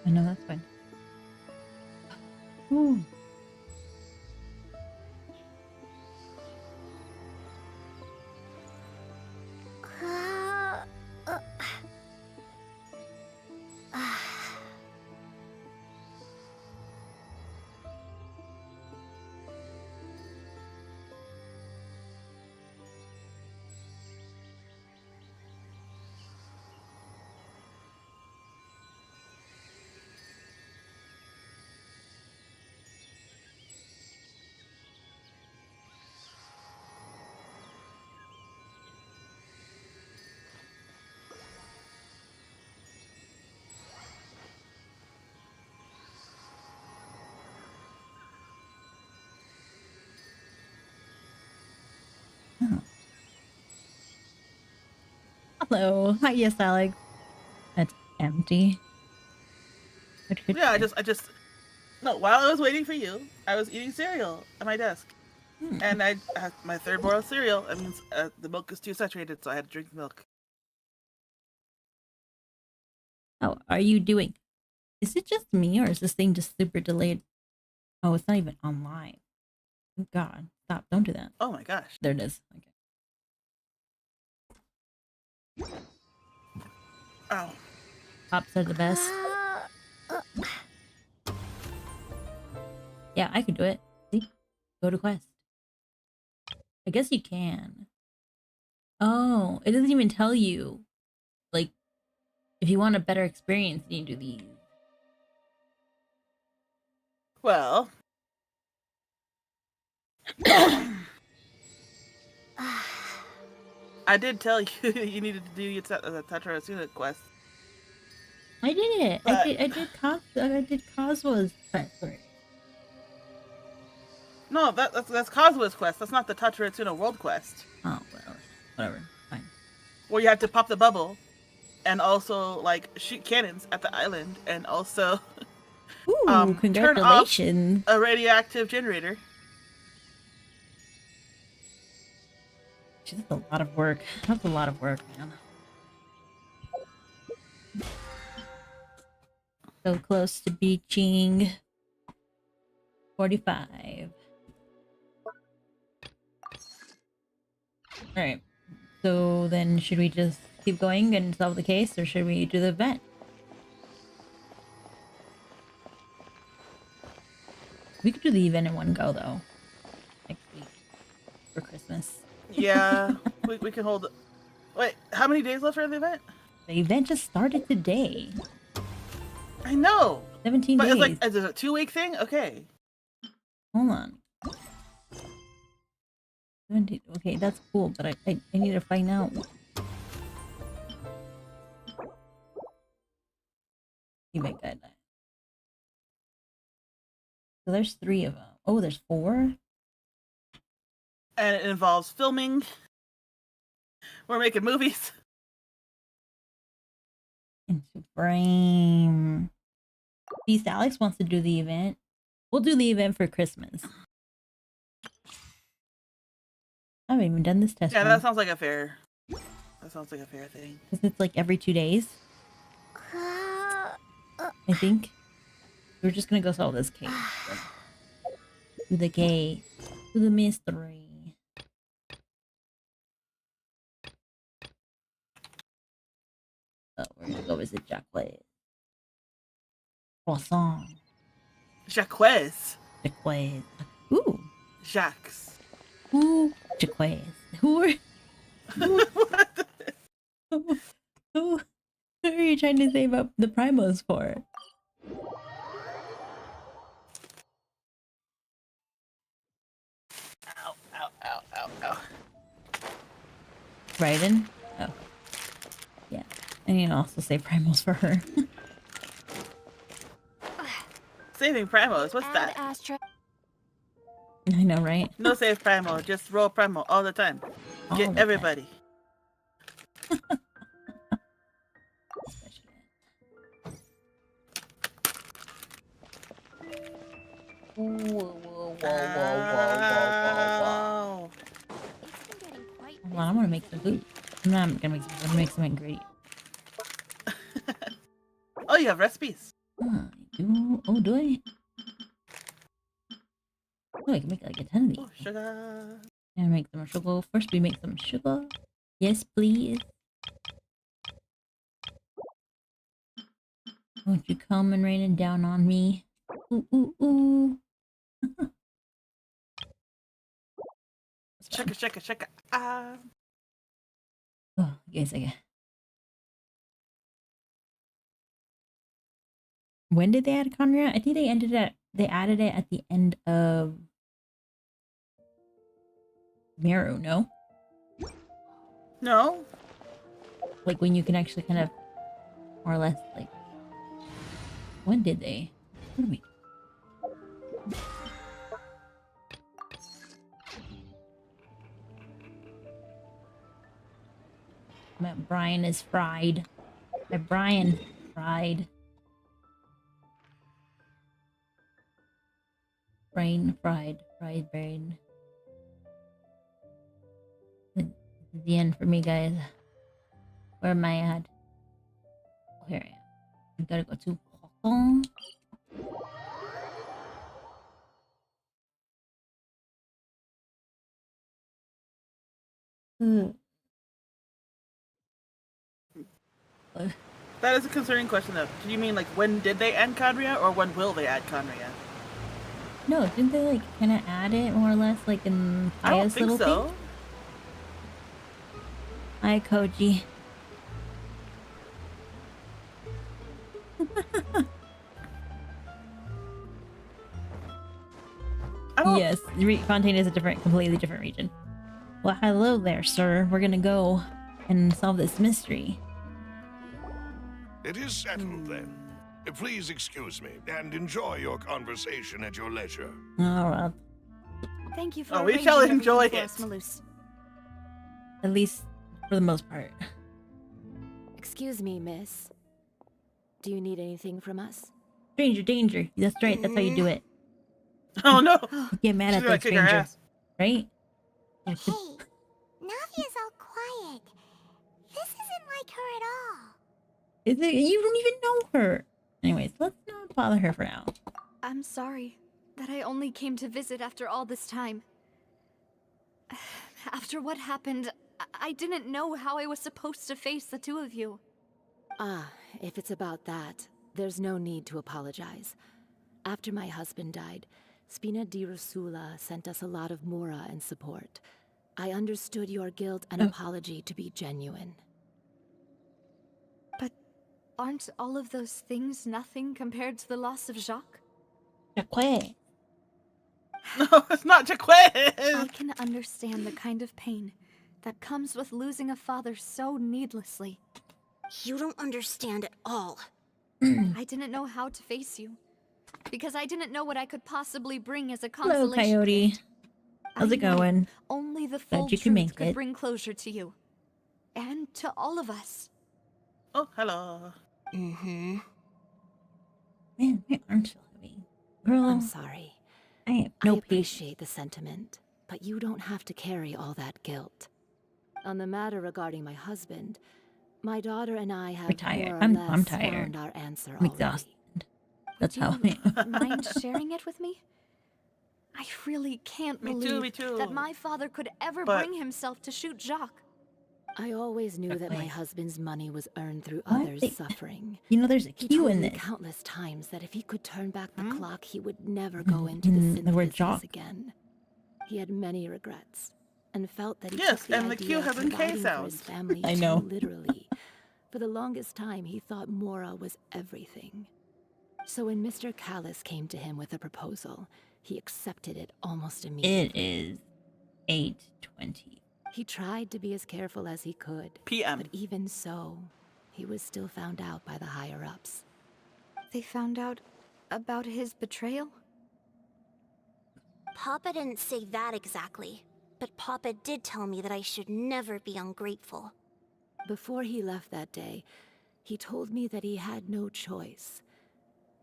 I know, that's fine. Ooh. Oh. Hello. Hi, yes, Alex. That's empty. Good Yeah, day. no, while I was waiting for you, I was eating cereal at my desk. Hmm. And I had my third bowl of cereal. That means the milk is too saturated, so I had to drink milk. How are you doing? Is it just me or is this thing just super delayed? Oh, it's not even online. Oh, God. Stop. Don't do that. Oh my gosh. There it is. Okay. Oh. Pops are the best. Yeah, I could do it. See? Go to quest. I guess you can. Oh, it doesn't even tell you. Like, if you want a better experience, you need to do these. Well. I did tell you you needed to do your Tetra Asuna quest. I did it. But I did Cosmo's transfer. no, that's Kazua's quest. That's not the Tetra Asuna world quest. Oh, well, whatever. Fine. Where you have to pop the bubble and also like shoot cannons at the island and also Ooh, turn off congratulations. a radioactive generator. That's a lot of work. That's a lot of work, man. So close to beaching 45. Alright. So then should we just keep going and solve the case or should we do the event? We could do the event in one go though. Next week. For Christmas. Yeah, we can hold. Wait, how many days left for the event? The event just started today. I know, 17 but days. it's like is it a 2 week thing? Okay. Hold on. 17. Okay, that's cool, but I need to find out. Event guideline. So there's 3 of them. Oh, there's 4? And it involves filming. We're making movies. Into frame. Beast Alex wants to do the event. We'll do the event for Christmas. I haven't even done this test Yeah, run. that sounds like a fair. That sounds like a fair thing. Because it's like every 2 days. I think. We're just gonna go solve this case. Do the case. Do the mystery. Oh, we're gonna go visit Jacques. Croissant. Jacques. Jacques. Ooh. Jacques. Ooh. Jacques. Who are who are you trying to save up the primos for? Ow, ow, ow, ow, ow. Raiden? Oh. Yeah. I need to also save primos for her. Saving primos. What's that? I know, right? No save primo. Just roll primo all the time. All Get the everybody. Whoa, whoa, whoa, whoa, Ow. Hold on, I want to make some food. I'm not gonna make some. I'm gonna make some ingredients. Oh, you have recipes. Do I? Oh, I can make like a ton of these. Oh, sugar. And make some sugar. First, we make some sugar. Yes, please. Won't you come and rain it down on me? Ooh, ooh, ooh. Shaka. Ah. Oh, yes, I guess. When did they add Conria? I think they added it at the end of Meru, no? No. Like when you can actually kind of more or less like when did they? What do we My Brian is fried. My Brian fried. Brain fried. Fried brain. This is the end for me, guys. Where am I at? Oh, here I am. I gotta go to Hong Kong. That is a concerning question, though. Do you mean like when did they add Conria, or when will they add Conria? No, didn't they like kind of add it more or less like in I don't Kaya's think little so. thing? Hi, Koji. I don't. Yes, Fontaine is a completely different region. Well, hello there, sir. We're gonna go and solve this mystery. It is settled then. Please excuse me and enjoy your conversation at your leisure. All right. Thank you for Oh, we arranging shall everything enjoy for it. us, Malus. At least for the most part. Excuse me, miss. Do you need anything from us? Stranger danger. That's right. That's how you do it. Oh no. You get mad She's at gonna that kick her stranger, ass. right? Hey, Navia's all quiet. This isn't like her at all. Is it? You don't even know her. Anyways, let's not bother her for now. I'm sorry that I only came to visit after all this time. After what happened, I didn't know how I was supposed to face the two of you. Ah, if it's about that, there's no need to apologize. After my husband died, Spina di Rosula sent us a lot of Mora and support. I understood your guilt and apology to be genuine. But aren't all of those things nothing compared to the loss of Jacques? Jacques. No, it's not I Jaquez. can understand the kind of pain that comes with losing a father so needlessly. You don't understand at all. I didn't know how to face you, because I didn't know what I could possibly bring as a Hello, consolation Coyote. gift. How's I it knew going? Only the Glad full you can make truth could it. bring closure to you. And to all of us. Oh, hello. Mm-hmm. Man, my arm's so heavy. Girl, I'm sorry. I have I no patience. appreciate the sentiment, but you don't have to carry all that guilt. On the matter regarding my husband, my daughter and I have Tired. more or I'm less tired. found our answer I'm already. exhausted. That's Do how I you am. mind sharing it with me? I really can't Me believe too. that my father could ever But- bring himself to shoot Jacques. I always knew that my Wait. husband's money was earned through What? others' suffering. You know, there's a He Q told in me this. countless times that if he could turn back the Hmm? clock, he would never go Mhm, into the in synth the word business jock. again. He had many regrets, and felt that he Yes, took the and the idea Q of has an K providing for sound. his family I too know. literally. For the longest time, he thought Mora was everything. So when Mr. Callis came to him with a proposal, he accepted it almost immediately. It is 8:20. He tried to be as careful as he could, PM. but even so, he was still found out by the higher-ups. They found out about his betrayal? Papa didn't say that exactly, but Papa did tell me that I should never be ungrateful. Before he left that day, he told me that he had no choice.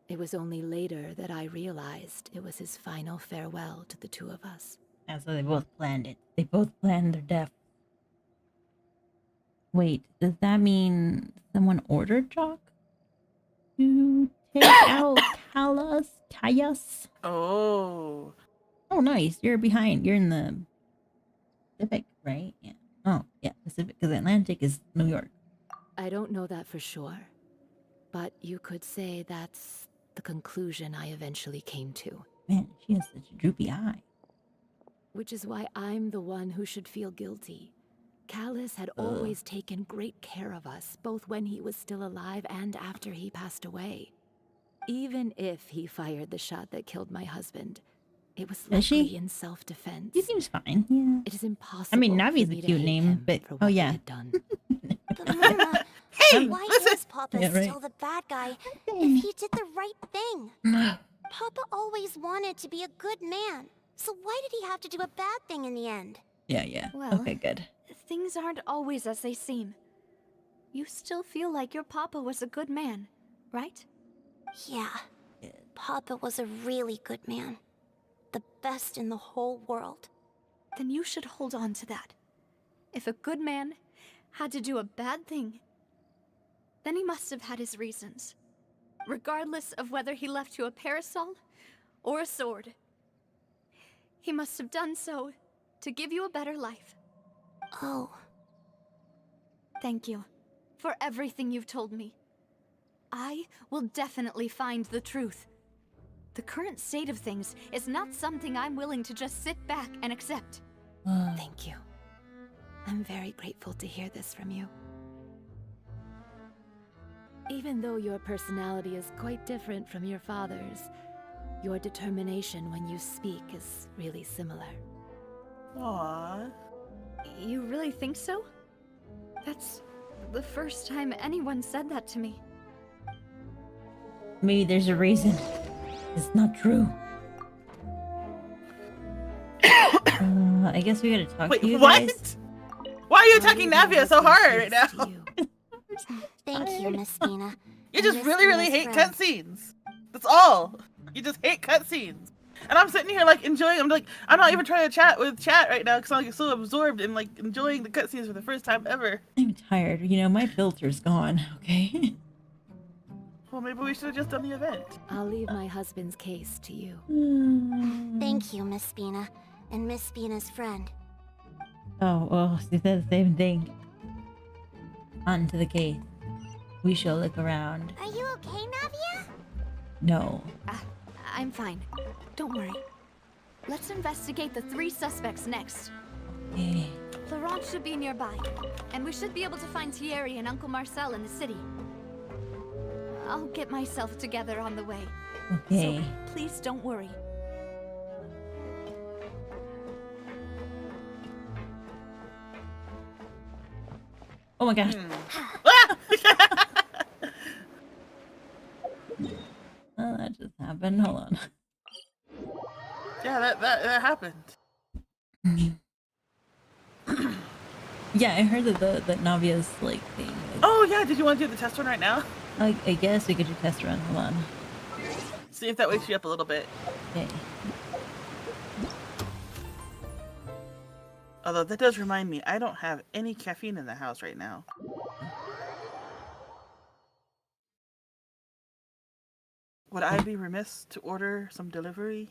It was only later that I realized it was his final farewell to the two of us. And so they both planned it. They both planned their death. Wait, does that mean someone ordered Jock to take out Cayus. Oh. Oh, nice. You're behind. You're in the Pacific, right? Yeah. Oh, yeah, Pacific. Because Atlantic is New York. I don't know that for sure, but you could say that's the conclusion I eventually came to. Man, she has such a droopy eye. Which is why I'm the one who should feel guilty. Callus had always taken great care of us, both when he was still alive and after he passed away. Even if he fired the shot that killed my husband, it was Does she? likely in self-defense. He seems fine. Yeah. It is impossible. I mean, Navi's for a me to cute hate name, him but- for oh, what he yeah. had done. But Mama, Hey, why listen. is Papa Yeah, right. still the bad guy if he did the right thing? Papa always wanted to be a good man, so why did he have to do a bad thing in the end? Yeah. Well. Okay, good. Things aren't always as they seem. You still feel like your papa was a good man, right? Yeah, Papa was a really good man. The best in the whole world. Then you should hold on to that. If a good man had to do a bad thing, then he must have had his reasons. Regardless of whether he left you a parasol or a sword. He must have done so to give you a better life. Oh, Thank you for everything you've told me. I will definitely find the truth. The current state of things is not something I'm willing to just sit back and accept. Thank you. I'm very grateful to hear this from you. Even though your personality is quite different from your father's, your determination when you speak is really similar. Aww. You really think so? That's the first time anyone said that to me. Maybe there's a reason. It's not true. I guess we gotta talk Wait, to you what? guys. Why are you How attacking do your Navia so hard right husband now? speak to you? thank you, Miss Spina. You And just Miss really, really Spina's hate friend. cutscenes. That's all. You just hate cutscenes. And I'm sitting here like enjoying. I'm like, I'm not even trying to chat with chat right now because I'm like so absorbed in like enjoying the cutscenes for the first time ever. I'm tired. You know, my filter's gone, okay? Well, maybe we should have just done the event. I'll leave my husband's case to you. Thank you, Miss Spina. And Miss Spina's friend. Oh, well, she said the same thing. On to the case. We shall look around. Are you okay, Navia? No. I'm fine. Don't worry. Let's investigate the 3 suspects next. Okay. Laurent should be nearby, and we should be able to find Thierry and Uncle Marcel in the city. I'll get myself together on the way. Okay. So please don't worry. Oh my gosh. Ah! Oh, that just happened. Hold on. Yeah, that happened. Yeah, I heard that that Navia's like thing. Like, Oh yeah, did you want to do the test one right now? I guess we could do test run. Hold on. See if that wakes you up a little bit. Okay. Although that does remind me, I don't have any caffeine in the house right now. Would I be remiss to order some delivery?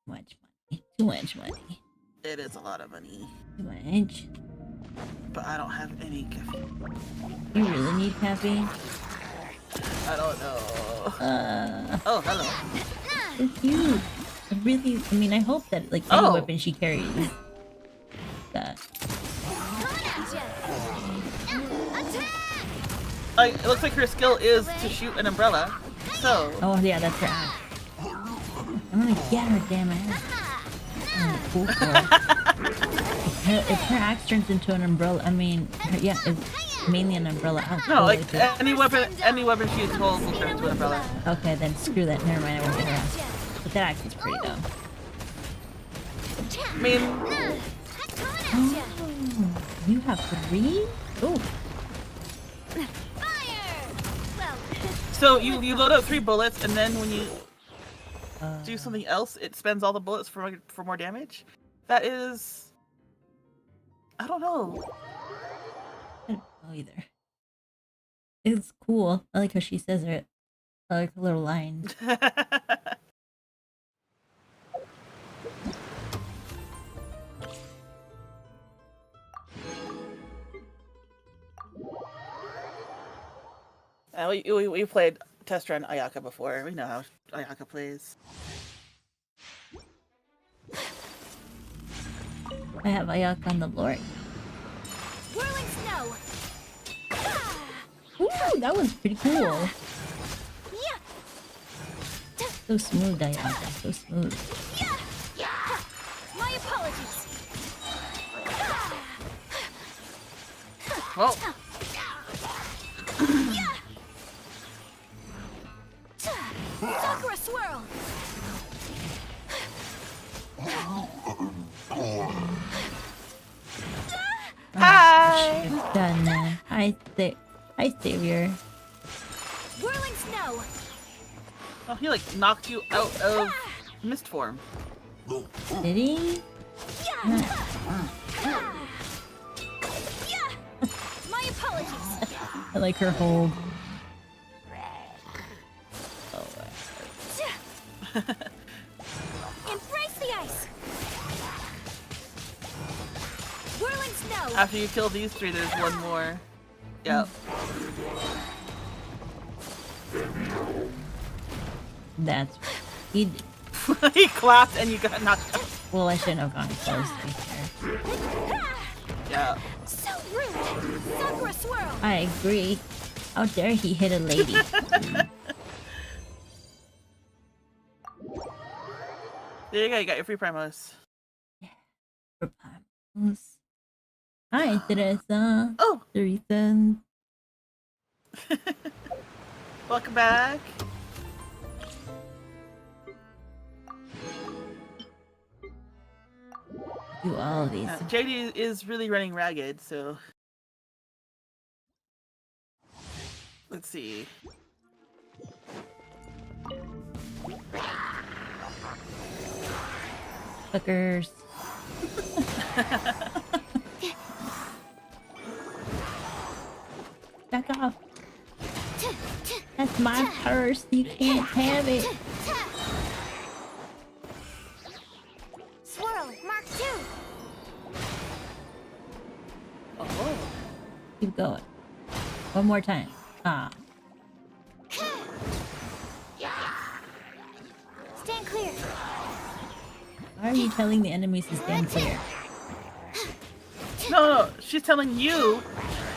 Too much money. Too much money. It is a lot of money, Too much. but I don't have any caffeine. You really need caffeine? I don't know. Oh, hello. So cute. I really, I mean, I hope that like any Oh. weapon she carries. That. Like, it looks like her skill is to shoot an umbrella. So, Oh yeah, that's her axe. I'm gonna get her, damn ass. I'm gonna go for her. If her axe turns into an umbrella, I mean, yeah, it's mainly an umbrella. I'll no, like totally do it. any weapon she holds will turn into an umbrella. Okay, then screw that. Never mind. I won't get her axe. But that axe is pretty dumb. I mean, Oh, you have 3? Oh, so you load up 3 bullets, and then when you uh, do something else, it spends all the bullets for more damage. That is, I don't know. I don't know either. It's cool. I like how she says it. I like the little lines. We played Test Run Ayaka before. We know how Ayaka plays. I have Ayaka on the Lord. Whirling snow. Ooh, that was pretty cool. Yeah. So smooth, Ayaka. So smooth. My apologies. Well, Sakura swirl. hi! Done, man. Hi, Savior. Whirling snow. Oh, he like knocked you out of mist form. Did he? My apologies. I like her hold. Embrace the ice. Whirling snow. After you kill these three, there's one more. Yep. That's he. He clapped and you got knocked out. Well, I shouldn't have gone close right there. Yeah. So rude. Sakura swirl. I agree. How dare he hit a lady? There you go, you got your free primos. Hi, Teresa. Oh, Teresa. welcome back. Do all of these. JD is really running ragged, so let's see. Hookers. Back off. That's my purse. You can't have it. Swirl. Mark 2. Oh, Keep going. One more time. Ah. Stand clear. Why are you telling the enemies to stand clear? no, she's telling you,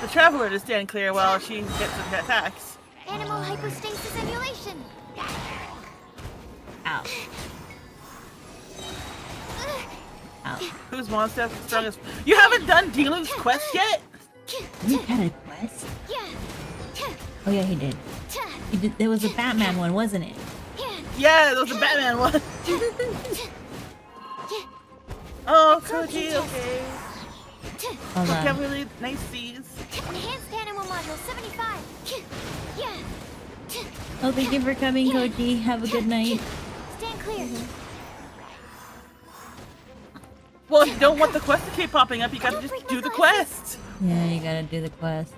the traveler, to stand clear while she gets attacks. Animal hypostasis emulation. Ow. Ow. Who's monster strongest? You haven't done Diluc's quest yet? You had a quest? Yeah. Oh yeah, he did. He did. There was a Batman one, wasn't it? Yeah, that was the Batman one. Oh, Koji, okay. Hold You have on. really nice C's. Enhanced animal module 75. Yeah. Oh, thank you for coming, Koji. Have a good night. Stand clear. Well, if you don't want the quest to keep popping up, you gotta just do the quest. Yeah, you gotta do the quest.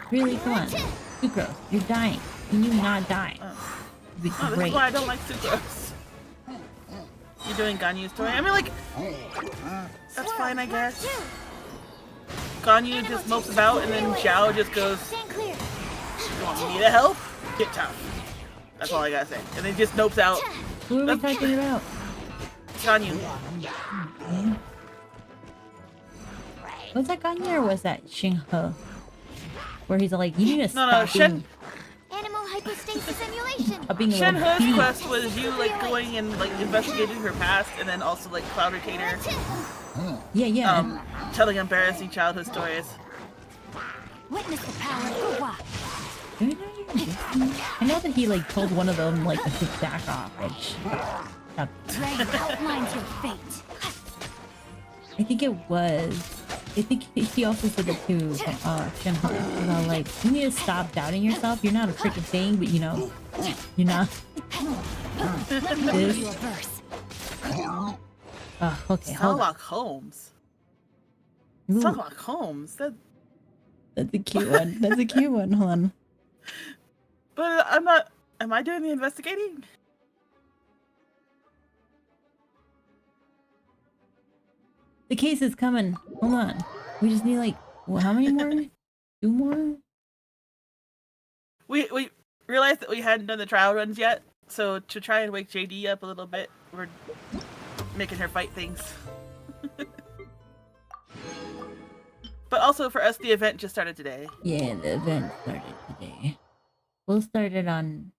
Really? Come on. Sucrose, you're dying. Can you not die? It'd be Oh, this great. is why I don't like Sucrose. You're doing Ganyu's story. I mean, like, that's fine, I guess. Ganyu just mopes about, and then Xiao just goes, Stand clear. "You want me to help? Get tough." That's all I gotta say. And then just nopes out. Who are we talking about? Ganyu. Was that Ganya or was that Xinghe? Where he's like, you need to No, stop Shen. Animal hypostasis emulation. being a little Shenhe's bitch. quest was you like going and like investigating her past, and then also like Cloud Retainer, Yeah. telling embarrassing childhood stories. Witness the power of Gua. I know that he like told one of them like to back off. Like, Dragon outlines your fate. I think it was. I think he also said it to Shenhe about like, you need to stop doubting yourself. You're not a freaking thing, but you know, you're not. This. Okay, hold on. Sherlock Holmes. Ooh, Sherlock Holmes. That That's a cute one. That's a cute one. Hold on. But I'm not. Am I doing the investigating? The case is coming. Hold on. We just need like how many more? 2 more? We realized that we hadn't done the trial runs yet, so to try and wake JD up a little bit, we're making her fight things. But also for us, the event just started today. Yeah, the event started today. We'll start it on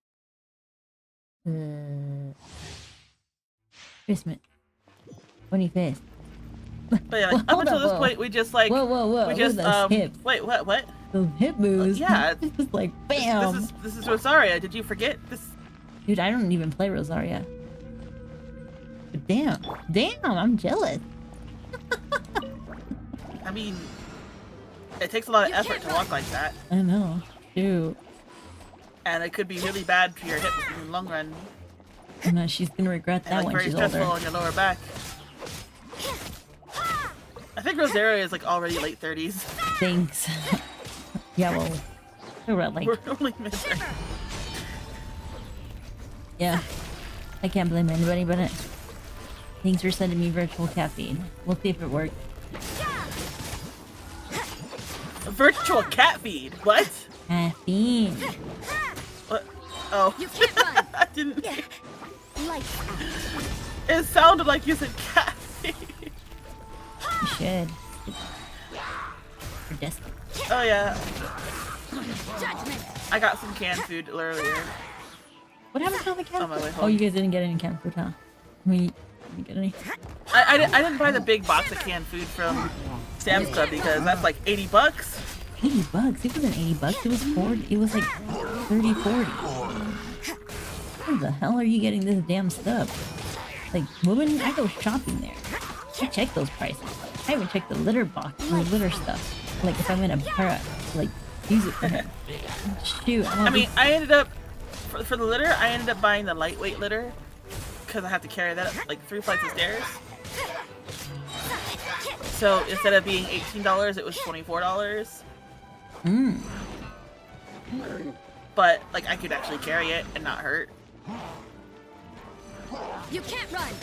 Christmas 25th. But yeah, like, up until this point, we just like whoa. we just those hips. wait, what? Those hip moves. Yeah. It's just like bam. This is Rosaria. Did you forget this? Dude, I don't even play Rosaria. But damn, I'm jealous. I mean, it takes a lot of effort to walk like that, I know. Shoot. and it could be really bad for your hips in the long run, I know she's gonna regret and that like when very she's stressful older. on your lower back. I think Rosaria is like already late 30s. Thanks. Yeah, well, we're at like We're only missing. yeah. I can't blame anybody but it. Thanks for sending me virtual caffeine. We'll see if it works. A virtual cat feed. What? Caffeine. What? Oh. You can't run. I didn't. Lights out. It sounded like you said cat feed. You should. You're desperate. Oh yeah. Judgment. I got some canned food earlier. What happened to all the cat On my food? way Oh, home. you guys didn't get any canned food, huh? You didn't get any? I didn't buy the big box of canned food from Sam's Club because that's like $80. $80? It wasn't $80. It was 40. It was like 30, 40. Where the hell are you getting this damn stuff? Like, woman, I go shopping there. I check those prices. I even check the litter box, the litter stuff. Like, if I'm in a para, like, use it for him. Shoot. I mean, I ended up for the litter. I ended up buying the lightweight litter because I have to carry that up like 3 flights of stairs. So instead of being $18, it was $24. But like I could actually carry it and not hurt. You can't run.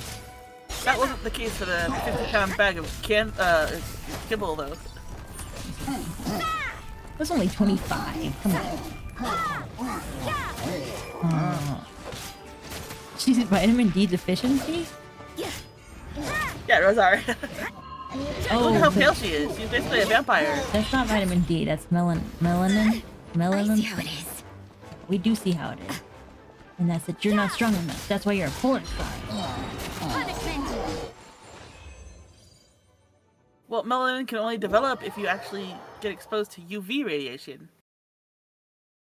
That wasn't the case for the 50-pound bag of kibble though. It was only 25. Come on. She's vitamin D deficiency? Yeah, Rosaria. Oh, Look how pale she is. She's basically a vampire. that's not vitamin D. That's melanin. I see how it is. We do see how it is. And that's that you're not strong enough. That's why you're a forest fire. Punishment. Well, melanin can only develop if you actually get exposed to UV radiation.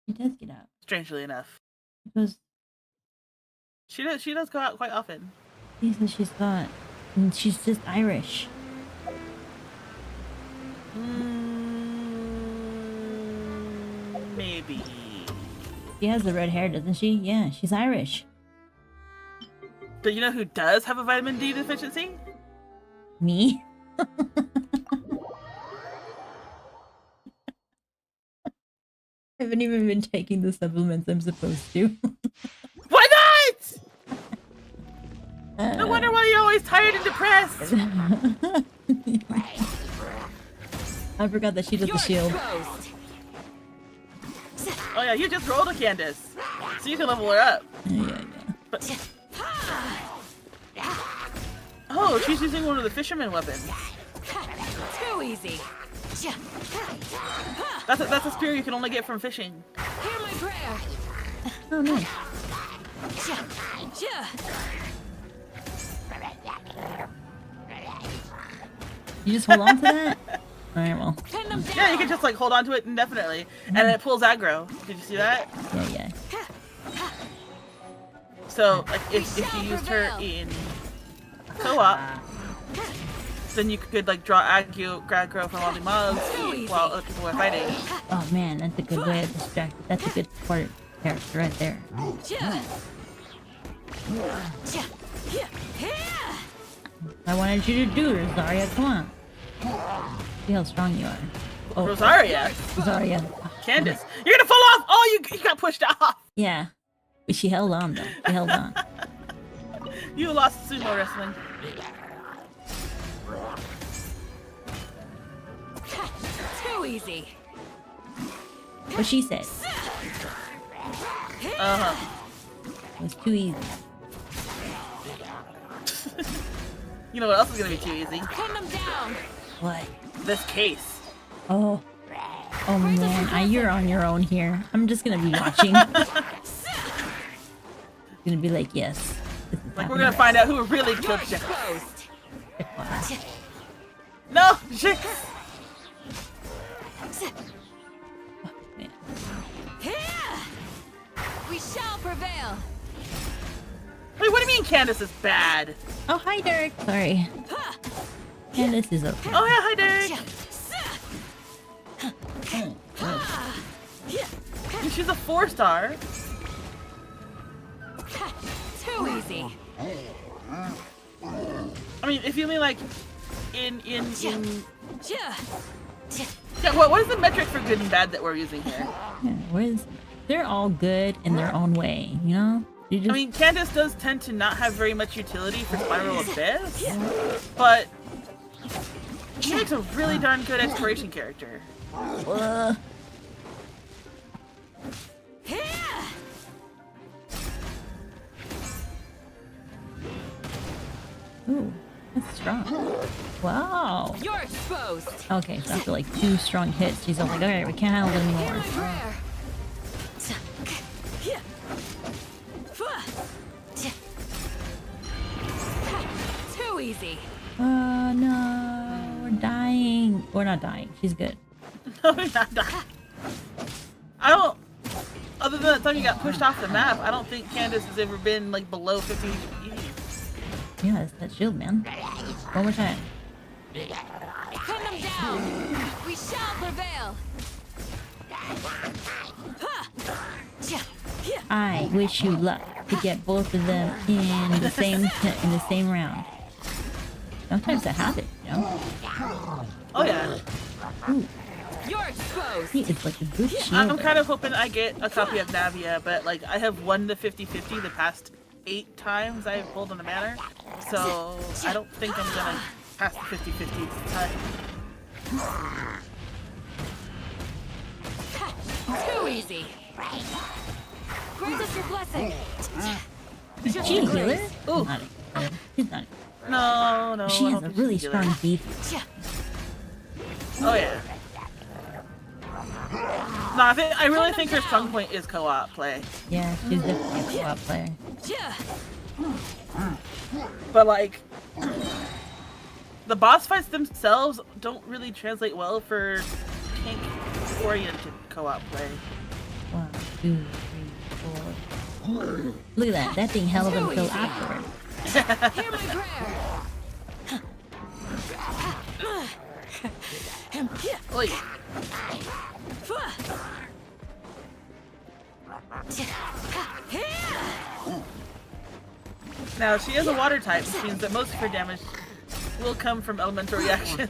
She does get out. Strangely enough, Because she does go out quite often. she says she's got. And she's just Irish. Maybe. She has the red hair, doesn't she? Yeah, she's Irish. But you know who does have a vitamin D deficiency? Me? I haven't even been taking the supplements I'm supposed to. Why not? No wonder why you're always tired and depressed. I forgot that she does the shield. Oh yeah, you just rolled a Candace, so you can level her up. Yeah. But oh, she's using one of the fisherman weapons. Too easy. That's a spear you can only get from fishing. Hear my prayer. Oh, nice. You just hold on to that? Alright, well. Pin them down. Yeah, you can just like hold on to it indefinitely, and then it pulls aggro. Did you see that? Yeah. So like if you used her in co-op, then you could like draw aggro from all the mobs while other people were fighting. Oh man, that's a good way to distract. That's a good part character right there. I wanted you to do, Rosaria. Come on. See how strong you are. Oh, Rosaria. Rosaria. Candace. You're gonna fall off! Oh, you got pushed off! Yeah. But she held on, though. She held on. You lost sumo wrestling. Too easy. What she said. Uh-huh. It was too easy. You know what else is gonna be too easy? Pin them down. What? This case. Oh. Oh man, you're on your own here. I'm just gonna be watching. Gonna be like, yes. This is Like, we're happening gonna find out who really killed Jack. right No! Shit! now. Man. We shall prevail. Wait, what do you mean Candace is bad? Oh, hi, Derek. Sorry. And this is okay. Oh yeah, hi Derek! She's a 4-star. Too easy. I mean, if you mean like in yeah, Yeah. what is the metric for good and bad that we're using here? Yeah, they're all good in their own way, you know? You just, I mean, Candace does tend to not have very much utility for Spiral Abyss, but she makes a really darn good exploration character. ooh, that's strong. Wow. You're exposed. Okay, so after like 2 strong hits, she's all like, alright, we can't handle it anymore. Prayer. Too easy. No, we're dying. We're not dying. She's good. No, we're not dying. I don't. Other than that time you got pushed off the map, I don't think Candace has ever been like below 50 HP. Yeah, that's that shield, man. One more time. Pin them down. We shall prevail. I wish you luck to get both of them in the same round. Sometimes that happens, you know? Oh yeah. Ooh, You're exposed. see, it's like a good shield. I'm kind of hoping I get a copy of Navia, but like I have won the 50-50 the past 8 times I've pulled on a banner, so I don't think I'm gonna pass the 50-50 this time. Too easy. Grant us your blessing. Is she a healer? Ooh. Not a healer. She's not. No, She I has don't a think really she's a healer. strong beef. Oh yeah. No, I really think her strong point is co-op play. Yeah, she's definitely a co-op player. But like, the boss fights themselves don't really translate well for tank-oriented co-op play. 1, 2, 3, 4. Look at that. That thing held up until afterward. Hear my prayer. Oi. Now, she is a water type, which means that most of her damage will come from elemental reactions.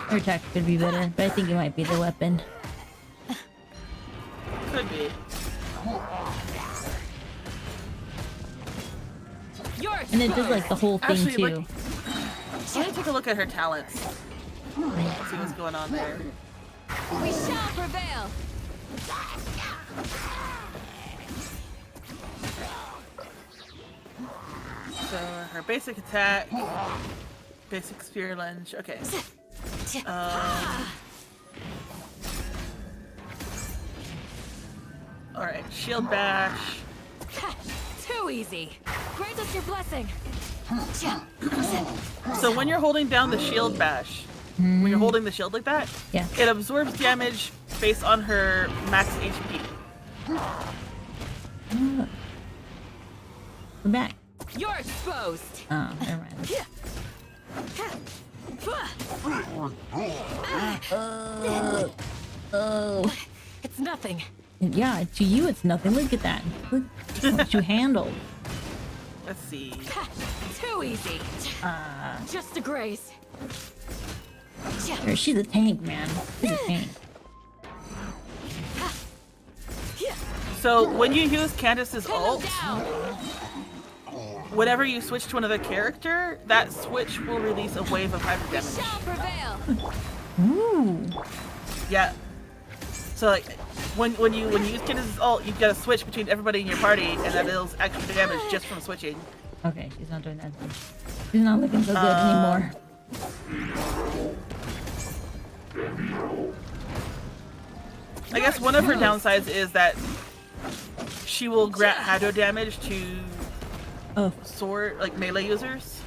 Her attack could be better, but I think it might be the weapon. Could be. And it does like the whole thing Actually, too. Let me take a look at her talents. See what's going on there. We shall prevail. So, her basic attack, basic spear lunge. Okay. Alright, shield bash. Too easy. Grant us your blessing. So when you're holding down the shield bash, when you're holding the shield like that, Yeah. it absorbs damage based on her max HP. We're back. You're exposed. Oh, never mind. It's nothing. And yeah, to you it's nothing. Look at that. Look what you handled. Let's see. Too easy. Just a graze. Sure, she's a tank, man. She's a tank. So when you use Candace's Pin them ult, down. whenever you switch to another character, that switch will release a wave of hyper damage. Shall prevail. Ooh. Yeah. So like when you use Candace's ult, you've got to switch between everybody in your party, and that deals extra damage just from switching. Okay, she's not doing that. She's not looking so good anymore. I guess one of her downsides is that she will grant hydro damage to Oh, sword like melee users.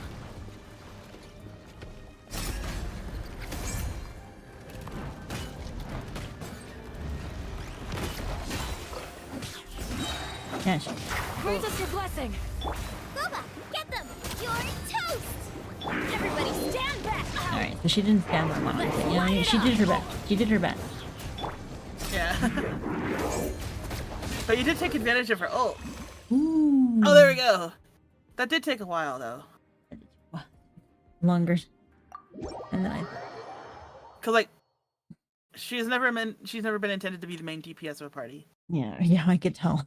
yeah, she, Grant us your blessing. Booba, get them! You're toast! Everybody stand back! all right. So she didn't stand them on it. But, you know, she did her best. She did her best. Yeah. But you did take advantage of her ult. Ooh. Oh, there we go. That did take a while though. Longer. And then I. Cause like, she's never been intended to be the main DPS of a party. Yeah, I could tell.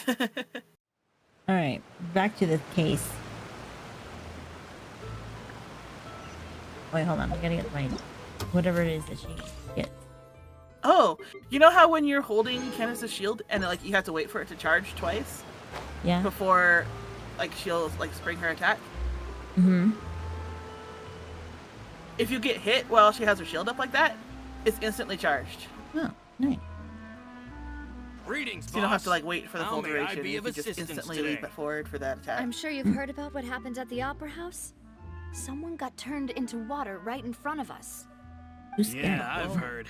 All right, back to this case. Wait, hold on. I gotta get my whatever it is that she gets. Oh, you know how when you're holding Candace's shield and like you have to wait for it to charge twice Yeah. before like she'll like spring her attack? Mm-hmm. If you get hit while she has her shield up like that, it's instantly charged. Oh, nice. Greetings, So you don't have to boss. like wait for the full How may I duration. be You of can just assistance instantly today? leap it forward for that attack. I'm sure you've heard about what happened at the Opera House. Someone got turned into water right in front of us. Who's scared? Yeah, I've heard.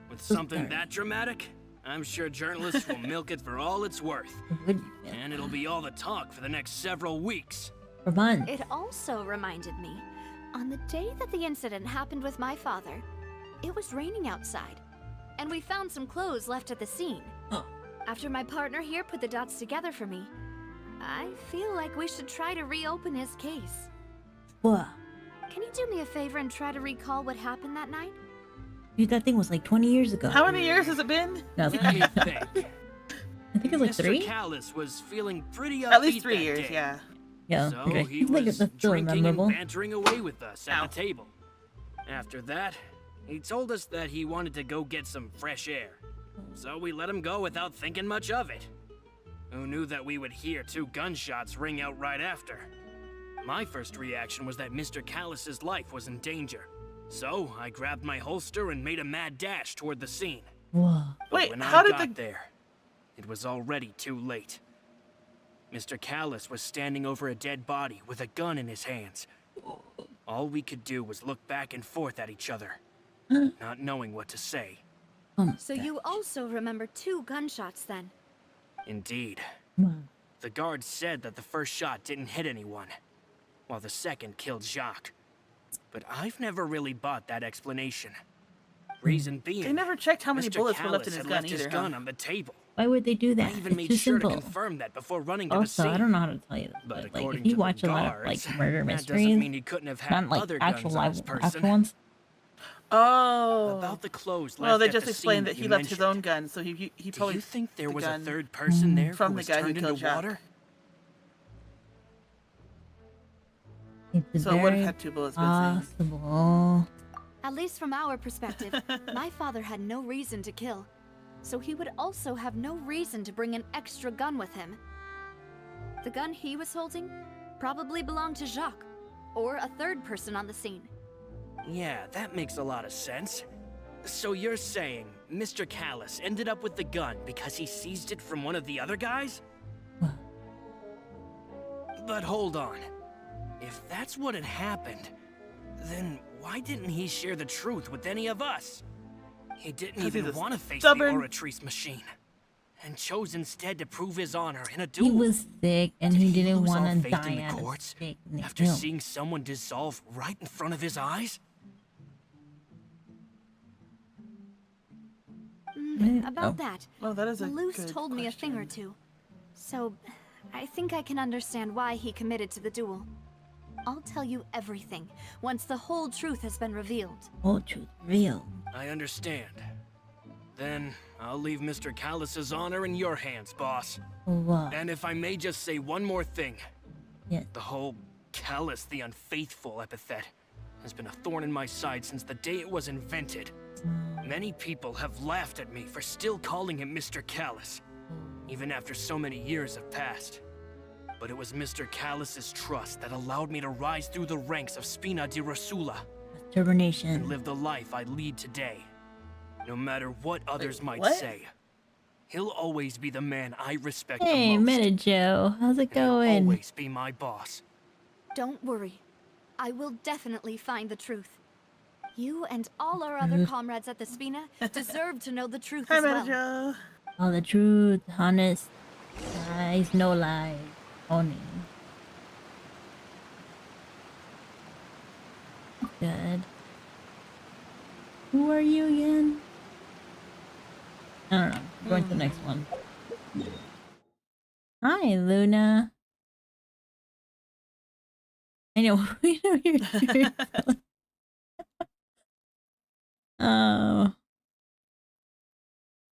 With something scared? that dramatic, I'm sure journalists will milk it for all it's worth. Would you feel? And it'll be all the talk for the next several weeks. For months. It also reminded me, on the day that the incident happened with my father, it was raining outside, and we found some clothes left at the scene. After my partner here put the dots together for me, I feel like we should try to reopen his case. Whoa. Can you do me a favor and try to recall what happened that night? Dude, that thing was like 20 years ago. How many years has it been? No, Let me think. I think it was like Mr. 3. Callis was feeling pretty upbeat At least 3 that years, day. yeah. Yeah. So okay. he I think was that's still drinking and memorable. bantering away with us at Ow. the table. After that, he told us that he wanted to go get some fresh air. So we let him go without thinking much of it. Who knew that we would hear 2 gunshots ring out right after? My first reaction was that Mr. Callis's life was in danger. So I grabbed my holster and made a mad dash toward the scene. Whoa. But Wait, when how I did got the- there, it was already too late. Mr. Callis was standing over a dead body with a gun in his hands. All we could do was look back and forth at each other, not knowing what to say. So you also remember 2 gunshots then? Indeed. Wow. The guard said that the first shot didn't hit anyone, while the second killed Jacques. But I've never really bought that explanation. Reason being, They never checked how many Mr. bullets were left in Callis his had gun left his either, gun huh? on the table. Why would they do I that? even It's made too sure simple. to confirm that before running to the Also, scene. I don't know how to tell you this, But but like according if you to watch the a lot of guards, like murder that doesn't mysteries, mean he couldn't have had not like other actual guns on his live person. actual ones. Oh. About the clothes left Well, they at just the explained scene that he you left his own mentioned. gun, so he Do probably you think there the was a gun third person there from who the was guy who turned killed into Jacques. water? It's So it would have very had 2 bullets missing. possible. At least from our perspective, my father had no reason to kill. So he would also have no reason to bring an extra gun with him. The gun he was holding probably belonged to Jacques, or a third person on the scene. Yeah, that makes a lot of sense. So you're saying Mr. Callis ended up with the gun because he seized it from one of the other guys? But hold on. If that's what had happened, then why didn't he share the truth with any of us? He didn't 'Cause he's even a want to face stubborn- the Oratrice machine, and chose instead to prove his honor in a He duel. was sick and Did he he didn't lose all want to faith die in the at a courts stake. and they after killed him. seeing someone dissolve right in front of his eyes? About that, Oh, that is a Malus good told me a thing or question. two. So, I think I can understand why he committed to the duel. I'll tell you everything once the whole truth has been revealed. Whole truth real. I understand. Then I'll leave Mr. Callus's honor in your hands, boss. What? And if I may just say one more thing. Yes. The whole Callus the Unfaithful epithet has been a thorn in my side since the day it was invented. Many people have laughed at me for still calling him Mr. Callus, even after so many years have passed. But it was Mr. Callus's trust that allowed me to rise through the ranks of Spina di Rosula and Determination. live the life I lead today. No matter what others might what? say, he'll always be the man I respect Hey, the most. Meta Joe. How's it And he'll going? always be my boss. Don't worry. I will definitely find the truth. You and all our other comrades at the Spina deserve to know the truth Hi, as well. Manager. All the truth, honest, lies, no lies, only. Good. Who are you again? I don't know. Going to the next one. Hi, Luna. I know. We know you're serious. Oh.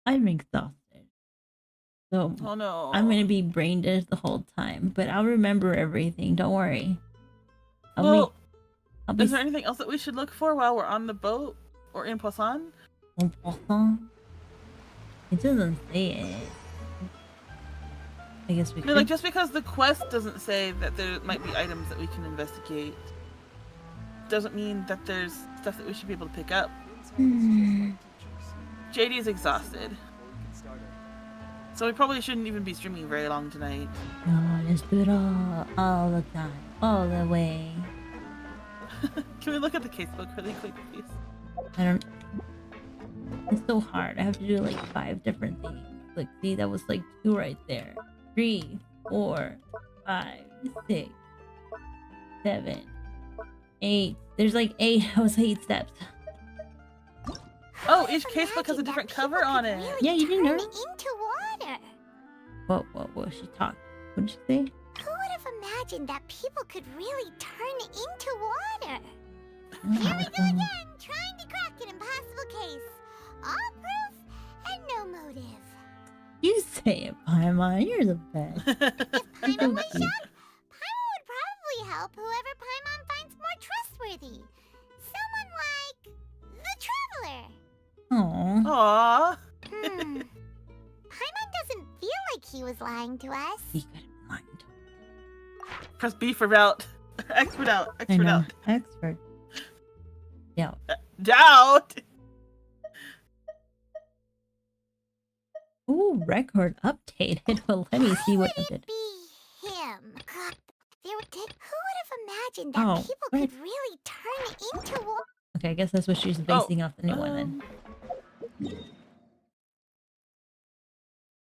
I'm exhausted. So Oh no. I'm gonna be brain dead the whole time, but I'll remember everything. Don't worry. Well, I'll be is there anything else that we should look for while we're on the boat or in Poisson? en passant. It doesn't say it. I guess we I could. mean, like, just because the quest doesn't say that there might be items that we can investigate, doesn't mean that there's stuff that we should be able to pick up. JD is exhausted. So we probably shouldn't even be streaming very long tonight. No, just do it all the time, all the way. Can we look at the casebook really quick, please? I don't. It's so hard. I have to do like 5 different things. Like, see, that was like 2 right there. 3, 4, 5, 6, 7, 8. There's like 8. That was 8 steps. Oh, each casebook has a different cover on it. Yeah, you didn't know. Into water. What? She talked. What did she say? Who would have imagined that people could really turn into water? Oh, Here we go again, trying to crack an impossible case. All proof and no motive. You say it, Paimon. You're the best. If You're Paimon so was cute. young, Paimon would probably help whoever Paimon finds more trustworthy. Someone like the Traveler. Aww. Aww. Paimon doesn't feel like he was lying to us. He could have lied to me. Press B for doubt. Expert out. I Expert know. out. Expert. Yeah. Doubt. Ooh, record updated. Well, let me see what I did. Be him. Who would have imagined that Oh, people what? could really turn into water? Okay, I guess that's what she's basing off the new one then.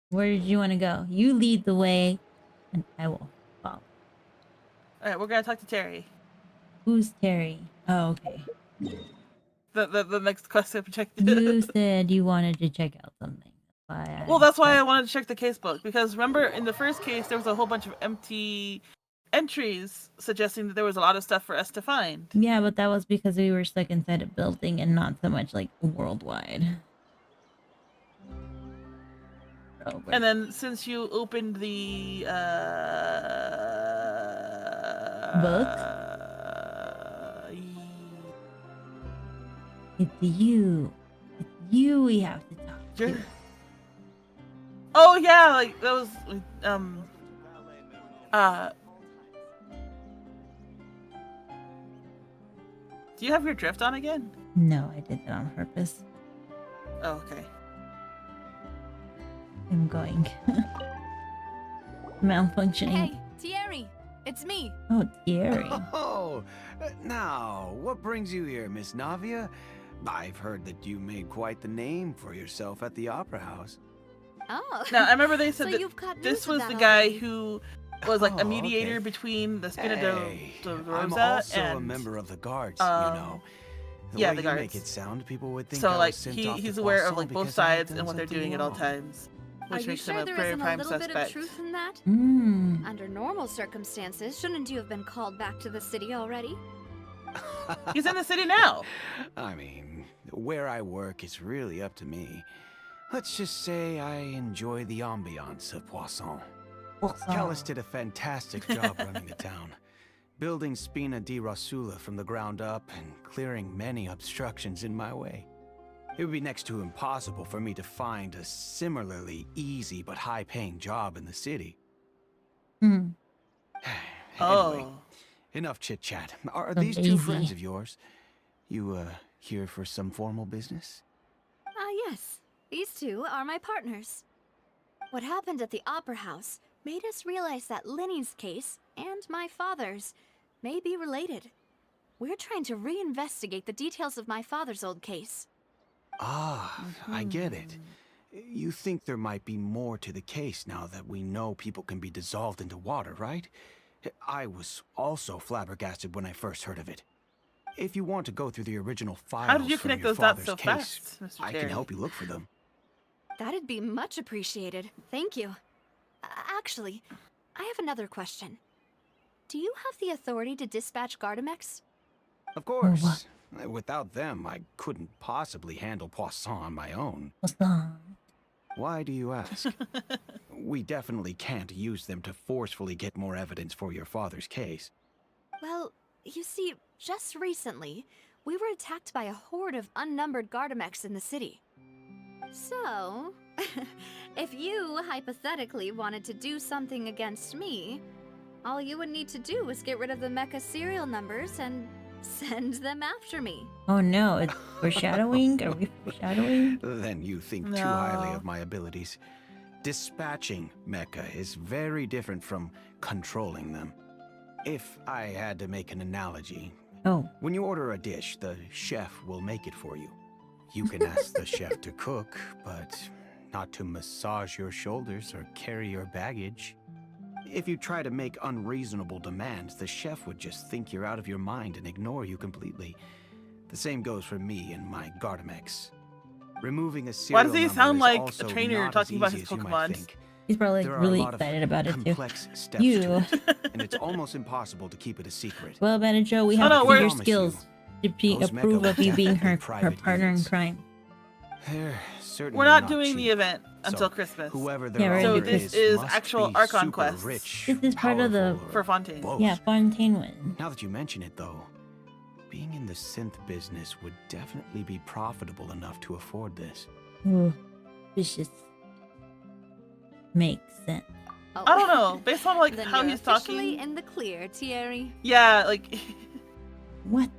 Where did you want to go? You lead the way, and I will follow. Alright, we're gonna talk to Terry. Who's Terry? Oh, okay. The next quest objective. You said you wanted to check out something. That's why Well, that's why I wanted to check the casebook, because remember in the first case there was a whole bunch of empty entries suggesting that there was a lot of stuff for us to find. Yeah, but that was because we were stuck inside a building and not so much like worldwide. Oh, but- And then since you opened the It's you. It's you we have to talk to. Oh yeah, like that was do you have your drift on again? No, I did that on purpose. Oh, okay. I'm going. Malfunctioning. Hey, Thierry, it's me. Oh, Thierry. Oh, now, what brings you here, Miss Navia? I've heard that you made quite the name for yourself at the Opera House. Oh. Now I remember they said So that you've caught this news was of the that guy already. who was like a Oh, mediator okay. between the Spina Hey, de I'm Rosa also and a member of the guards, you know. The Yeah, way the you make guards. it sound, people would think So I like was sent off to he's aware of Poisson like both because I had sides done and what they're something doing at all wrong. times, Are which you makes him sure a there very isn't a prime little bit of suspect. truth in that? Mm. Under normal circumstances, shouldn't you have been called back to the city already? He's in the city now. I mean, where I work is really up to me. Let's just say I enjoy the ambiance of Poisson. Callus did a fantastic job running the town, building Spina di Rosula from the ground up and clearing many obstructions in my way. It would be next to impossible for me to find a similarly easy but high-paying job in the city. Hmm. Anyway, Oh. enough chit-chat. Are So these two easy. friends of yours? You, here for some formal business? Yes. These two are my partners. What happened at the Opera House made us realize that Linny's case and my father's may be related. We're trying to reinvestigate the details of my father's old case. Ah, I get it. You think there might be more to the case now that we know people can be dissolved into water, right? I was also flabbergasted when I first heard of it. If you want to go through the original files How did you from connect your those dots father's so case, fast, Mr. I Terry? can help you look for them. That'd be much appreciated. Thank you. Actually, I have another question. Do you have the authority to dispatch Gardamex? Of course. Without them, I couldn't possibly handle Poisson on my own. What's that? Why do you ask? We definitely can't use them to forcefully get more evidence for your father's case. Well, you see, just recently, we were attacked by a horde of unnumbered Gardamex in the city. So, if you hypothetically wanted to do something against me, all you would need to do was get rid of the mecha serial numbers and send them after me. Oh no, it's foreshadowing? Are we foreshadowing? Then you think too highly No. of my abilities. Dispatching mecha is very different from controlling them. If I had to make an analogy, Oh, when you order a dish, the chef will make it for you. You can ask the chef to cook, but not to massage your shoulders or carry your baggage. If you try to make unreasonable demands, the chef would just think you're out of your mind and ignore you completely. The same goes for me and my Gardamex. Removing a serial does he number sound is like a also trainer not talking as about easy his as you might Pokemon? think. he's probably There are really a lot excited of about it too. complex steps You. to it, and it's almost impossible to keep it a secret. Well, Bennett Joe, we Oh, have no, to see we're- your Promise skills to those mecha approve will of you being definitely her private partner in units. crime. They're certainly We're not doing the cheap. event until So, Christmas. Whoever Yeah, their right, So owner because- this is must actual be Archon super quests. rich, This is part of the- powerful, For or Fontaine. both. Yeah, Fontaine one. Now that you mention it, though, being in the synth business would definitely be profitable enough to afford this. Ooh, vicious. Makes sense. Oh. I don't know. Based on like Then how you're he's officially talking. in the clear, Thierry. Yeah, like What?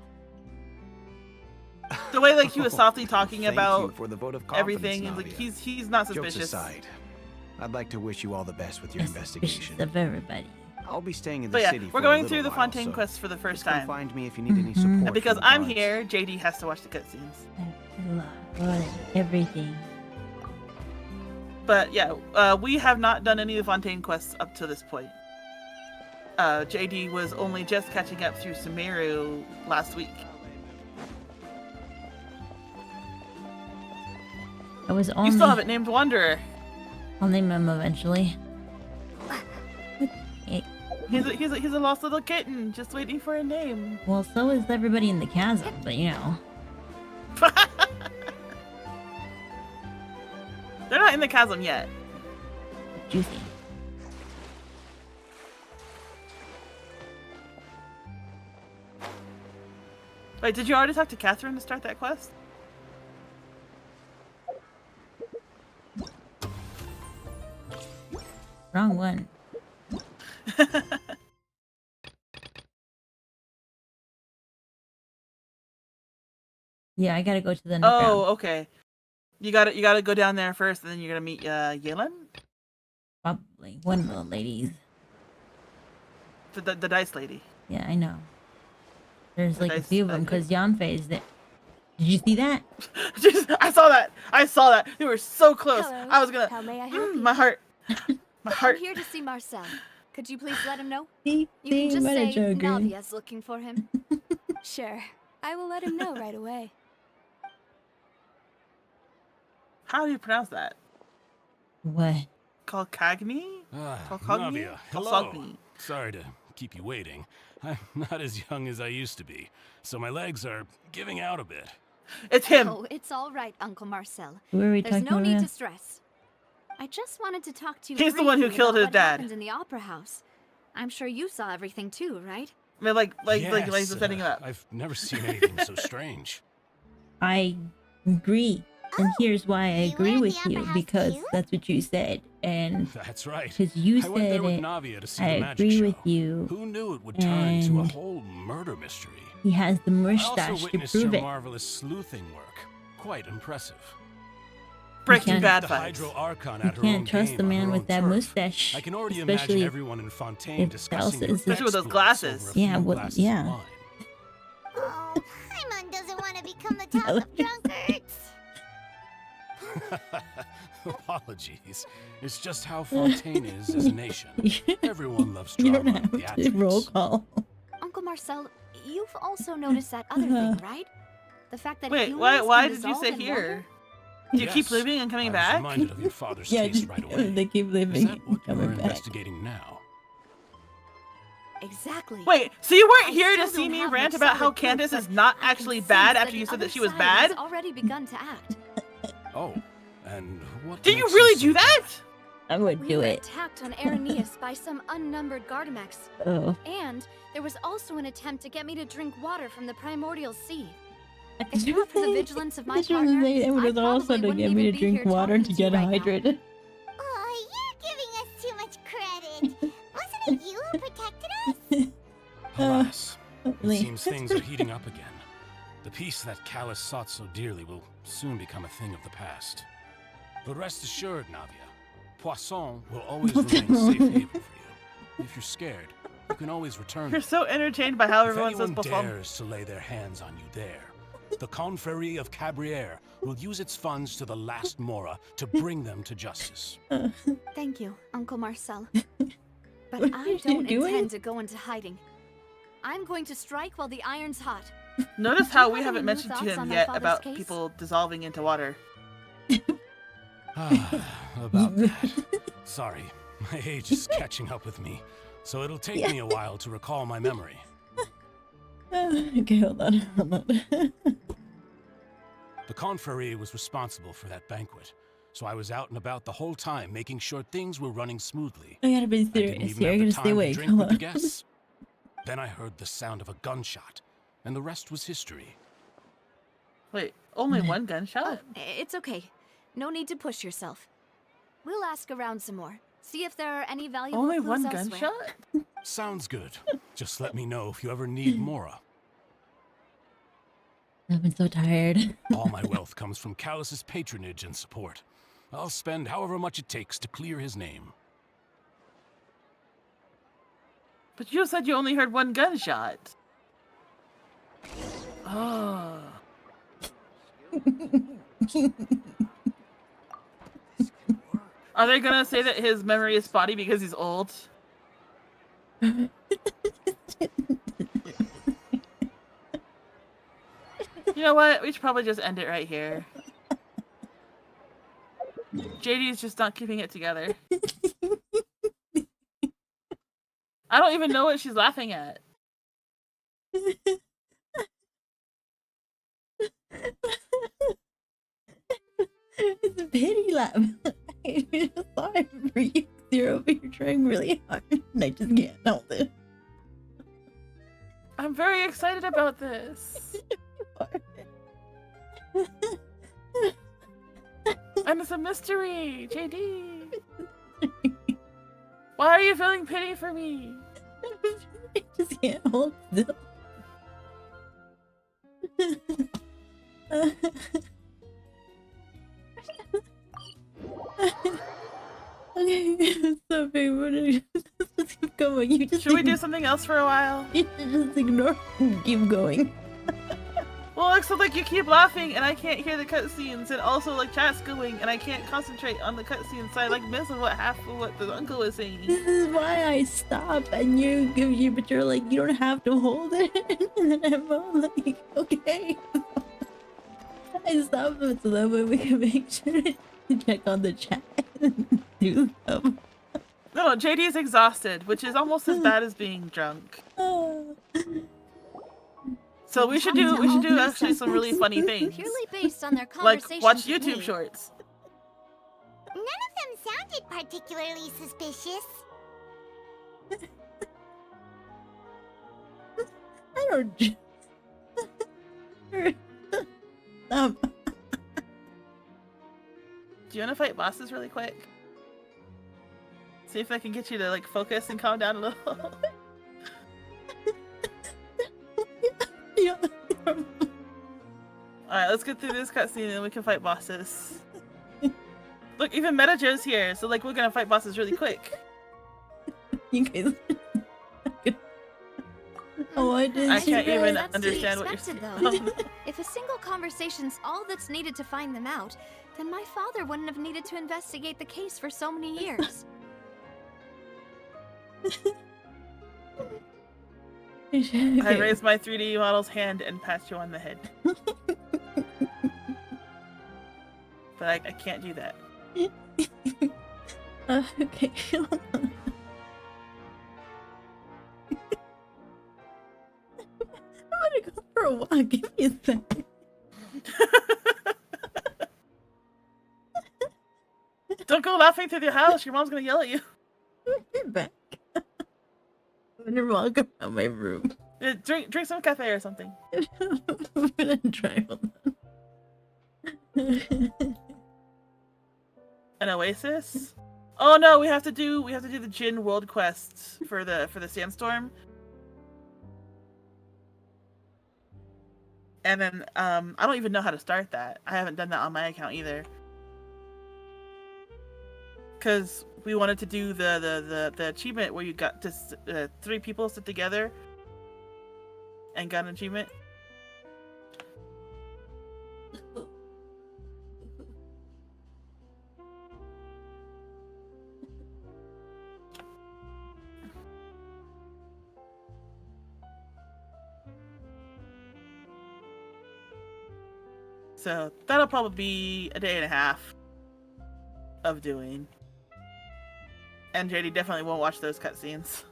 the way like he was softly talking Thank you about for the vote of confidence, everything, and like Nadia. he's not Jokes suspicious. aside, I'd like to wish you all the best with your Yes, suspicious investigation. of everybody. I'll be staying in the But yeah, city we're for a going little through the while, Fontaine so quest for the first just come time. find me if you need any Mhm. support. And from because the I'm guards. here, JD has to watch the cutscenes. I love everything. But yeah, we have not done any of the Fontaine quests up to this point. JD was only just catching up through Sumeru last week. I was You only. still haven't named Wanderer. I'll name him eventually. He's a lost little kitten, just waiting for a name. Well, so is everybody in the chasm, but you know. They're not in the chasm yet. Juicy. Wait, did you already talk to Catherine to start that quest? Wrong one. Yeah, I gotta go to the underground. Oh, okay. You gotta go down there first, and then you're gonna meet Yelen, Probably. One of the ladies. the dice lady. Yeah, I know. There's like a Nice, few of them okay. because Yanfei is there. Did you see that? I saw that. I saw that. They were so close. Hello. I was gonna. How may I help you? My heart. My I'm heart. here to see Marcel. Could you please let him know? See, You can just what a say joker. Navia's looking for him. Sure. I will let him know right away. How do you pronounce that? What? Kalkagni? Navia, hello. Kalsogni. Sorry to keep you waiting. I'm not as young as I used to be, so my legs are giving out a bit. It's him. Oh, it's all right, Uncle Marcel. Who are we There's talking no need about? to stress. I just wanted to talk to you. He's the one who briefly killed about his what dad. happened in the opera house. I'm sure you saw everything too, right? I mean, like Yes, setting him up. I've never seen anything so strange. I agree. And here's why I You agree were in with the you, opera house because too? that's what you said. And That's right. because you I went there said with it, Navia to see I the magic agree show. with you. Who knew it would turn into a And whole murder mystery? he has the I mustache also to witnessed your prove it. marvelous sleuthing work. Quite impressive. Breaking can't- Bad The vibes. Hydro Archon You at her can't own trust game the on man her with own that turf. mustache. I can already especially imagine everyone in Fontaine if discussing your Gauss is- Especially with those exploits glasses. over a Yeah, few what- glasses yeah. of wine. Oh, Paimon doesn't want to become the top of drunkards. Apologies. It's just how Fontaine is as a nation. Everyone loves You drama don't and have to roll theatrics. call. Uncle Marcel, you've also noticed that other thing, right? The fact that Wait, humans why can did you dissolve say in here? water? Do you keep Yes, living and coming I was back? reminded of your father's Yeah, case right away. they keep Is living that what and you're coming back. investigating now? Exactly. Wait, so you weren't I here to still see don't me have rant much about how solid proof, Candace but is not I can actually sense bad that after the you said other that she was side bad? has already begun to act. Oh, and what Did you makes really say do that? I would We do were it. attacked on Araneus by some unnumbered Gardamex, Oh. and there was also an attempt to get me to drink water from the primordial sea. If not for the vigilance of my partner, It I was probably also to wouldn't get me to even be drink here water talking to you get right now. hydrated. Oh, you're giving us too much credit. Wasn't it you who protected us? Alas, it Lee. seems things are heating up again. The peace that Callus sought so dearly will soon become a thing of the past. But rest assured, Navia, Poisson will always remain a safe haven for you. If you're scared, you can always return. You're so entertained by how If everyone says anyone before. dares to lay their hands on you there, the Confrérie of Cabriere will use its funds to the last Mora to bring them to justice. Thank you, Uncle Marcel. But What I are you don't doing? intend to go into hiding. I'm going to strike while the iron's hot. Notice how Do you we have haven't any new mentioned to thoughts him on my yet father's about case? people dissolving into water. About that. Sorry, my age is catching up with me, so it'll take me a while to recall my memory. Okay, hold on. The Confrérie was responsible for that banquet, so I was out and about the whole time making sure things were running smoothly. I gotta be I didn't serious even here. I have the gotta stay time to awake. drink Hold with the on. guests. Then I heard the sound of a gunshot, and the rest was history. Wait, only one gunshot? It's okay. No need to push yourself. We'll ask around some more. See if there are any valuable Only clues one elsewhere. gunshot? Sounds good. Just let me know if you ever need Mora. I've been so tired. All my wealth comes from Callus's patronage and support. I'll spend however much it takes to clear his name. But you said you only heard one gunshot. Oh. Are they gonna say that his memory is spotty because he's old? You know what? We should probably just end it right here. JD's just not keeping it together. I don't even know what she's laughing at. It's a pity laugh. I feel sorry for you. You're over here trying really hard, and I just can't help it. I'm very excited about this. And it's a mystery, JD. Why are you feeling pity for me? I just can't hold still. Okay, so big. Just keep going. You just Should we do something else for a while? You should just ignore and keep going. Well, so like you keep laughing and I can't hear the cutscenes, and also like chat's going and I can't concentrate on the cutscenes, so I like miss half of what the uncle is saying. This is why I stop, and but you're like, you don't have to hold it, and then I'm all like, okay. I stop it so that way we can make sure to check on the chat and do stuff. No, JD is exhausted, which is almost as bad as being drunk. So we should do actually some really funny things. Purely based on their Like conversations watch with YouTube me. shorts. None of them sounded particularly suspicious. I don't. Do you want to fight bosses really quick? See if I can get you to like focus and calm down a little. Yeah. Alright, let's get through this cutscene and then we can fight bosses. Look, even Metajo's here, so like we're gonna fight bosses really quick. You guys. Oh, I did. I can't even That's to be understand what you're expected, saying. though. If a single conversation's all that's needed to find them out, then my father wouldn't have needed to investigate the case for so many years. I raised my 3D model's hand and pat you on the head. But I can't do that. Okay. I'm gonna go for a walk. Give me a second. Don't go laughing through the house. Your mom's gonna yell at you. You're back. I'm gonna walk around my room. Drink some cafe or something. I'm gonna try. Hold on. An oasis? Oh no, we have to do the Jin world quest for the sandstorm. And then I don't even know how to start that. I haven't done that on my account either. Cause we wanted to do the achievement where you got to 3 people sit together and got an achievement. So that'll probably be a day and a half of doing. And JD definitely won't watch those cutscenes.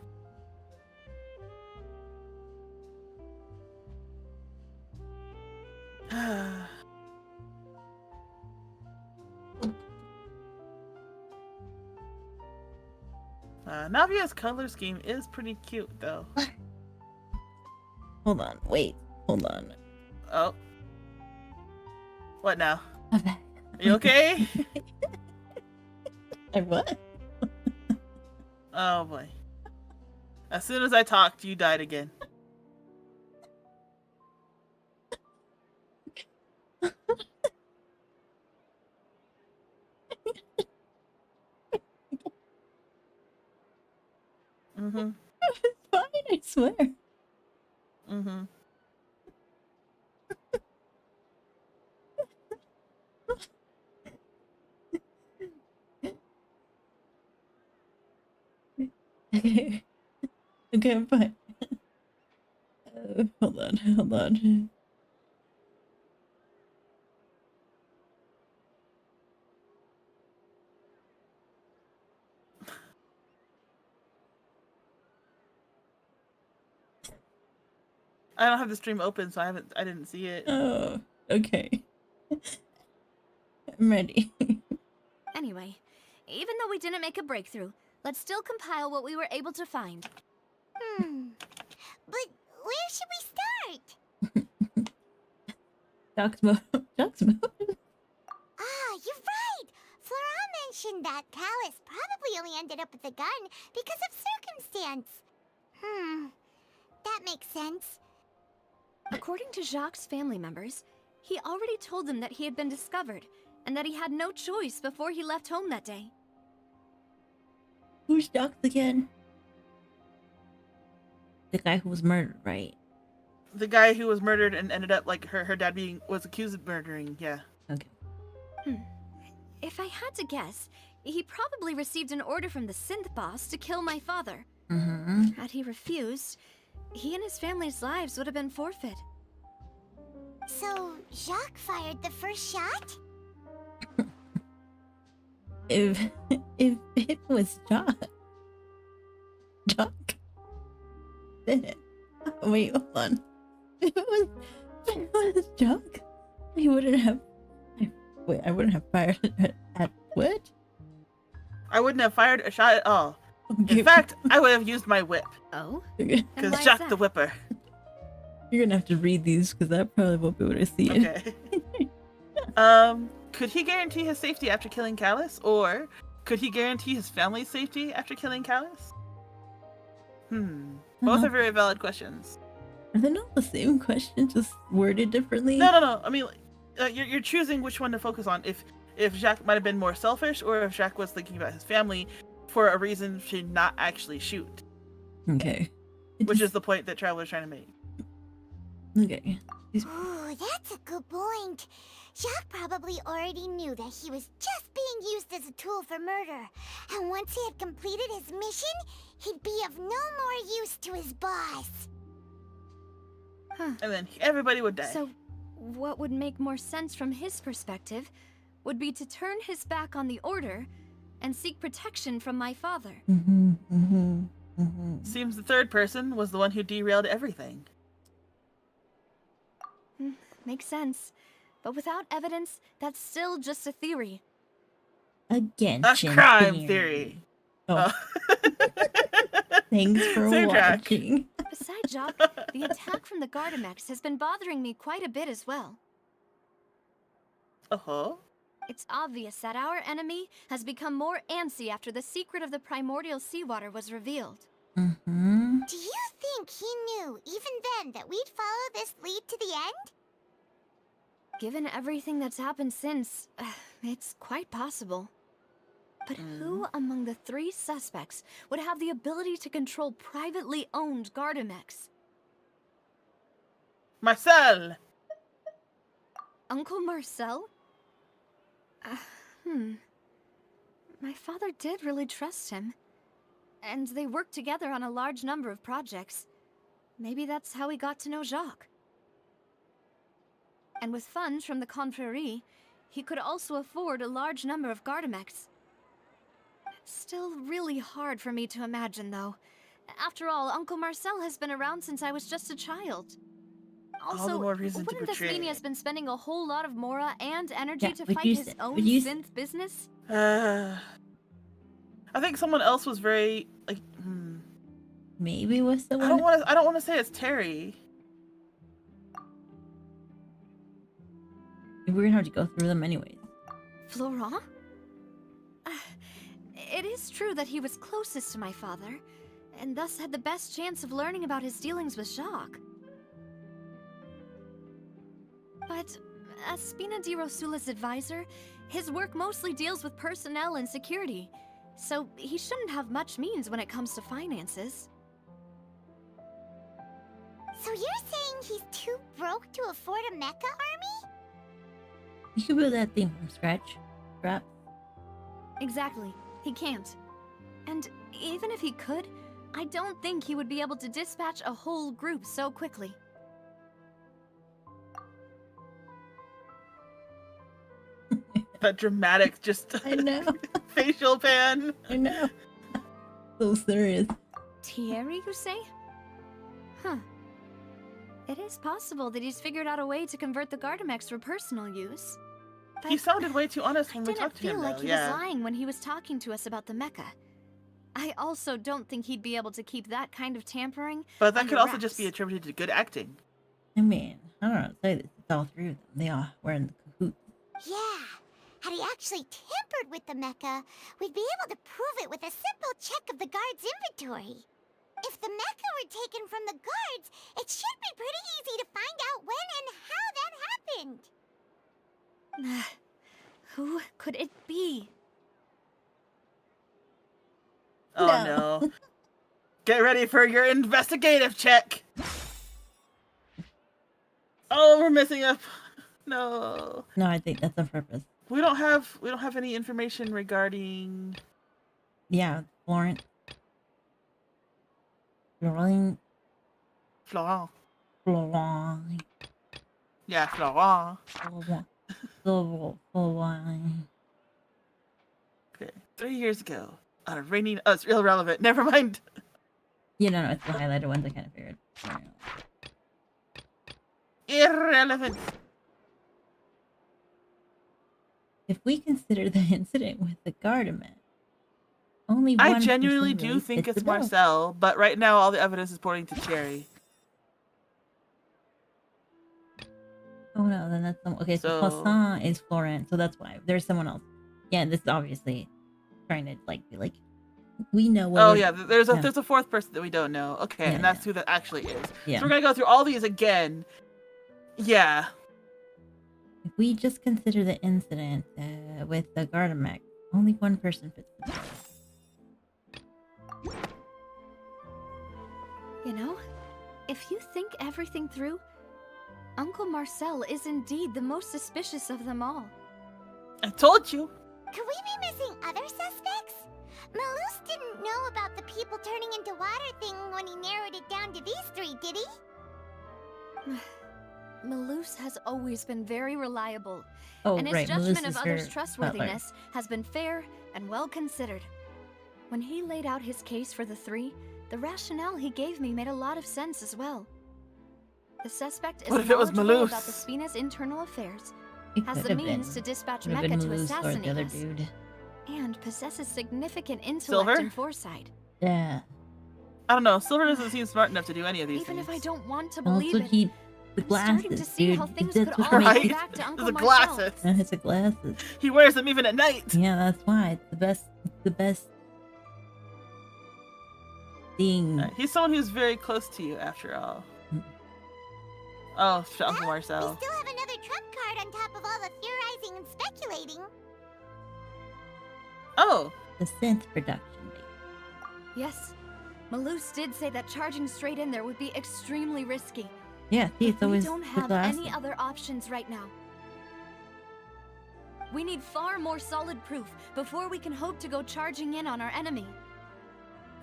Navia's color scheme is pretty cute, though. Hold on. Wait. Hold on. Oh. What now? You okay? What? Oh boy. As soon as I talked, you died again. Mm-hmm. It's fine, I swear. Mm-hmm. Okay. Okay, I'm fine. Hold on. I don't have the stream open, so I didn't see it. Oh, okay. I'm ready. Anyway, even though we didn't make a breakthrough, let's still compile what we were able to find. But where should we start? Jock's mode. Ah, you're right! Flora mentioned that Callus probably only ended up with the gun because of circumstance. That makes sense. According to Jacques' family members, he already told them that he had been discovered, and that he had no choice before he left home that day. Who's Jock again? The guy who was murdered, right? the guy who was murdered and ended up like her dad was accused of murdering. Yeah. Okay. If I had to guess, he probably received an order from the synth boss to kill my father. Mm-hmm. Had he refused, he and his family's lives would have been forfeit. So, Jacques fired the first shot? If it was Jock. Wait, hold on. If it was Jock, he wouldn't have. Wait, I wouldn't have fired at what? I wouldn't have fired a shot at all. Okay. In fact, I would have used my whip. Oh? Okay. And why Because is Jack that? the Whipper. You're gonna have to read these because I probably won't be able to see it. Okay. Could he guarantee his safety after killing Callus? Or could he guarantee his family's safety after killing Callus? Both are very valid questions. Are they not the same question, just worded differently? No. I mean, you're choosing which one to focus on. If Jacques might have been more selfish, or if Jacques was thinking about his family for a reason to not actually shoot. Okay. Which is the point that Traveler's trying to make. Okay. Ooh, that's a good point. Jacques probably already knew that he was just being used as a tool for murder. And once he had completed his mission, he'd be of no more use to his boss. Huh. And then everybody would die. So, what would make more sense from his perspective would be to turn his back on the Order and seek protection from my father. Seems the third person was the one who derailed everything. Makes sense. But without evidence, that's still just a theory. Again, A crime theory. Oh. Thanks for Same track. watching. Besides Jacques, the attack from the Gardamex has been bothering me quite a bit as well. Uh-huh. It's obvious that our enemy has become more antsy after the secret of the primordial seawater was revealed. Mm-hmm. Do you think he knew, even then, that we'd follow this lead to the end? Given everything that's happened since, it's quite possible. But who among the three suspects would have the ability to control privately owned Gardamex? Marcel! Uncle Marcel? My father did really trust him. And they worked together on a large number of projects. Maybe that's how he got to know Jacques. And with funds from the Confrérie, he could also afford a large number of Gardamex. It's still really hard for me to imagine, though. After all, Uncle Marcel has been around since I was just a child. All the Also, more reason to wouldn't betray. Athenius been spending a whole lot of Mora and energy Yeah, to would fight you his s- own would you s- synth business? I think someone else was very like. Maybe was the I one. don't want to say it's Terry. We're gonna have to go through them anyways. Florent? It is true that he was closest to my father, and thus had the best chance of learning about his dealings with Jacques. But as Spina di Rosula's advisor, his work mostly deals with personnel and security, so he shouldn't have much means when it comes to finances. So you're saying he's too broke to afford a mecha army? You could build that thing from scratch. Scrap. Exactly. He can't. And even if he could, I don't think he would be able to dispatch a whole group so quickly. That dramatic, just I know. facial pan. I know. So serious. Thierry, you say? Huh. It is possible that he's figured out a way to convert the Gardamex for personal use. He sounded way too honest I when we didn't talked to feel him, like though. he Yeah. was lying when he was talking to us about the mecha. I also don't think he'd be able to keep that kind of tampering But that under could also wraps. just be attributed to good acting. I mean, I don't know how to say this. It's all three of them. They all were in the cahoots. Yeah. Had he actually tampered with the mecha, we'd be able to prove it with a simple check of the guard's inventory. If the mecha were taken from the guards, it should be pretty easy to find out when and how that happened. Who could it be? Oh no. Get ready for your investigative check. Oh, we're missing up. No. No, I think that's on purpose. We don't have any information regarding. Yeah, Florent. Florent. Florent. Florent. Yeah, Florent. Florent. Okay. 3 years ago. On a rainy. Oh, it's real relevant. Never mind. Yeah, no, it's the highlighted ones I kind of figured. Irrelevant. If we consider the incident with the Gardamet, only I one genuinely person do really think fits it's the bill. Marcel, but right now all the evidence is pointing to Cherry. Oh no, then that's okay. So Poisson is Florent, so that's why there's someone else. Yeah, this is obviously trying to be like, we know what. Oh yeah, there's a fourth person that we don't know. Okay, Yeah, and that's who that actually is. Yeah. So we're gonna go through all these again. Yeah. If we just consider the incident with the Gardamet, only one person fits the bill. You know, if you think everything through, Uncle Marcel is indeed the most suspicious of them all. I told you. Could we be missing other suspects? Malus didn't know about the people turning into water thing when he narrowed it down to these 3, did he? Malus has always been very reliable, Oh, and his right. judgment Melissa's of others' her trustworthiness has been fair and well considered. When he laid out his case for the 3, the rationale he gave me made a lot of sense as well. The suspect is What if it was knowledgeable Malus? about the Spina's internal affairs, It has could the have means been. to dispatch Could have Mecha been to Malus or the assassinate other us, dude. and possesses significant intellect Silver? and foresight. Yeah. I don't know. Silver doesn't seem smart enough to do any of these Even things. if I don't want to believe Also, it, keep the I'm starting to glasses, see dude. how things That's could what all makes go it- back to Uncle the Marcel. glasses. Yeah, it's the glasses. He wears them even at night. Yeah, that's why it's the best. It's the best thing. He's someone who's very close to you, after all. Oh, Uncle We Marcel. still have another trump card on top of all the theorizing and speculating. Oh. The synth production. Yes, Malus did say that charging straight in there would be extremely risky. Yeah, see, it's We always don't the have glasses. any other options right now. We need far more solid proof before we can hope to go charging in on our enemy.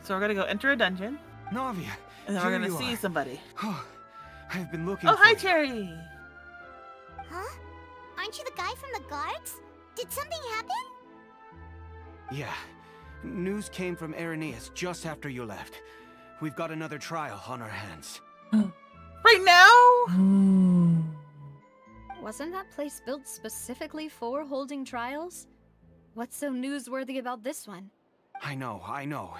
So we're gonna go enter a dungeon, Navia, and then we're here gonna you see are. somebody. Oh, I've been looking Oh, for hi, you. Cherry. Huh? Aren't you the guy from the guards? Did something happen? Yeah. News came from Irenaeus just after you left. We've got another trial on our hands. Right now? Ooh. Wasn't that place built specifically for holding trials? What's so newsworthy about this one? I know.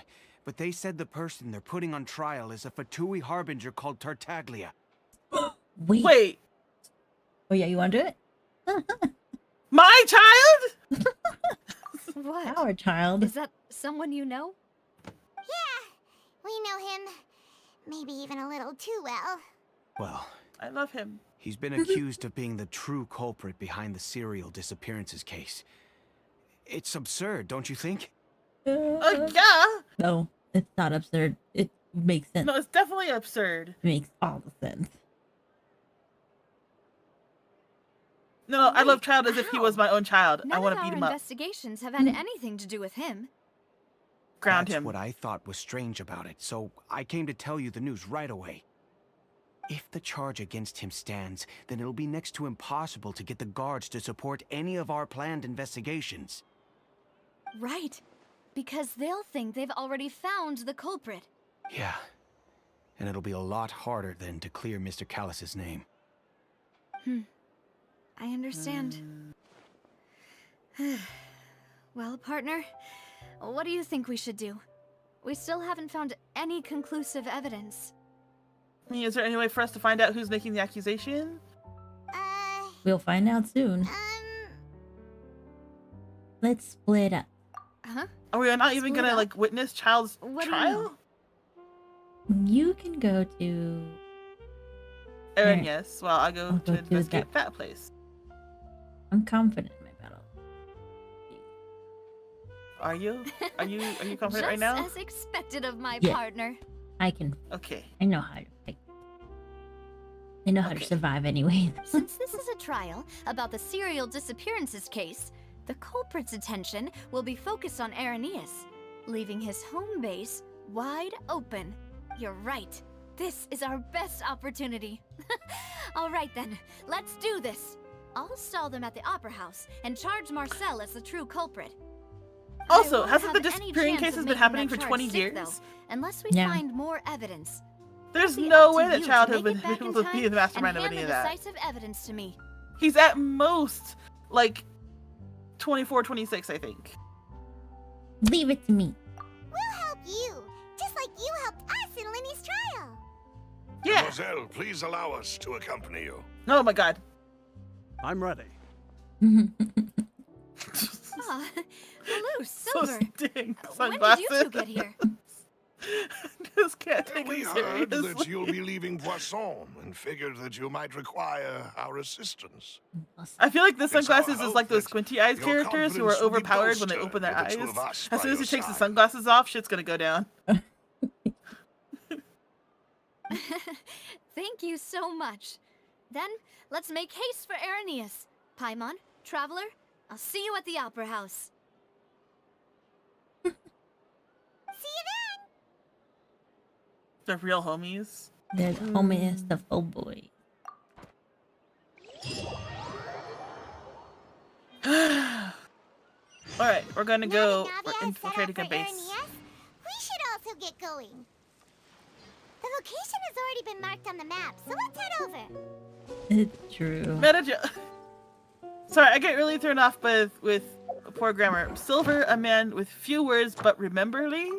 But they said the person they're putting on trial is a Fatui harbinger called Tartaglia. Wait. Wait. Oh yeah, you want to do it? My child? What? Our child. Is that someone you know? Yeah, we know him. Maybe even a little too well. Well, I love him. he's been accused of being the true culprit behind the serial disappearances case. It's absurd, don't you think? Yeah. No, it's not absurd. It makes sense. No, it's definitely absurd. It makes all the sense. No, I love child as if he How? was my own child. None I want of to beat our him up. investigations have had anything to do with him. Ground That's him. what I thought was strange about it, so I came to tell you the news right away. If the charge against him stands, then it'll be next to impossible to get the guards to support any of our planned investigations. Right. Because they'll think they've already found the culprit. Yeah. And it'll be a lot harder then to clear Mr. Callus's name. I understand. Well, partner, what do you think we should do? We still haven't found any conclusive evidence. Is there any way for us to find out who's making the accusation? We'll find out soon. Let's split up. Huh? Are we not even Split gonna up? like witness child's What do you trial? You can go to. Aaron, Alright. yes. Well, I'll go I'll to go to investigate that place. I'm confident in my battle. Are you? Are you confident Just right now? as expected of my Yeah. partner. I can. Okay. I know how to fight. They know how to survive anyway. Since this is a trial about the serial disappearances case, the culprit's attention will be focused on Irenaeus, leaving his home base wide open. You're right. This is our best opportunity. All right then, let's do this. I'll stall them at the Opera House and charge Marcel as the true culprit. Also, I won't hasn't the have any disappearing chance case of been making happening that for charge 20 stick, years? though, unless we Yeah. find more evidence. There's It'll be no up way to that you child to has make been it back in able to be time the mastermind and of any hand of the that. decisive evidence to me. He's at most like 24, 26, I think. Leave it to me. We'll help you, just like you helped us in Linny's trial. Yeah. Mademoiselle, please allow us to accompany you. Oh my god. I'm ready. Ah, Malou, So Silver. dang. When did Sunglasses. you two get here? Just can't take We him heard that seriously. you'll be leaving Poisson and figured that you might require our assistance. I feel like the It's our sunglasses is hope like those that squinty eyes your characters who are confidence will be overpowered when they bolstered open their with eyes. the two of us As by soon as he your takes the side. sunglasses off, shit's gonna go down. Thank you so much. Then, let's make haste for Irenaeus. Paimon, Traveler, I'll see you at the Opera House. See you then. They're real homies. They're the homiest of oh boy. Alright, we're gonna Now go. that We're Navia is set infiltrating up a for base. Irenaeus, we should also get going. The location has already been marked on the map, so let's head over. It's true. Sorry, I get really thrown off with poor grammar. Silver, a man with few words but rememberly.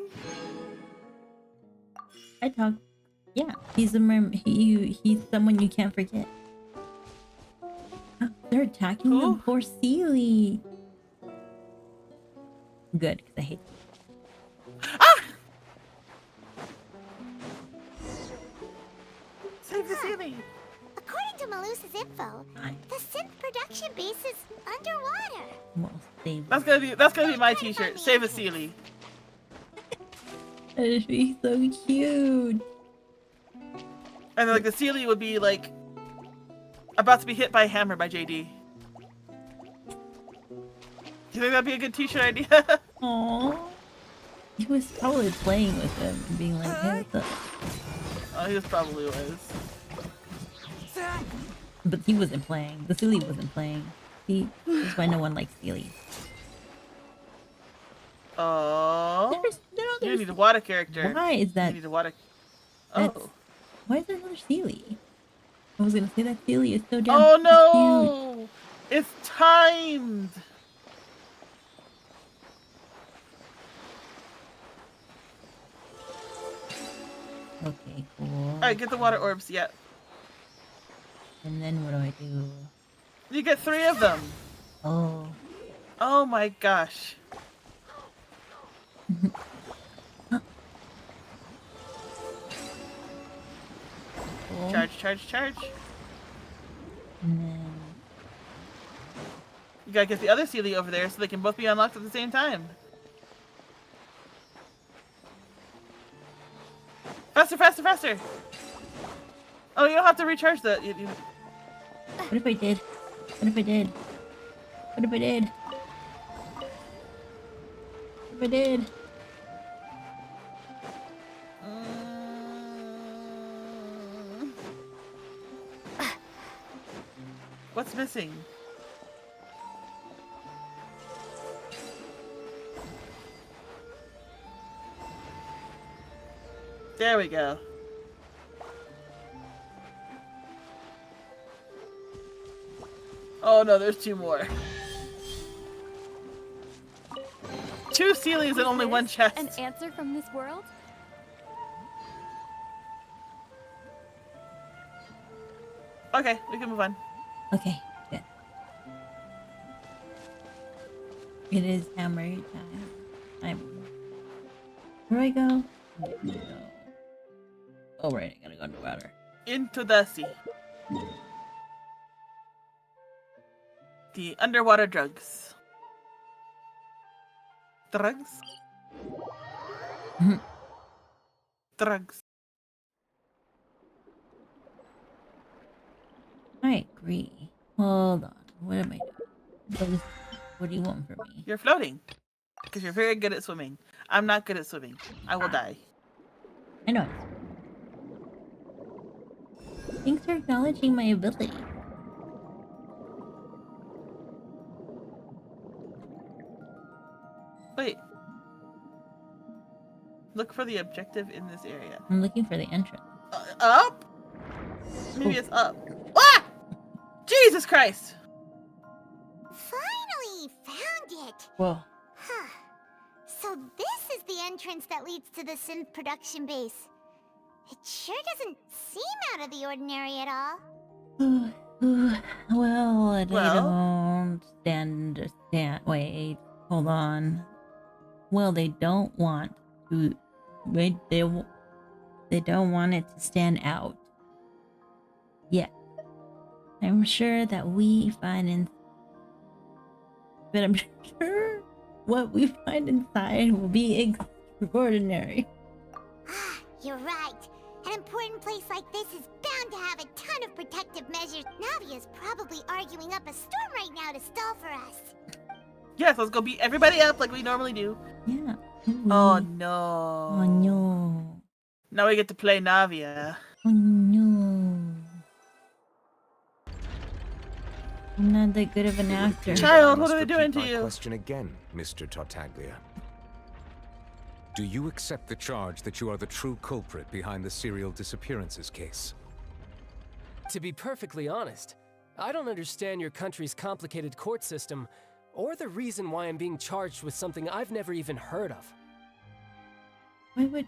I talk. Yeah, he's he's someone you can't forget. They're attacking Who? the poor Sealy. Good, because I hate them. Ah! Save the ceiling. According to Malusa's info, the synth production base is underwater. Well, save That's gonna be my T-shirt. Save a Sealy. That'd be so cute. And then, like the Sealy would be like about to be hit by a hammer by JD. Do you think that'd be a good T-shirt idea? Aww. He was probably playing with him and being like, hey, what's up? Oh, he probably was. But he wasn't playing. The Sealy wasn't playing. That's why no one likes Sealy. Oh. You there's- need a water character. Why is that? You need a water. That's- Oh. Why is there another Sealy? I was gonna say that Sealy is so damn Oh cute. no! It's timed. Okay, cool. Alright, get the water orbs, yeah. And then what do I do? You get 3 of them. Oh. Oh my gosh. Cool. Charge, charge, charge. And then You gotta get the other Sealy over there so they can both be unlocked at the same time. Faster, faster, faster! Oh, you don't have to recharge that. what if I did? What if I did? What if I did? What if I did? What's missing? There we go. Oh no, there's 2 more. 2 Sealies and only 1 chest. An answer from this world? Okay, we can move on. Okay, good. It is hammer time. Where do I go? Oh right, I gotta go underwater. Into the sea. The underwater drugs. Drugs? Drugs. I agree. Hold on. What am I doing? What do you want from me? You're floating. Because you're very good at swimming. I'm not good at swimming. I will die. I know. Thanks for acknowledging my ability. Wait. Look for the objective in this area. I'm looking for the entrance. Up? Maybe it's up. Ah! Jesus Christ! Finally found it. Whoa. Huh. So this is the entrance that leads to the synth production base. It sure doesn't seem out of the ordinary at all. Well, they Well? don't understand. Wait, hold on. Well, they don't want to. Wait, they don't want it to stand out. Yet, I'm sure that we find in. But I'm sure what we find inside will be extraordinary. You're right. An important place like this is bound to have a ton of protective measures. Navia's probably arguing up a storm right now to stall for us. Yes, let's go beat everybody up like we normally do. Yeah. Oh no. Oh no. Now we get to play Navia. Oh no. I'm not that good of an actor. Child, what Must are they doing repeat to my you? Question again, Mr. Tartaglia. Do you accept the charge that you are the true culprit behind the serial disappearances case? To be perfectly honest, I don't understand your country's complicated court system, or the reason why I'm being charged with something I've never even heard of. Why would...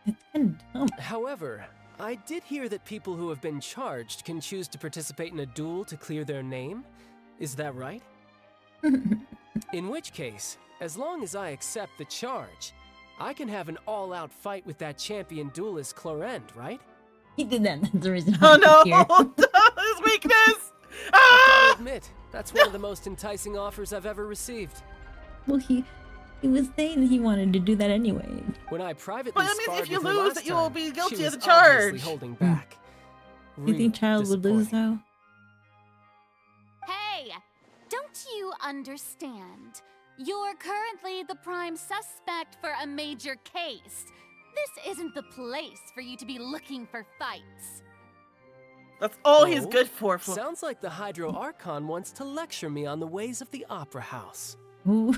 It's kind of dumb. However, I did hear that people who have been charged can choose to participate in a duel to clear their name. Is that right? In which case, as long as I accept the charge, I can have an all-out fight with that champion duelist Clorend, right? He did that. That's the reason Oh I'm no! here. His weakness! I've Ah! gotta admit, that's one of the most enticing offers I've ever received. Well, he was saying he wanted to do that anyway. When I privately Well, that means sparred if you with her lose, last that you will time, be she guilty of was the charge. obviously holding back. Do you think Child would lose disappointing. though? Hey! Don't you understand? You're currently the prime suspect for a major case. This isn't the place for you to be looking for fights. That's all he's Oh, good for. Sounds like the Hydro Archon wants to lecture me on the ways of the Opera House. Ooh.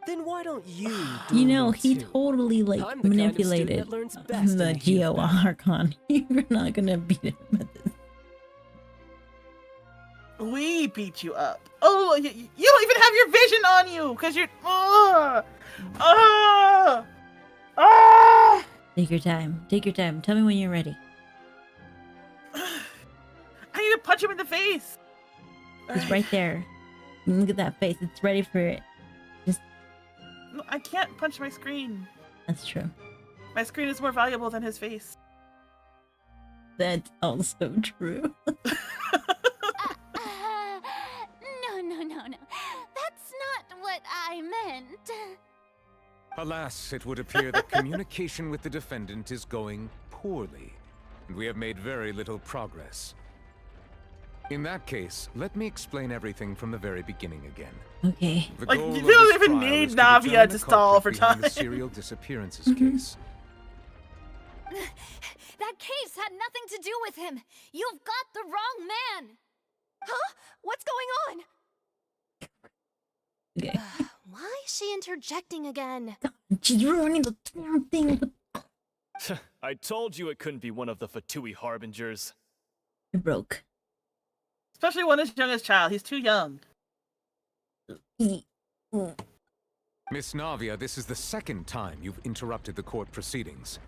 Then why don't you You duel know, me he too? totally like I'm the kind of student manipulated that learns best in the the heat Geo of battle. Archon. You're not gonna beat him at this. We beat you up. Oh, you don't even have your vision on you because you're. Take your time. Take your time. Tell me when you're ready. I need to punch him in the face. It's right there. Look at that face. It's ready for it. No, I can't punch my screen. That's true. My screen is more valuable than his face. That's also true. No. That's not what I meant. Alas, it would appear that communication with the defendant is going poorly, and we have made very little progress. In that case, let me explain everything from the very beginning again. Okay. The Like, goal you of don't this even trial need is to Navia determine to the stall culprit for behind the time. serial disappearances case. That case had nothing to do with him. You've got the wrong man. Huh? What's going on? Okay. Why is she interjecting again? She's ruining the damn thing. I told you it couldn't be one of the Fatui Harbingers. It broke. Especially one as young as Child. He's too young. Miss Navia, this is the second time you've interrupted the court proceedings.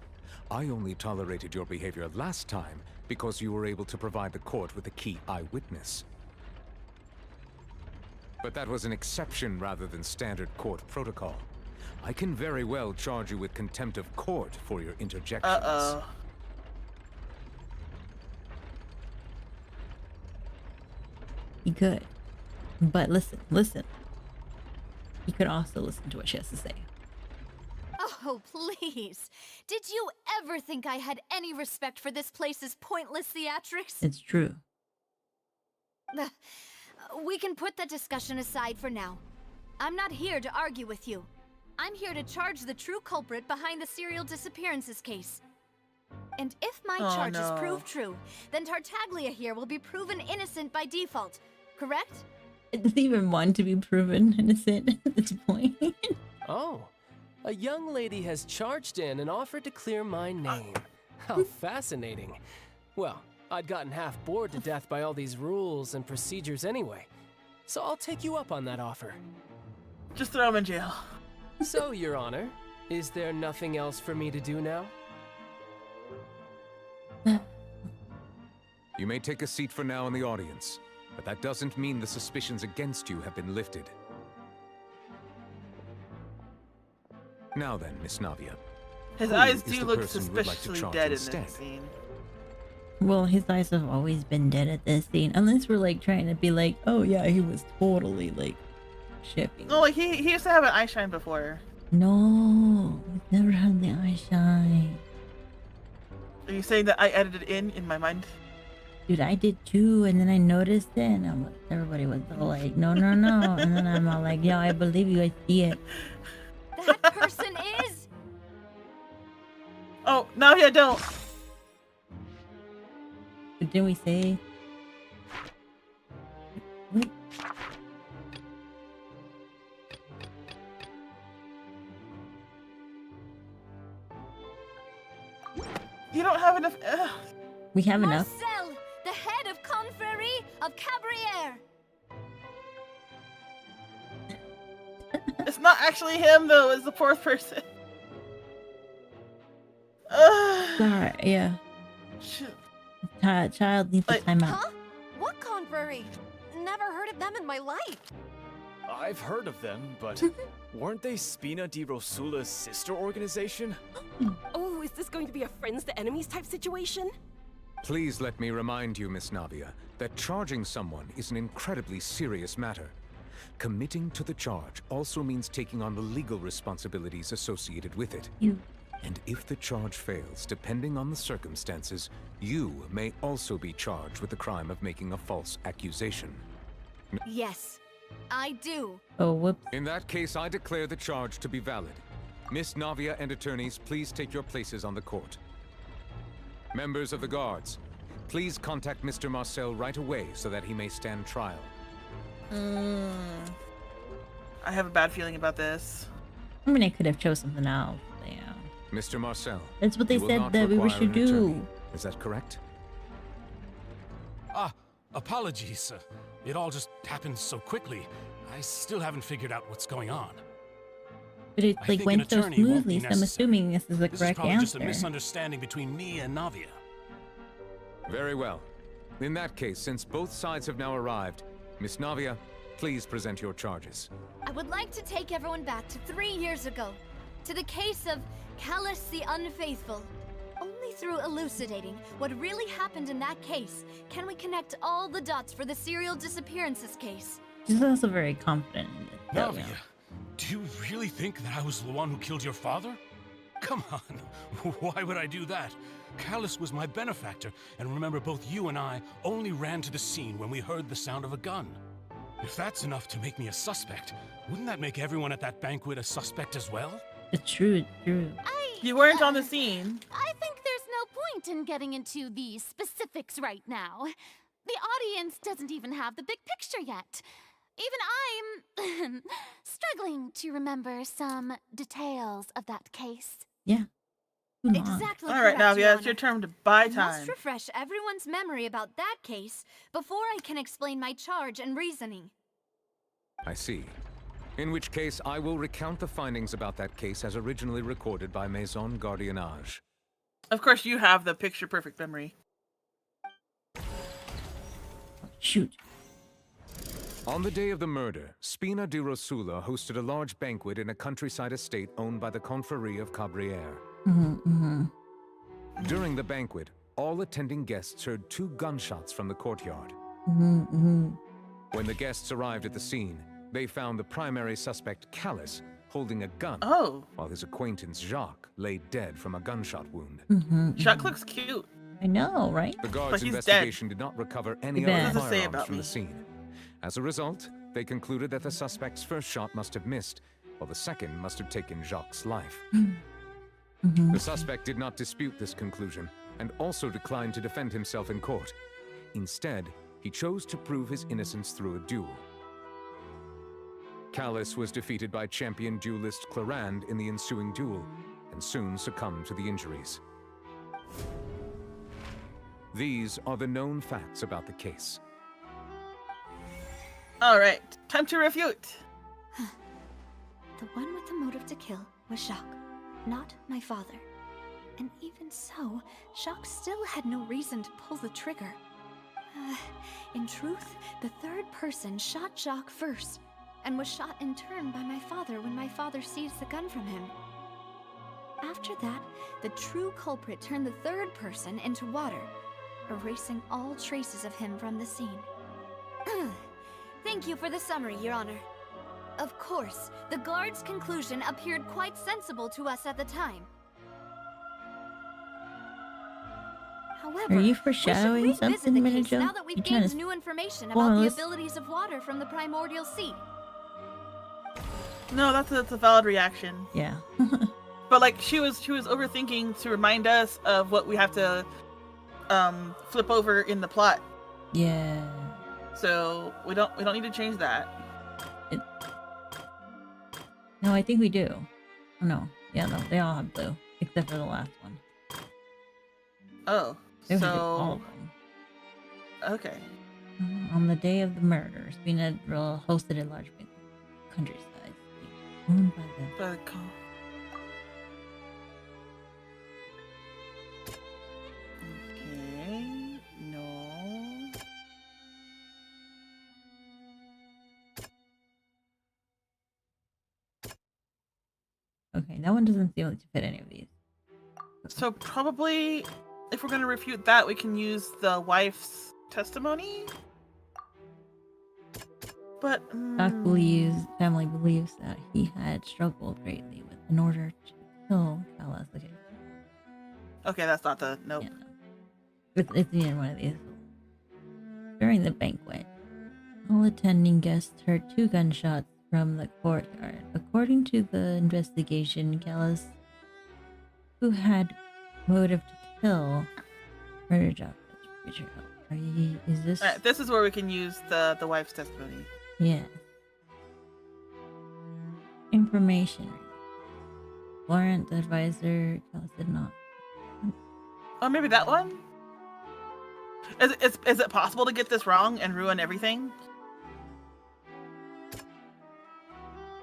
I only tolerated your behavior last time because you were able to provide the court with a key eyewitness. But that was an exception rather than standard court protocol. I can very well charge you with contempt of court for your interjections. Uh-oh. You could. But listen. You could also listen to what she has to say. Oh, please. Did you ever think I had any respect for this place's pointless theatrics? It's true. We can put that discussion aside for now. I'm not here to argue with you. I'm here to charge the true culprit behind the serial disappearances case. And if my charges prove true, then Tartaglia here will be proven innocent by default, correct? It doesn't even want to be proven innocent at this point. Oh, a young lady has charged in and offered to clear my name. How fascinating. Well, I'd gotten half bored to death by all these rules and procedures anyway, so I'll take you up on that offer. Just throw him in jail. So, Your Honor, is there nothing else for me to do now? You may take a seat for now in the audience, but that doesn't mean the suspicions against you have been lifted. Now then, Miss Navia. His who eyes is do the look person we'd like to suspiciously charge dead in instead? this scene. Well, his eyes have always been dead at this scene. Unless we're like trying to be like, oh yeah, he was totally like shipping. Oh, like he used to have an eye shine before. No, he's never had the eye shine. Are you saying that I edited in my mind? Dude, I did too, and then I noticed it, and I'm like, everybody was all like, no, no, no. And then I'm all like, yo, I believe you, I see it. That person is... Oh, Navia, don't. But didn't we say? What? You don't have enough. We have enough. Marcel, the head of Confrérie of Cabrières. It's not actually him though. It's the fourth person. Sorry, yeah. Child needs to time out. Huh? What Confrérie? Never heard of them in my life. I've heard of them, but weren't they Spina di Rosula's sister organization? Oh, is this going to be a friends to enemies type situation? Please let me remind you, Miss Navia, that charging someone is an incredibly serious matter. Committing to the charge also means taking on the legal responsibilities associated with it. And if the charge fails, depending on the circumstances, you may also be charged with the crime of making a false accusation. Yes, I do. Oh, whoops. In that case, I declare the charge to be valid. Miss Navia and attorneys, please take your places on the court. Members of the guards, please contact Mr. Marcel right away so that he may stand trial. I have a bad feeling about this. I mean, I could have chose something else. Yeah. Mr. Marcel. That's what they you will said not that we require should an attorney. do. Is that correct? Apologies. It all just happened so quickly. I still haven't figured out what's going on. But it I like think went an so attorney won't smoothly, be so I'm necessary. assuming this is the This is correct probably just a answer. misunderstanding between me and Navia. Very well. In that case, since both sides have now arrived, Miss Navia, please present your charges. I would like to take everyone back to 3 years ago, to the case of Callus the Unfaithful. Only through elucidating what really happened in that case can we connect all the dots for the serial disappearances case. She's also very confident in this. so, Navia, yeah. do you really think that I was the one who killed your father? Come on, why would I do that? Callus was my benefactor, and remember both you and I only ran to the scene when we heard the sound of a gun. If that's enough to make me a suspect, wouldn't that make everyone at that banquet a suspect as well? It's true, it's true. You weren't on the scene. I think there's no point in getting into the specifics right now. The audience doesn't even have the big picture yet. Even I'm struggling to remember some details of that case. Yeah. Exactly. All right, correct, Your Navia, it's your Honor. turn to buy I time. must refresh everyone's memory about that case before I can explain my charge and reasoning. I see. In which case, I will recount the findings about that case as originally recorded by Maison Gardiennage. Of course, you have the picture-perfect memory. Shoot. On the day of the murder, Spina di Rosula hosted a large banquet in a countryside estate owned by the Confrérie of Cabrières. During the banquet, all attending guests heard 2 gunshots from the courtyard. When the guests arrived at the scene, they found the primary suspect, Callus, holding a gun, while his acquaintance, Jacques, lay dead from a gunshot wound. Jacques looks cute. I know, right? The guards' But he's investigation did not recover any Too bad. other What does it say firearms about from me? the scene. As a result, they concluded that the suspect's first shot must have missed, while the second must have taken Jacques' life. The suspect did not dispute this conclusion, and also declined to defend himself in court. Instead, he chose to prove his innocence through a duel. Callus was defeated by champion duelist Clarand in the ensuing duel, and soon succumbed to the injuries. These are the known facts about the case. All right, time to refute. The one with the motive to kill was Jacques, not my father. And even so, Jacques still had no reason to pull the trigger. In truth, the third person shot Jacques first, and was shot in turn by my father when my father seized the gun from him. After that, the true culprit turned the third person into water, erasing all traces of him from the scene. Thank you for the summary, Your Honor. Of course, the guard's conclusion appeared quite sensible to us at the time. However, Are you we should foreshadowing revisit something, the Minute case Joe? now that we've You trying gained to new information spoil about the us? abilities of water from the primordial sea. No, that's a valid reaction. Yeah. But like she was overthinking to remind us of what we have to flip over in the plot. Yeah. So we don't need to change that. No, I think we do. Oh, no. Yeah, no, they all have blue, except for the last one. Oh, They should get so all of them. okay. On the day of the murder, Spina hosted a large banquet countryside, owned by the Okay, no. Okay, that one doesn't seem like to fit any of these. So probably, if we're gonna refute that, we can use the wife's testimony. But Family believes that he had struggled greatly in order to kill Callus. okay, that's not the nope. It's in one of these. During the banquet, all attending guests heard 2 gunshots from the courtyard. According to the investigation, Callus, who had motive to kill, murdered Jacques. Is this? Alright, this is where we can use the wife's testimony. Yes. Information. Warrant the advisor. Callus did not. Oh, maybe that one. Is it possible to get this wrong and ruin everything?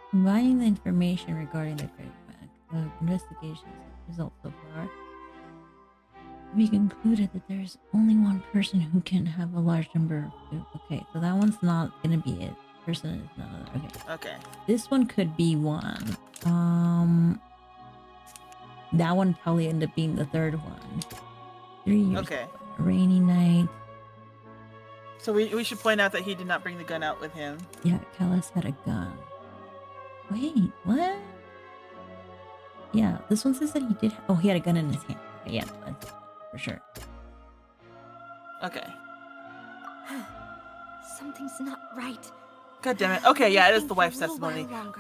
Combining the information regarding the investigation's results so far, we concluded that there's only one person who can have a large number of. Okay, so that one's not gonna be it. Person is not. Okay. Okay. This one could be one. That one probably ended up being the third one. 3 years. Okay. A rainy night. So we should point out that he did not bring the gun out with him. Yeah, Callus had a gun. Wait, what? Yeah, this one says that he did. Oh, he had a gun in his hand. Okay, yeah, that's for sure. Okay. Something's not right. God damn it. Okay, yeah, it is the wife's For a little testimony. while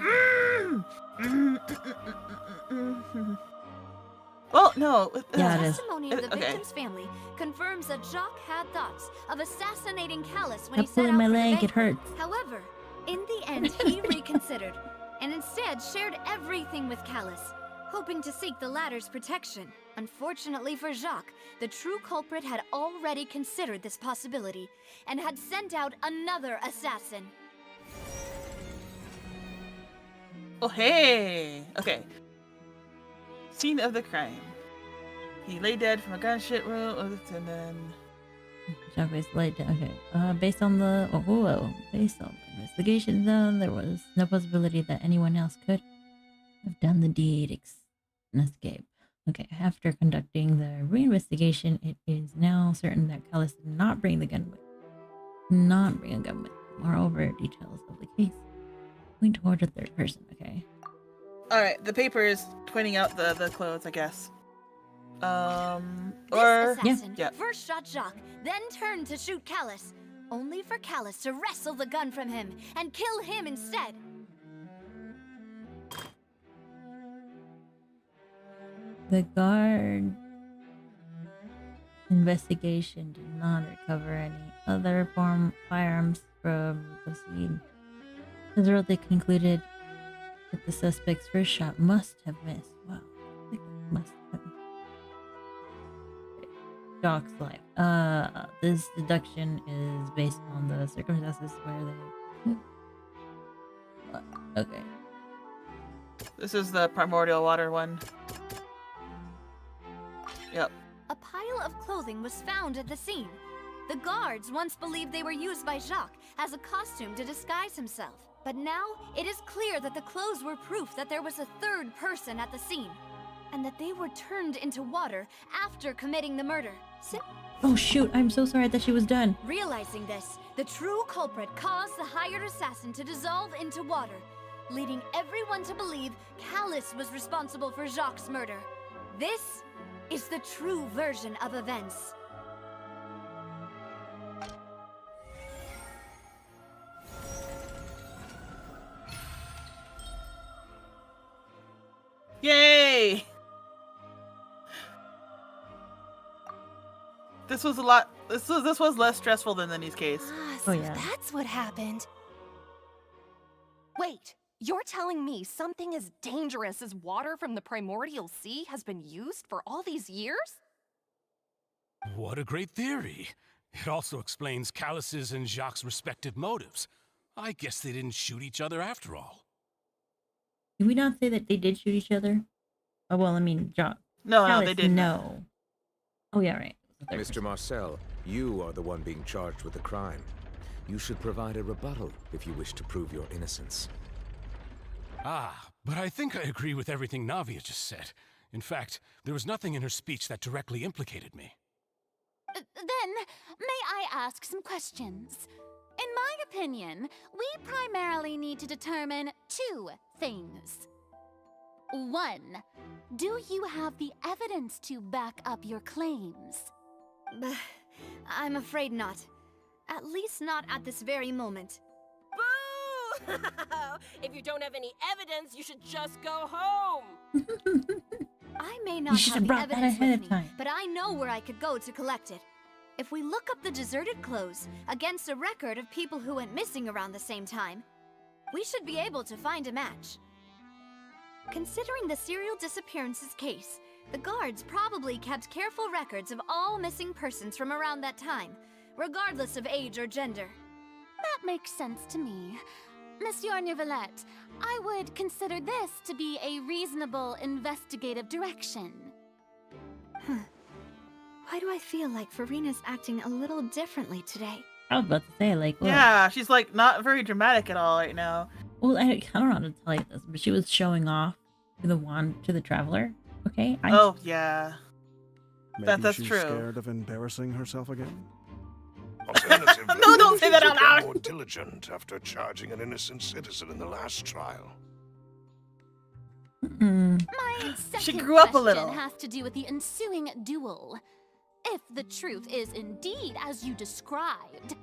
Well, no. Yeah, The it is. testimony of the Okay. victim's family confirms that Jacques had thoughts of assassinating Callus when Stop he set pulling out my for the leg, it banquet. hurts. However, in the end, he reconsidered and instead shared everything with Callus, hoping to seek the latter's protection. Unfortunately for Jacques, the true culprit had already considered this possibility and had sent out another assassin. Oh, hey. Okay. Scene of the crime. He lay dead from a gunshot wound, and then. Jacques was laid down. Okay. Based on the based on the investigation done, there was no possibility that anyone else could have done the deed and escape. Okay. After conducting the reinvestigation, it is now certain that Callus did not bring a gun with him. Moreover, details of the case point toward a third person. Okay. Alright, the paper is pointing out the clothes, I guess. Or This assassin yeah. first shot Jacques, then turned to shoot Callus, only for Callus to wrestle the gun from him and kill him instead. The guard investigation did not recover any other firearms from the scene. As a result, they concluded that the suspect's first shot must have missed. Wow, I think it must have. Jacques' life. This deduction is based on the circumstances where they. Okay. This is the primordial water one. Yep. A pile of clothing was found at the scene. The guards once believed they were used by Jacques as a costume to disguise himself. But now, it is clear that the clothes were proof that there was a third person at the scene, and that they were turned into water after committing the murder. Oh shoot, I'm so sorry that she was done. Realizing this, the true culprit caused the hired assassin to dissolve into water, leading everyone to believe Callus was responsible for Jacques' murder. This is the true version of events. Yay! This was a lot. This was less stressful than Lenny's case. So that's what happened. Wait, you're telling me something as dangerous as water from the primordial sea has been used for all these years? What a great theory. It also explains Callus's and Jacques' respective motives. I guess they didn't shoot each other after all. Did we not say that they did shoot each other? Oh well, I mean, Jacques. No, Callus, they didn't. No. Oh yeah, right. Mr. Marcel, you are the one being charged with the crime. You should provide a rebuttal if you wish to prove your innocence. Ah, but I think I agree with everything Navia just said. In fact, there was nothing in her speech that directly implicated me. Then, may I ask some questions? In my opinion, we primarily need to determine two things. One, do you have the evidence to back up your claims? I'm afraid not. At least not at this very moment. Boo! If you don't have any evidence, you should just go home. I may not should have have the brought that evidence ahead with of me, time. but I know where I could go to collect it. If we look up the deserted clothes against a record of people who went missing around the same time, we should be able to find a match. Considering the serial disappearances case, the guards probably kept careful records of all missing persons from around that time, regardless of age or gender. That makes sense to me. Monsieur Neuvillette, I would consider this to be a reasonable investigative direction. Why do I feel like Farina's acting a little differently today? I was about to say, like, what? Yeah, she's like not very dramatic at all right now. Well, I don't know how to tell you this, but she was showing off to the traveler. Okay. Oh yeah. Maybe That's she's true. scared of embarrassing herself again. Alternatively, No, don't say that you out should loud. be more diligent after charging an innocent citizen in the last trial. My second She grew up a question little. has to do with the ensuing duel. If the truth is indeed as you described,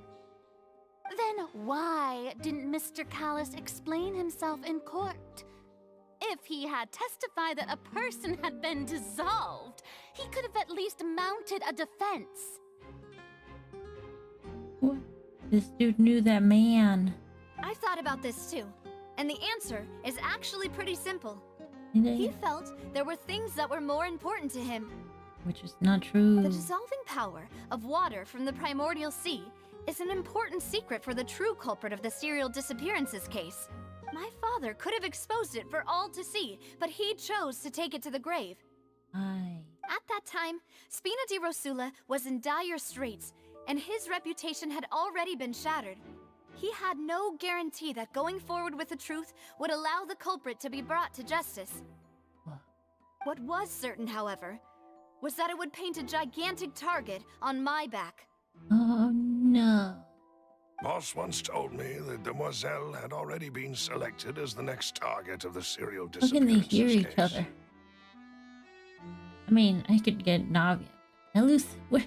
then why didn't Mr. Callus explain himself in court? If he had testified that a person had been dissolved, he could have at least mounted a defense. What? This dude knew that man. I've thought about this too, and the answer is actually pretty simple. Yeah. He felt there were things that were more important to him. Which is not true. The dissolving power of water from the primordial sea is an important secret for the true culprit of the serial disappearances case. My father could have exposed it for all to see, but he chose to take it to the grave. Aye. At that time, Spina di Rosula was in dire straits, and his reputation had already been shattered. He had no guarantee that going forward with the truth would allow the culprit to be brought to justice. What was certain, however, was that it would paint a gigantic target on my back. Oh no. Boss once told me that Demoiselle had already been selected as the next target of the serial How can they disappearances hear each case. other? I mean, I could get Navia. At least we're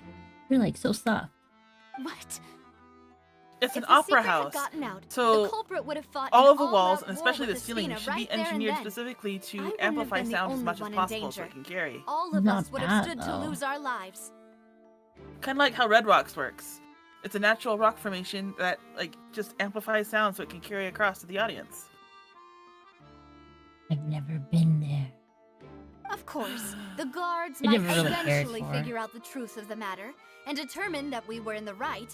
like so soft. What? It's an If the opera secret had house. gotten out, So the culprit would have fought all an of the walls, all-out and war especially with the ceiling, Espina should right be there and engineered then. specifically I to wouldn't have amplify been the sound as only much as one in possible so danger. it can carry. All of Not us would have bad, stood to though. lose our lives. Kind of like how Red Rocks works. It's a natural rock formation that like just amplifies sound so it can carry across to the audience. I've never been there. Of course, the guards I might never really cared eventually for. figure out the truth of the matter and determine that we were in the right.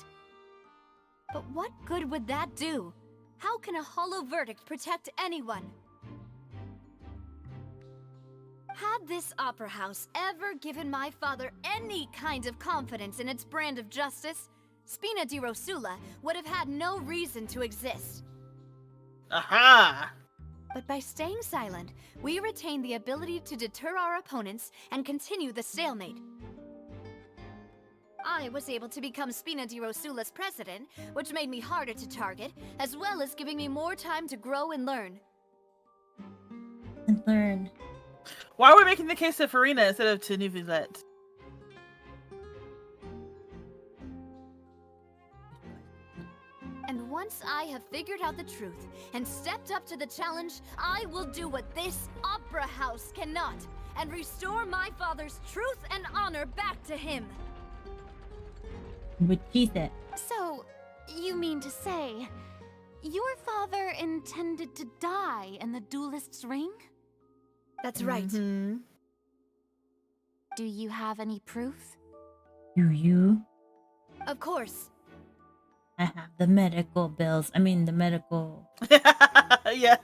But what good would that do? How can a hollow verdict protect anyone? Had this opera house ever given my father any kind of confidence in its brand of justice, Spina di Rosula would have had no reason to exist. Aha! But by staying silent, we retain the ability to deter our opponents and continue the stalemate. I was able to become Spina di Rosula's president, which made me harder to target, as well as giving me more time to grow and learn. And learn. Why are we making the case to Farina instead of to Neuvillette? And once I have figured out the truth and stepped up to the challenge, I will do what this opera house cannot, and restore my father's truth and honor back to him. What she said. So, you mean to say, your father intended to die in the duelist's ring? That's right. Mm-hmm. Do you have any proof? Do you? Of course. I have the medical bills. I mean, the medical. Yes.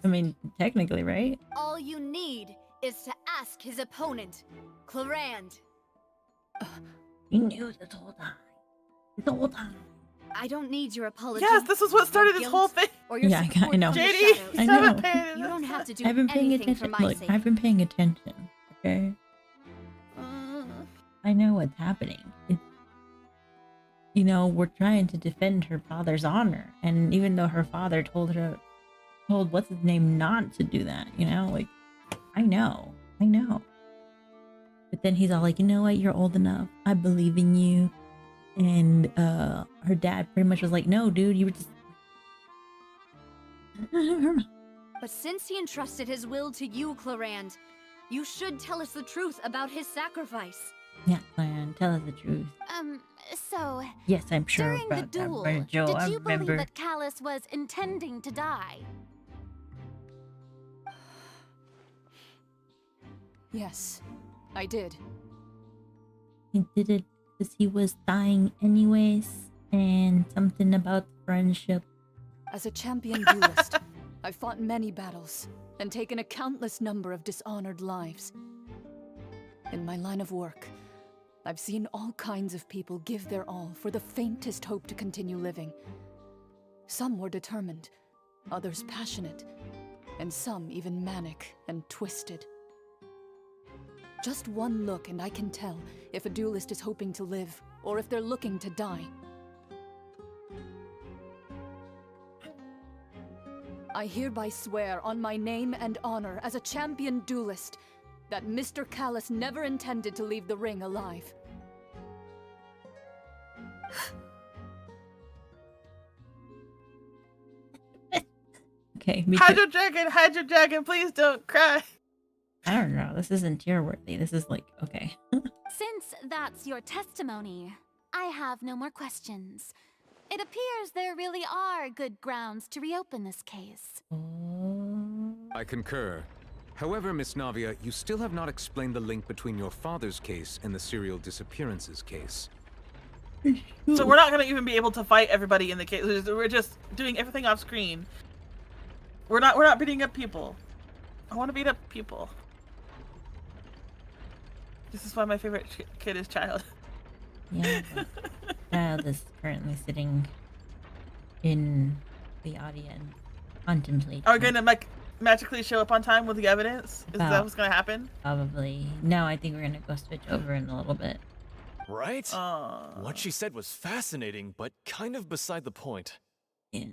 I mean, technically, right? All you need is to ask his opponent, Clarand. You knew this whole time. This whole time. I don't need your apology. Yes, this is what started your this whole guilt, thing. Or your Yeah, support I know. from the JD, shadows. I know. You don't have to do I've been paying anything for attention. my Look, sake. I've been paying attention. Okay. I know what's happening. You know, we're trying to defend her father's honor, and even though her father told what's his name not to do that, you know, like, I know. But then he's all like, you know what, you're old enough. I believe in you. And her dad pretty much was like, no, dude, you were just. But since he entrusted his will to you, Clarand, you should tell us the truth about his sacrifice. Yeah, Clan, tell us the truth. So, Yes, I'm sure during the about duel, that, Virgil. did I you believe remember. that Callus was intending to die? Yes, I did. He did it because he was dying anyways, and something about friendship. As a champion duelist, I've fought many battles and taken a countless number of dishonored lives. In my line of work, I've seen all kinds of people give their all for the faintest hope to continue living. Some were determined, others passionate, and some even manic and twisted. Just one look and I can tell if a duelist is hoping to live or if they're looking to die. I hereby swear on my name and honor as a champion duelist that Mr. Callus never intended to leave the ring alive. Okay, me Hydro too. Dragon, please don't cry. I don't know. This isn't tear worthy. This is like, okay. Since that's your testimony, I have no more questions. It appears there really are good grounds to reopen this case. I concur. However, Miss Navia, you still have not explained the link between your father's case and the serial disappearances case. So we're not gonna even be able to fight everybody in the case. We're just doing everything off screen. We're not beating up people. I want to beat up people. This is why my favorite kid is Child. Yeah, but Child is currently sitting in the audience, contemplating. Are we gonna magically show up on time with the evidence? Is that what's gonna happen? Probably. No, I think we're gonna go switch over in a little bit. Right? What she said was fascinating, but kind of beside the point. Yeah.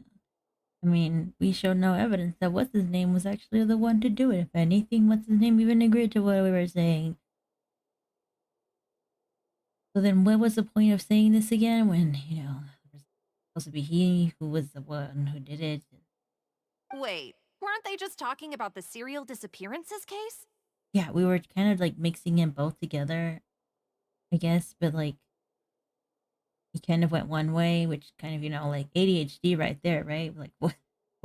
I mean, we showed no evidence that what's his name was actually the one to do it. If anything, what's his name even agreed to what we were saying. So then what was the point of saying this again when, it was supposed to be he who was the one who did it? Wait, weren't they just talking about the serial disappearances case? Yeah, we were kind of like mixing them both together, I guess, but like he kind of went one way, which kind of, like ADHD right there, right? Like what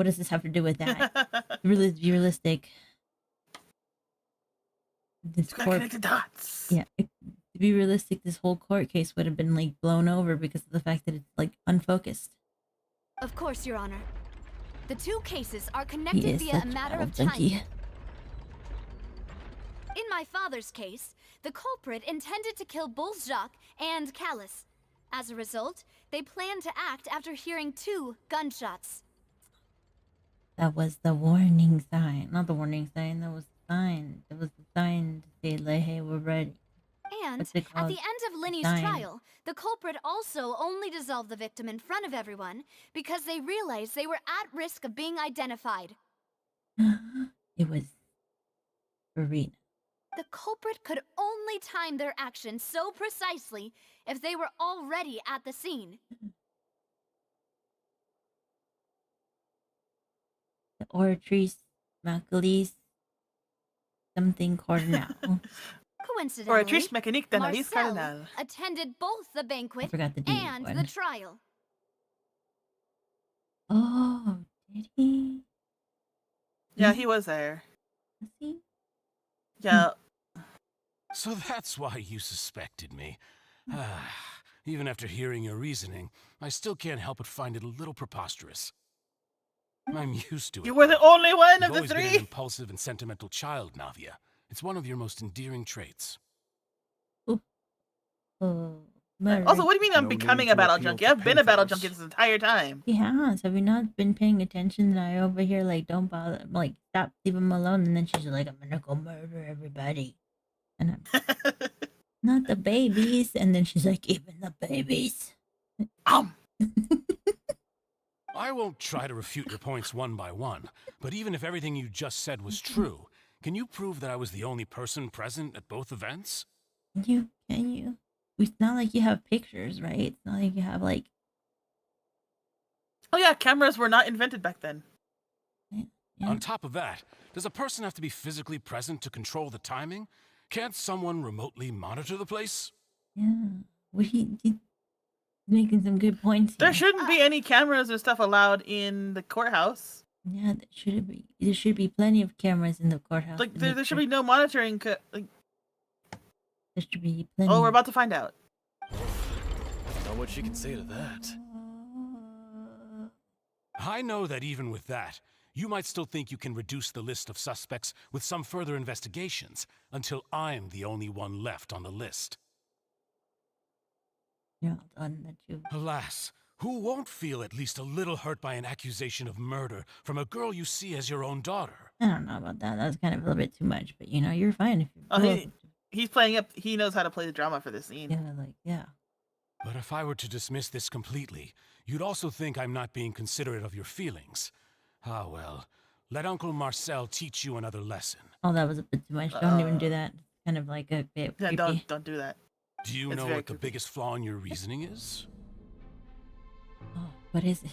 does this have to do with that? Really be realistic. This Gotta connect the dots. Yeah, to be realistic, this whole court case would have been like blown over because of the fact that it's like unfocused. Of course, Your Honor. The two cases are He connected is via a such matter a of junkie. time. In my father's case, the culprit intended to kill Bolzjak and Callus. As a result, they planned to act after hearing 2 gunshots. That was the warning sign. Not the warning sign, that was the sign. That was the sign to say, like, hey, we're ready. And What's it at called? the end of Linny's Sign. trial, the culprit also only dissolved the victim in front of everyone because they realized they were at risk of being identified. It was Verena. The culprit could only time their actions so precisely if they were already at the scene. The Oratrice Macalis something Cardinal. Coincidentally, Oratrice mécanique d'analyse Marcel cardinal. attended both the banquet forgot the D and one. the trial. Oh, did he? Yeah, he was there. Was he? Yeah. So that's why you suspected me. Even after hearing your reasoning, I still can't help but find it a little preposterous. I'm used to it. You were the only one You've of the always been an 3. impulsive and sentimental child, Navia. It's one of your most endearing traits. Oh, Also, what do you mean I'm No becoming need a to battle appeal junkie? to I've been a battle pathos. junkie this entire time. He has. Have you not been paying attention that I over here like don't bother, like stop, leave him alone, and then she's like, I'm gonna go murder everybody, and I'm not the babies, and then she's like, even the babies. I won't try to refute your points one by one, but even if everything you just said was true, can you prove that I was the only person present at both events? Can you? It's not like you have pictures, right? It's not like you have like. Oh yeah, cameras were not invented back then. On top of that, does a person have to be physically present to control the timing? Can't someone remotely monitor the place? Yeah, he's making some good points. There here. shouldn't be any cameras or stuff allowed in the courthouse. Yeah, there should be. There should be plenty of cameras in the courthouse. Like to there make should sure- be no monitoring. Like, There should be plenty. oh, we're about to find out. Not what she can say to that. I know that even with that, you might still think you can reduce the list of suspects with some further investigations until I'm the only one left on the list. You're all done that you. Alas, who won't feel at least a little hurt by an accusation of murder from a girl you see as your own daughter? I don't know about that. That's kind of a little bit too much, but you're fine if you. Oh, he's playing up. He knows how to play the drama for this scene. Yeah. But if I were to dismiss this completely, you'd also think I'm not being considerate of your feelings. Ah well, let Uncle Marcel teach you another lesson. Oh, that was a bit too much. Don't even do that. It's kind of like a bit Yeah, creepy. don't do that. Do you It's know very what the biggest flaw in your reasoning is? Oh, what is it?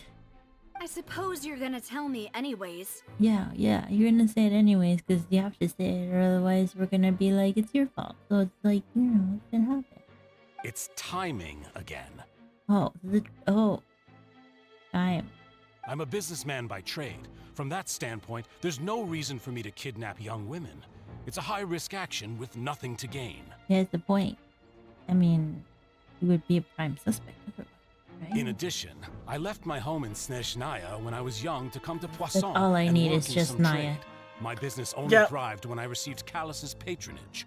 I suppose you're gonna tell me anyways. Yeah. You're gonna say it anyways, because you have to say it, or otherwise we're gonna be like, it's your fault. So it's like, it's gonna happen. It's timing again. Time. I'm a businessman by trade. From that standpoint, there's no reason for me to kidnap young women. It's a high-risk action with nothing to gain. Here's the point. I mean, you would be a prime suspect otherwise, right? In addition, I left my home in Snezhnaya when I was young to come to Poisson. all I and need work is in just some Naya. trade. My business only Yep. thrived when I received Callus's patronage.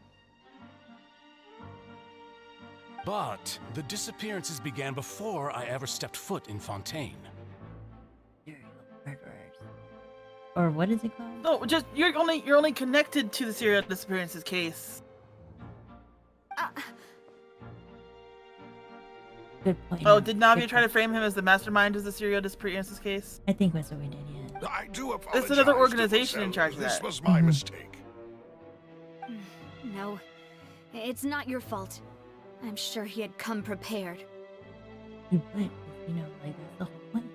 But the disappearances began before I ever stepped foot in Fontaine. Or what is it called? No, just you're only connected to the serial disappearances case. Good point. Oh, did Navia Good try to point. frame him as the mastermind of the serial disappearances case? I think that's what we did, yeah. I do apologize. It's another to organization in Marcel. charge of This that. was my mistake. No, it's not your fault. I'm sure he had come prepared. He would, 'cause, you know, like that's the whole point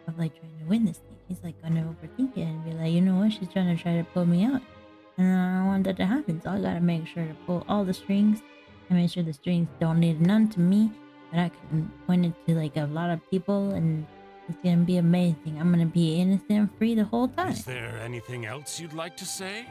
of like trying to win this thing. He's like gonna overthink it and be like, you know what, she's trying to pull me out, and I don't want that to happen. So I gotta make sure to pull all the strings and make sure the strings don't need none to me, but I can point it to like a lot of people, and it's gonna be amazing. I'm gonna be innocent and free the whole time. Is there anything else you'd like to say?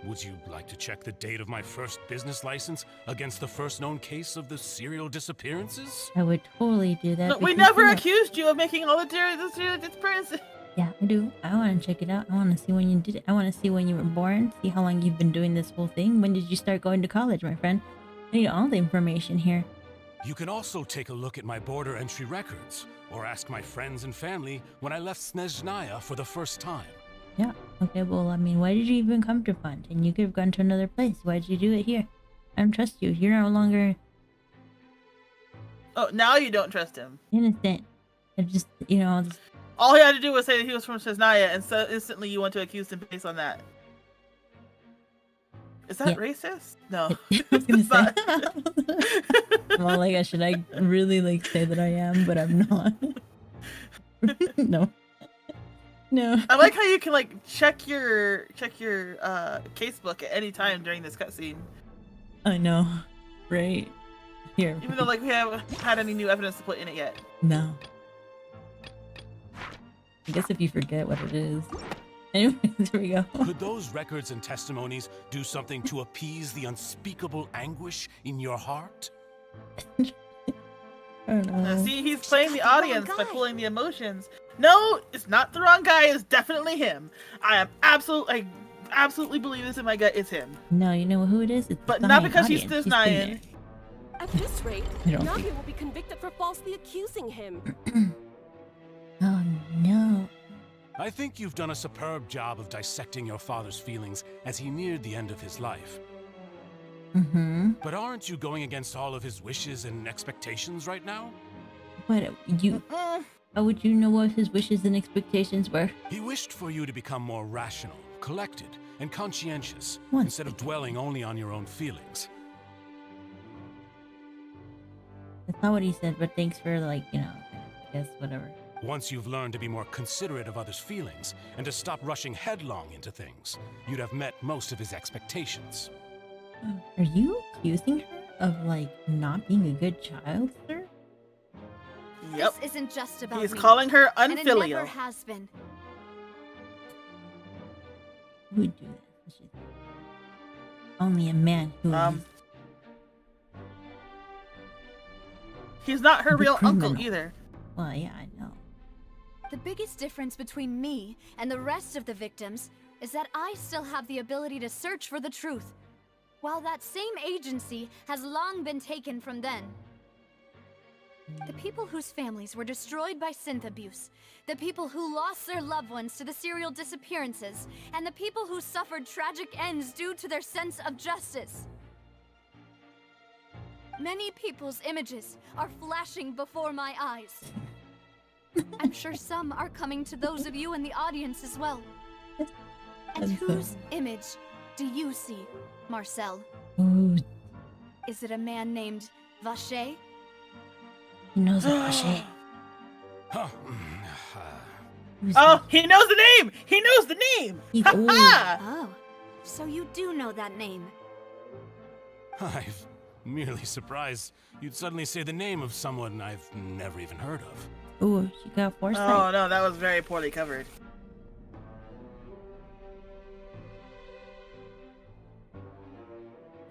Would you like to check the date of my first business license against the first known case of the serial disappearances? I would totally do that. No, we because, never you know, accused you of making all the serial disappearances. Yeah, I do. I want to check it out. I want to see when you did it. I want to see when you were born. See how long you've been doing this whole thing. When did you start going to college, my friend? I need all the information here. You can also take a look at my border entry records, or ask my friends and family when I left Snezhnaya for the first time. Yeah. Okay, well, I mean, why did you even come to Fontaine? You could have gone to another place. Why did you do it here? I don't trust you. You're no longer Oh, now you don't trust him. innocent. I just, you know, just, All he had to do was say that he was from Snezhnaya, and so instantly you want to accuse him based on that. Is that Yeah. racist? No. I was gonna say. Well, like, should I really like say that I am, but I'm not. No. No. I like how you can like check your casebook at any time during this cutscene. I know. Right. Here. Even though like we haven't had any new evidence to put in it yet. No. I guess if you forget what it is. Anyways, here we go. Could those records and testimonies do something to appease the unspeakable anguish in your heart? I don't know. See, he's playing the audience by pulling the emotions. No, it's not the wrong guy. It's definitely him. I absolutely believe this in my gut. It's him. No, you know who it is? It's But the not Nyan because he's audience. Snezhnayan. At this rate, I don't Navia think- will be convicted for falsely accusing him. Oh no. I think you've done a superb job of dissecting your father's feelings as he neared the end of his life. Mm-hmm. But aren't you going against all of his wishes and expectations right now? What you? How would you know what his wishes and expectations were? He wished for you to become more rational, collected, and conscientious, Once instead of dwelling only on your own feelings. That's not what he said, but thanks for like, you know, I guess whatever. Once you've learned to be more considerate of others' feelings and to stop rushing headlong into things, you'd have met most of his expectations. Are you accusing her of like not being a good child, sir? Yep. This isn't just about He's me, calling her and it never unfilial. has been. Who would do that? Only a man who is He's not her the real uncle criminal. either. Well, yeah, I know. The biggest difference between me and the rest of the victims is that I still have the ability to search for the truth, while that same agency has long been taken from them. The people whose families were destroyed by synth abuse, the people who lost their loved ones to the serial disappearances, and the people who suffered tragic ends due to their sense of justice. Many people's images are flashing before my eyes. I'm sure some are coming to those of you in the audience as well. And whose image do you see, Marcel? Ooh, Is it a man named Vacher? he knows about shit. Oh, he knows the name! He knows the name! He's Ha old. ha! Oh, so you do know that name. I'm merely surprised you'd suddenly say the name of someone I've never even heard of. Ooh, she got foresight. Oh no, that was very poorly covered.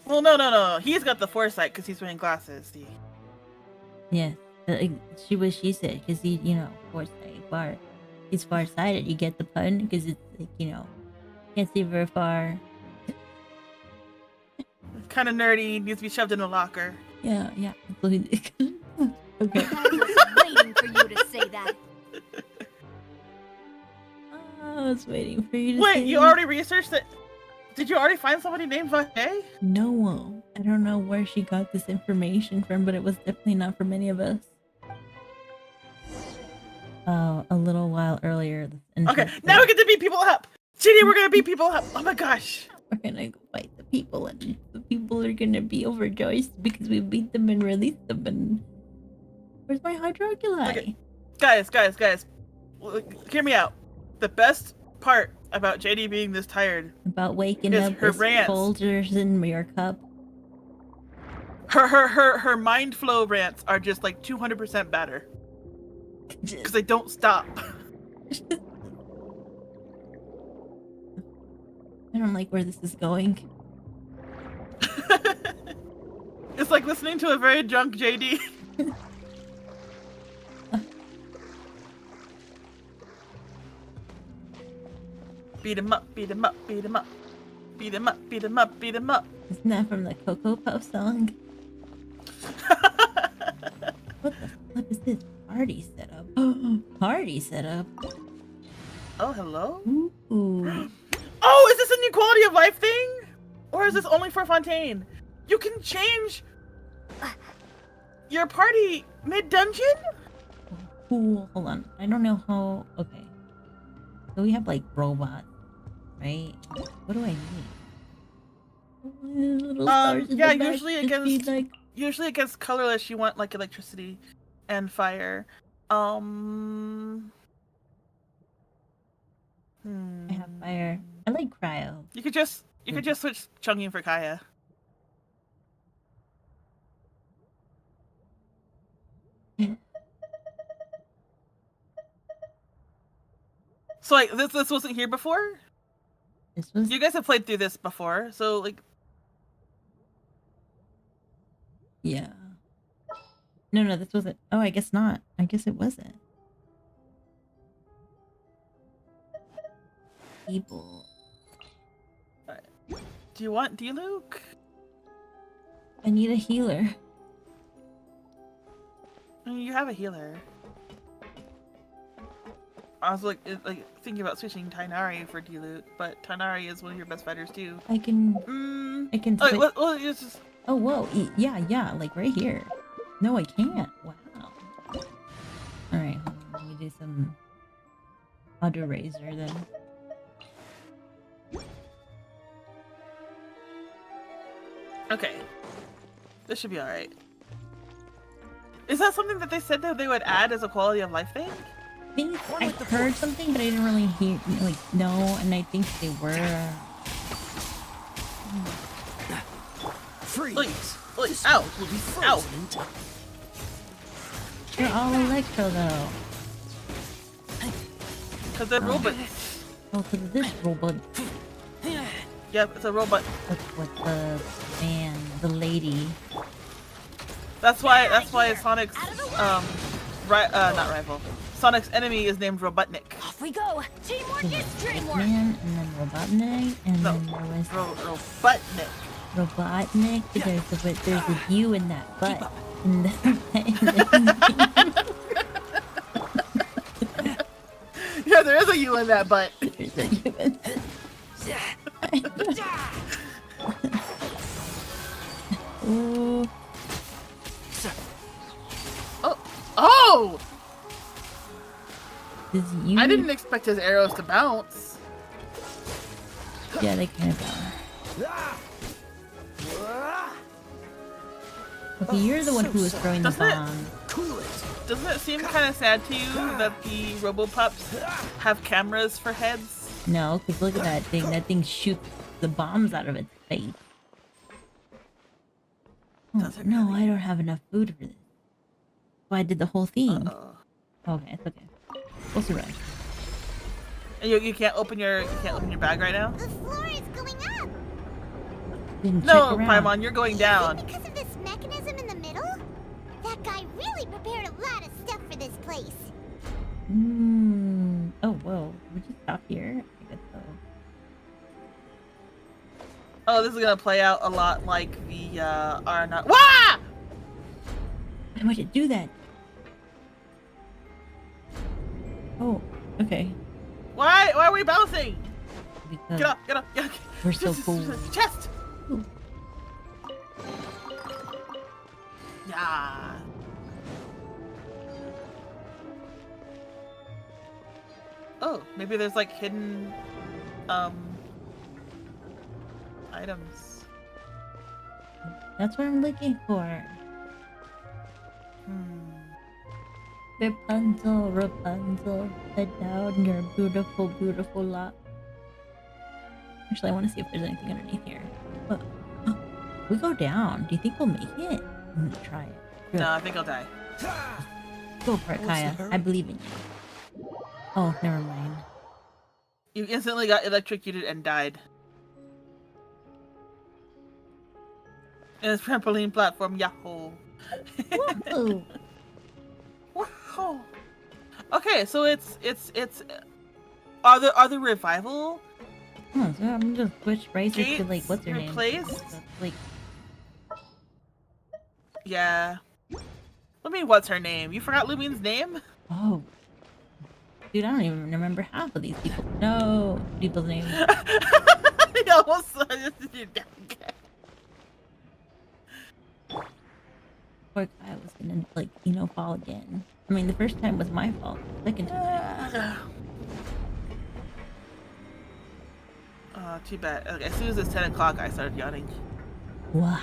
Well, no. He's got the foresight because he's wearing glasses. See? Yeah, she said, because he, you know, foresight, he's farsighted. You get the pun because it's like, you know, can't see very far. Kind of nerdy, needs to be shoved in a locker. Yeah. Okay. I was waiting for you to say that. I was waiting for you to Wait, say you that. already researched it? Did you already find somebody named Vacher? No, I don't know where she got this information from, but it was definitely not from any of us. A little while earlier. Okay, now we get to beat people up! Ginny, we're gonna beat people up! Oh my gosh! We're gonna go fight the people, and the people are gonna be overjoyed because we beat them and released them. And where's my Hydroculi? Okay. Guys, hear me out. The best part about JD being this tired About waking is up her with rants. soldiers in your cup. Her mind flow rants are just like 200% better. Because they don't stop. I don't like where this is going. It's like listening to a very drunk JD. Beat him up, beat him up, beat him up. Beat him up, beat him up, beat him up. Isn't that from the Cocoa Puff song? What the flip is this? Party setup. Party setup. Oh, hello? Ooh. Oh, is this a new quality of life thing? Or is this only for Fontaine? You can change your party mid-dungeon? Cool. Hold on. I don't know how. Okay. So we have like robots, right? What do I need? Little stars in Yeah, the back usually just against be like. usually against colorless you want like electricity and fire. I have fire. I like cryo. You could just switch Chungyun for Kaya. So like this wasn't here before? This was. You guys have played through this before, so like Yeah. No, this wasn't. Oh, I guess not. I guess it wasn't. People. do you want D-Luke? I need a healer. I mean, you have a healer. I was like thinking about switching Tainari for D-Luke, but Tainari is one of your best fighters too. I can. I can. Okay, switch- well, it's just... Oh, whoa. Yeah, like right here. No, I can't. Wow. Alright, hold on. Let me do some auto razor then. Okay. This should be alright. Is that something that they said that they would add as a quality of life thing? I think I heard something, but I didn't really hear, like, no, and I think they were. Freeze! Ow! Ow! They're all electro though. Because they're robots. Oh, because of this robot. Yep, it's a robot. What the man, the lady. That's why Sonic's not rival. Sonic's enemy is named Robotnik. Off we go. Teamwork is dreamwork. Man, and then Robotnik, and then there was Robotnik. Robotnik. There's a U in that butt. Yeah, there is a U in that butt. There's a U in that. Ooh. Oh! Is you? I didn't expect his arrows to bounce. Yeah, they kind of are. Okay, you're the one who was throwing the bomb. Doesn't it seem kind of sad to you that the Robopups have cameras for heads? No, because look at that thing. That thing shoots the bombs out of its face. Oh, no, I don't have enough food for this. So I did the whole thing. Okay, it's okay. We'll survive. And you can't open your bag right now? The floor is going up. Didn't No, check around. Paimon, you're going down. Because of this mechanism in the middle? That guy really prepared a lot of stuff for this place. Oh, whoa. Would you stop here? I guess so. Oh, this is gonna play out a lot like the R9. Wah! Why would it do that? Oh, okay. Why are we bouncing? Because Get up! we're so cool. Chest! Yeah. Oh, maybe there's like hidden items. That's what I'm looking for. Rapunzel, Rapunzel, let down your beautiful, beautiful lock. Actually, I want to see if there's anything underneath here. But, we go down. Do you think we'll make it? I'm gonna try it. Good. No, I think I'll die. Go for it, Kaya. I believe in you. Oh, never mind. You instantly got electrocuted and died. And this trampoline platform, yahoo! Woohoo! Wow. Okay, so it's are the revival? Oh, so I'm just switch races to like what's her name? Replaced? Like, Yeah. I mean, what's her name? You forgot Lumine's name? oh, dude, I don't even remember half of these people. No, people's names. You almost Poor guy was gonna like fall again. I mean, the first time was my fault. Second time. Too bad. Okay, as soon as it's 10 o'clock, I started yawning. Wow.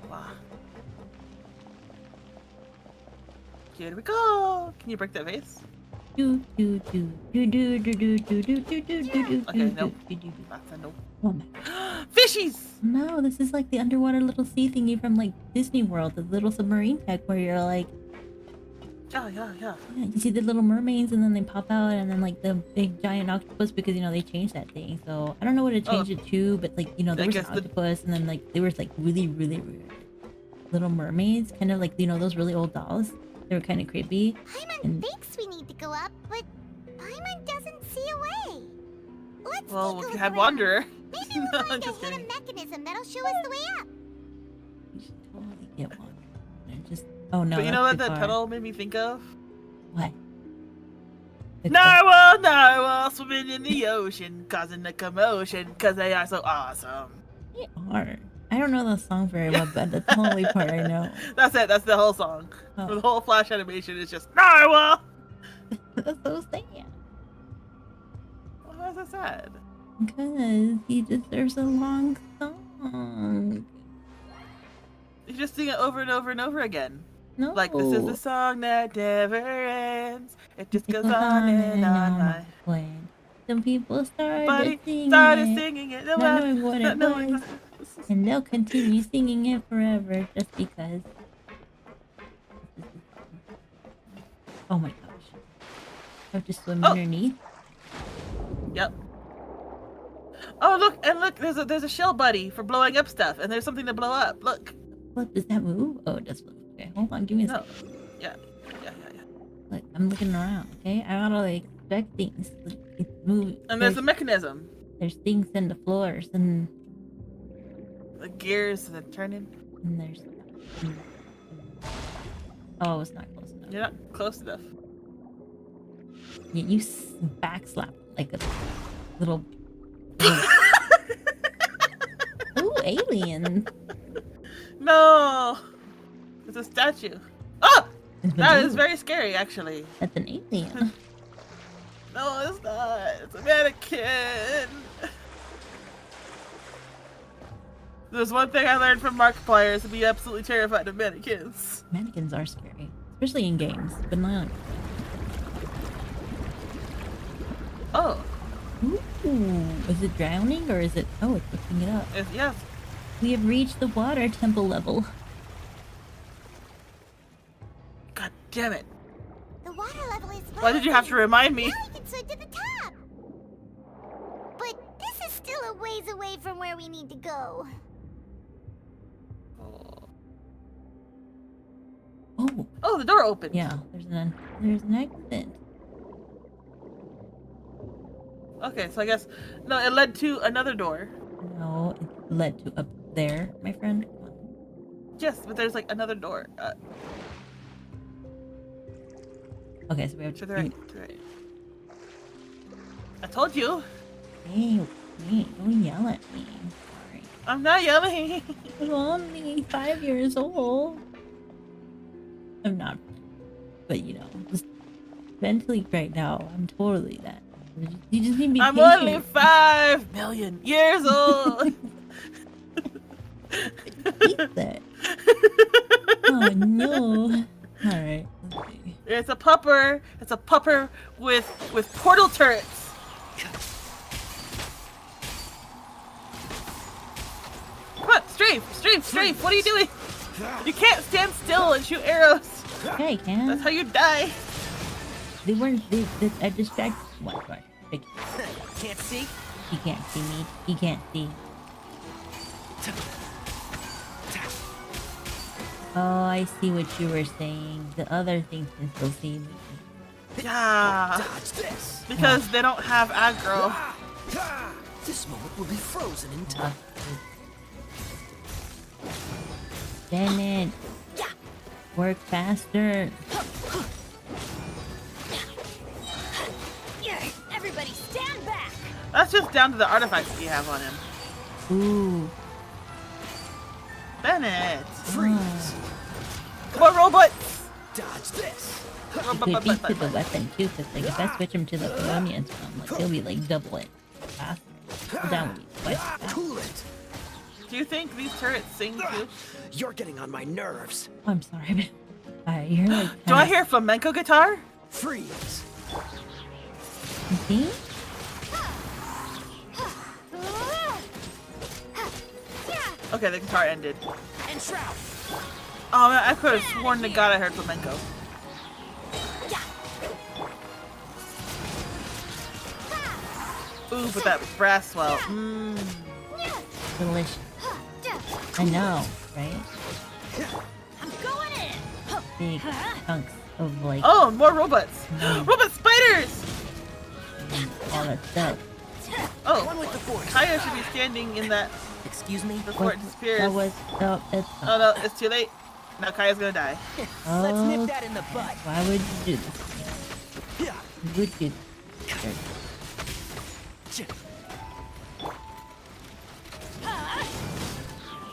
Wow. Here we go. Can you break that vase? Do do do do do do do do do do do do. Okay, nope. That's a nope. Oh my. Fishies! No, this is like the underwater little sea thingy from like Disney World, the little submarine tech where you're like, Yeah, you see the little mermaids and then they pop out and then like the big giant octopus because they changed that thing. So I don't know what it changed it to, but like there was an octopus and then like there was like really little mermaids, kind of like those really old dolls. They were kind of creepy. Paimon thinks we need to go up, but Paimon doesn't see a way. Let's well, take a we look had around. Wanderer. Maybe we'll find a hidden mechanism that'll show us the way up. You should totally get one. And just oh no. But you know what that's that too pedal far. made me think of? What? Narwhal swimming in the ocean, causing a commotion, cause they are so awesome. They are. I don't know the song very well, but that's the only part I know. That's it. That's the whole song. Oh. The whole flash animation is just Narwhal. That's so sad. Why is that sad? Because he deserves a long song. You just sing it over and over and over again. No. Like, this is the song that never ends. It just goes on and on. My When some people started buddy singing started it, singing it. not knowing what it Not knowing was, and they'll continue singing it forever just because. Oh my gosh. I have to swim underneath. Yep. Oh look, there's a shell buddy for blowing up stuff, and there's something to blow up. Look. What does that move? Oh, it does move. Okay, hold on, give me a second. Yeah. Look, I'm looking around. Okay, I gotta like expect things. Like, it's moving. And there's a mechanism. There's things in the floors, and The gears that turn in. and there's. Oh, it's not close enough. You're not close enough. You backslap like a little. Ooh, alien. No! It's a statue. Oh! That is very scary, actually. That's an alien. No, it's not. It's a mannequin. There's one thing I learned from Markiplier is to be absolutely terrified of mannequins. Mannequins are scary, especially in games, but not. Oh. Ooh, is it drowning or is it? Oh, it's lifting it up. Yes. We have reached the water temple level. God damn it. The water level is Why did you have to remind me? Now we can swim to the top. But this is still a ways away from where we need to go. Oh, the door opened. Yeah, there's an exit. Okay, so I guess no, it led to another door. No, it led to up there, my friend. Yes, but there's like another door. Okay, so we have to the right. To the right. I told you. Hey, wait, don't yell at me. Sorry. I'm not yelling. I'm only 5 years old. I'm not, but just mentally right now, I'm totally that You just need to be I'm patient. only 5 million years old. Eat that. Oh no. Alright, let's see. It's a pupper. It's a pupper with portal turrets. Come on, strafe. What are you doing? You can't stand still and shoot arrows. Yeah, I can. That's how you die. They weren't. I distracted. What? Can't see? He can't see me. He can't see. Oh, I see what you were saying. The other things can still see me. Yeah. Because they don't have aggro. This moment will be frozen in time. Damn it. Work faster. Everybody stand back! That's just down to the artifacts that you have on him. Ooh. Bennett. Freeze. Come on, robot. Dodge this. It could be to the weapon too, because like if I switch him to the Colonians one, like he'll be like double it faster. Down would be twice faster. Cool it. Do you think these turrets sing too? You're getting on my nerves. Oh, I'm sorry, but you're like. Do I hear flamenco guitar? Freeze. See? Okay, the guitar ended. And shroud. Oh man, I could have sworn to God I heard flamenco. Ooh, but that brass swell. Mmm. Delicious. I know, right? I'm going in! Big chunks of like. Oh, more robots! Robot spiders! All that stuff. Oh, One with the force. Kaya should be standing in that Excuse me? before it disappears. That was no. That's Oh no, it's too late. Now Kaya's gonna die. Let's nip that in the butt. Why would you do this? Yeah. You would do this.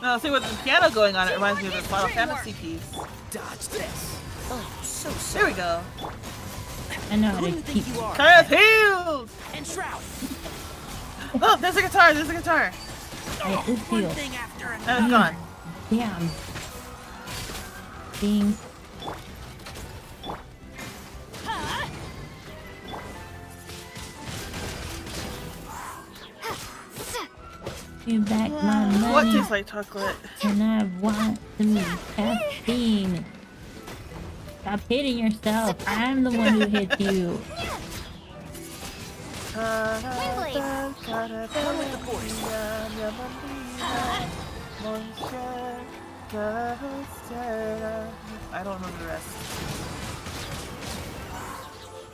No, see with the piano going on, it reminds me of the Final Fantasy piece. Dodge this. Oh, so There sorry. we go. I know how Who do to you think keep. you are? Kaya's healed! And shroud. Oh, there's a guitar, there's a guitar. Alright, let's One heal. thing after another. And it's gone. Damn. Ding. Give back my What money, tastes like chocolate? and I want some caffeine. Stop hitting yourself. I'm the one who hit you. One with the force. I don't know the rest.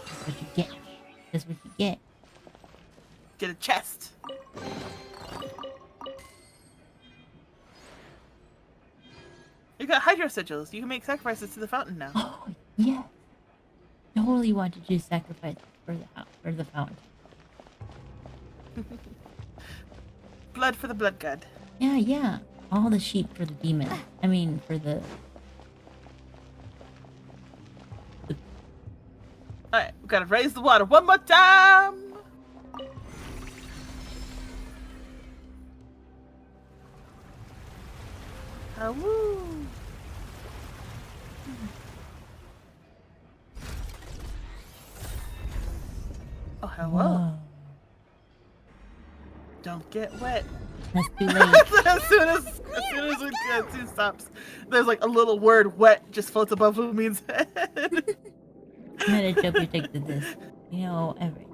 That's what you get. That's what you get. Get a chest. You got hydro sigils. You can make sacrifices to the fountain now. Oh, yes. Totally want to do sacrifice for the fountain. Blood for the blood god. Yeah, yeah. All the sheep for the demon. I mean, for the. Alright, we gotta raise the water one more time! Ah, woo! Oh, hello. Whoa. Don't get wet. That's too late. as soon as it stops, there's like a little word "wet" just floats above Lumine's head. I'm gonna joke we take to this. You know, every.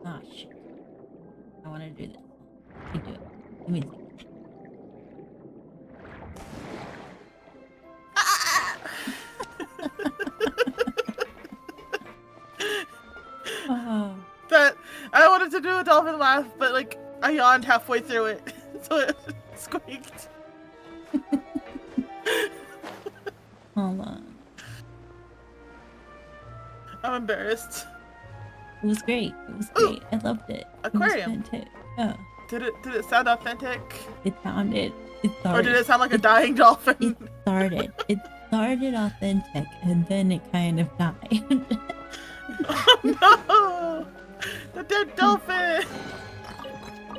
Oh shit. I wanna do this. You do it. Give me a second. Oh. That I wanted to do a dolphin laugh, but like I yawned halfway through it, so it squeaked. Hold on. I'm embarrassed. It was great. It was great. I loved it. Aquarium. It was fantastic. Yeah. Did it sound authentic? It sounded. It Or started. did it sound like a dying dolphin? It started. It started authentic and then it kind of died. Oh no! The dead dolphin!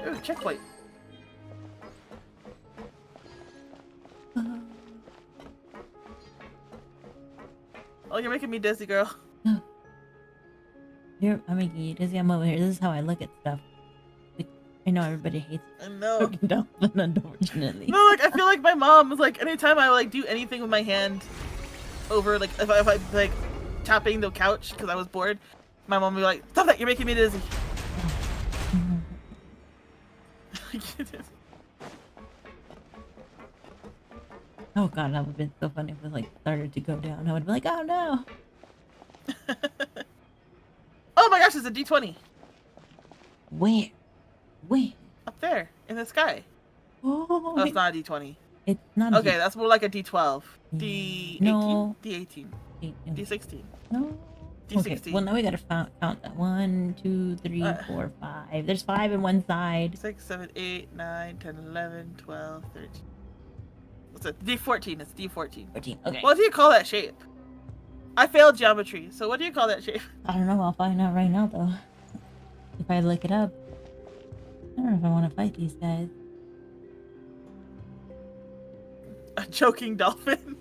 Ooh, checkpoint. Oh, you're making me dizzy, girl. I'm making you dizzy. I'm over here. This is how I look at stuff. Like, I know everybody hates I know. fucking dolphin, unfortunately. No, like I feel like my mom was like, anytime I like do anything with my hand over, like if I like tapping the couch because I was bored, my mom would be like, "Stop that! You're making me dizzy." Oh god, that would have been so funny if it like started to go down. I would be like, oh no. Oh my gosh, it's a D20 Where? Where? up there in the sky. Oh, Oh, it's not a D20. it's not. Okay, that's more like a D12. D18. No. D18. D16. No. D16. Okay, well now we gotta count that. 1, 2, 3, 4, 5. There's 5 in one side. 6, 7, 8, 9, 10, 11, 12, 13. What's it? D14. It's D14. 14. Okay. What do you call that shape? I failed geometry, so what do you call that shape? I don't know. I'll find out right now though. If I look it up. I don't know if I want to fight these guys. A choking dolphin.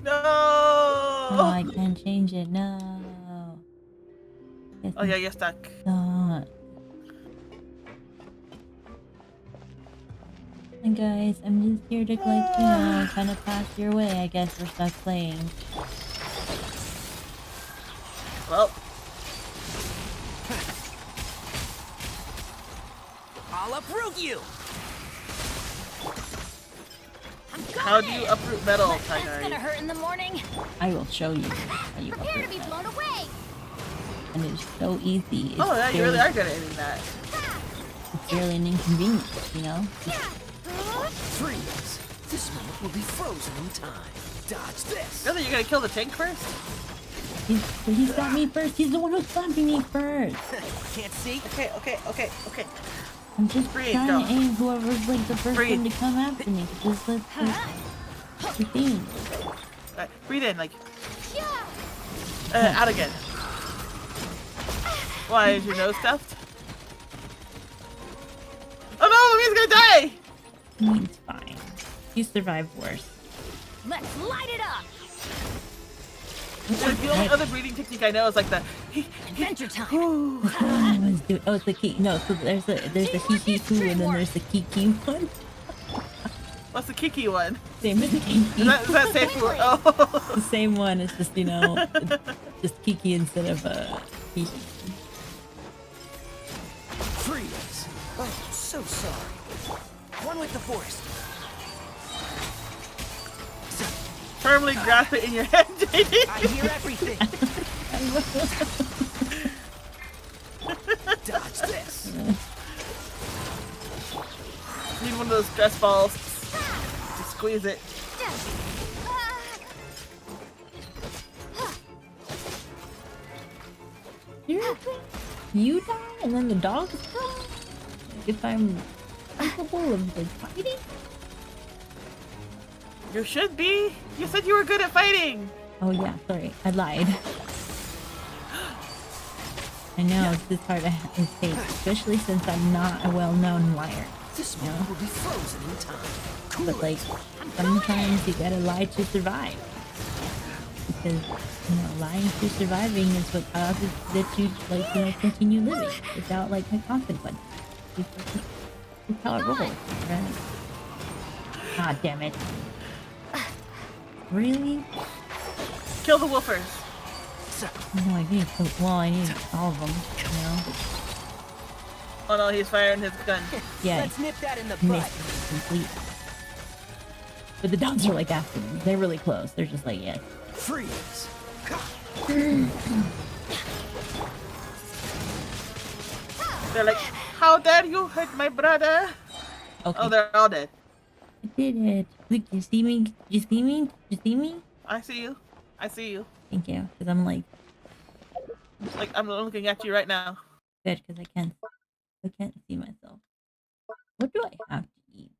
No. Oh, I can't change it. No. Oh yeah, you're stuck. Not. And guys, I'm just here to like, you know, kind of pass your way. I guess we're stuck playing. Well, I'll uproot you. how do you uproot metal, That's gonna Tigari? hurt in the morning. I will show you how you Prepare to uproot be that. blown away. And it's so easy. It's Oh yeah, you really barely- are good at hitting that. It's barely an inconvenience, you know? Freeze. This moment will be frozen in time. Dodge this. Really, you're gonna kill the tank first? He's got me first. He's the one who's stopping me first. Can't see. Okay. I'm just Breathe, trying go. to aim whoever's like the first Breathe. one to come after me. Just let the thing. Alright, breathe in, like. Out again. Why, is your nose stuffed? Oh no, Lumi's gonna die! It's fine. You survived worse. Let's light it up. The only other breathing technique I know is like the. Adventure time. Oh, it's the key. No, so there's the Kiki Fu and then there's the Kiki one. What's the Kiki one? Same as the Kiki. Is that safe for? Oh. The same one. It's just, you know, just Kiki instead of Kiki. Freeze. Oh, so sorry. One with the force. Firmly grasp it in your head, JD. I hear everything. Dodge this. Need one of those stress balls to squeeze it. You die and then the dogs come? If I'm capable of like fighting? You should be. You said you were good at fighting. Oh yeah, sorry, I lied. I know it's just hard to escape, especially since I'm not a well-known liar. This You know? moment will be frozen in time. But like, sometimes you gotta lie to survive. Because, you know, lying to surviving is what causes that you, like, you know, continue living without, like, a consequence. That's how it rolls, right? Ah, damn it. Really? Kill the woofers. No, I need, well, I need all of them, you know? Oh no, he's firing his gun. Yeah. Let's nip that in the Missed bud. complete. But the dogs are like after me. They're really close. They're just like, yeah. Freeze. They're like, how dare you hurt my brother? Okay. Oh, they're all dead. I did it. Look, you see me? You see me? You see me? I see you. I see you. Thank you. Because I'm like, Like, I'm looking at you right now. good, because I can't see myself. What do I have to eat?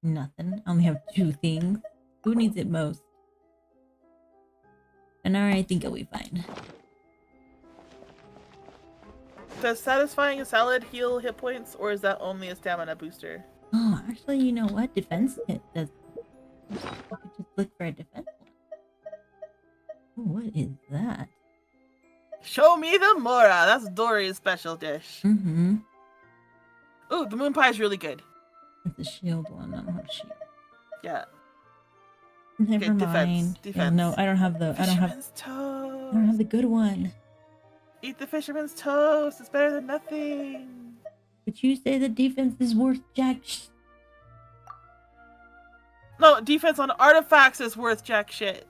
Nothing. I only have 2 things. Who needs it most? And I think it'll be fine. Does satisfying a salad heal hit points, or is that only a stamina booster? Oh, actually, you know what? Defense hit does. I could just look for a defense one. Ooh, what is that? Show me the Mora. That's Dory's special dish. Mm-hmm. Ooh, the moon pie is really good. It's a shield one. I don't have shield. Yeah. Never Okay, mind. defense. Yeah, no, I don't have the. I don't have. Toast. I don't have the good one. Eat the fisherman's toast. It's better than nothing. But you say the defense is worth jack. No, defense on artifacts is worth jack shit.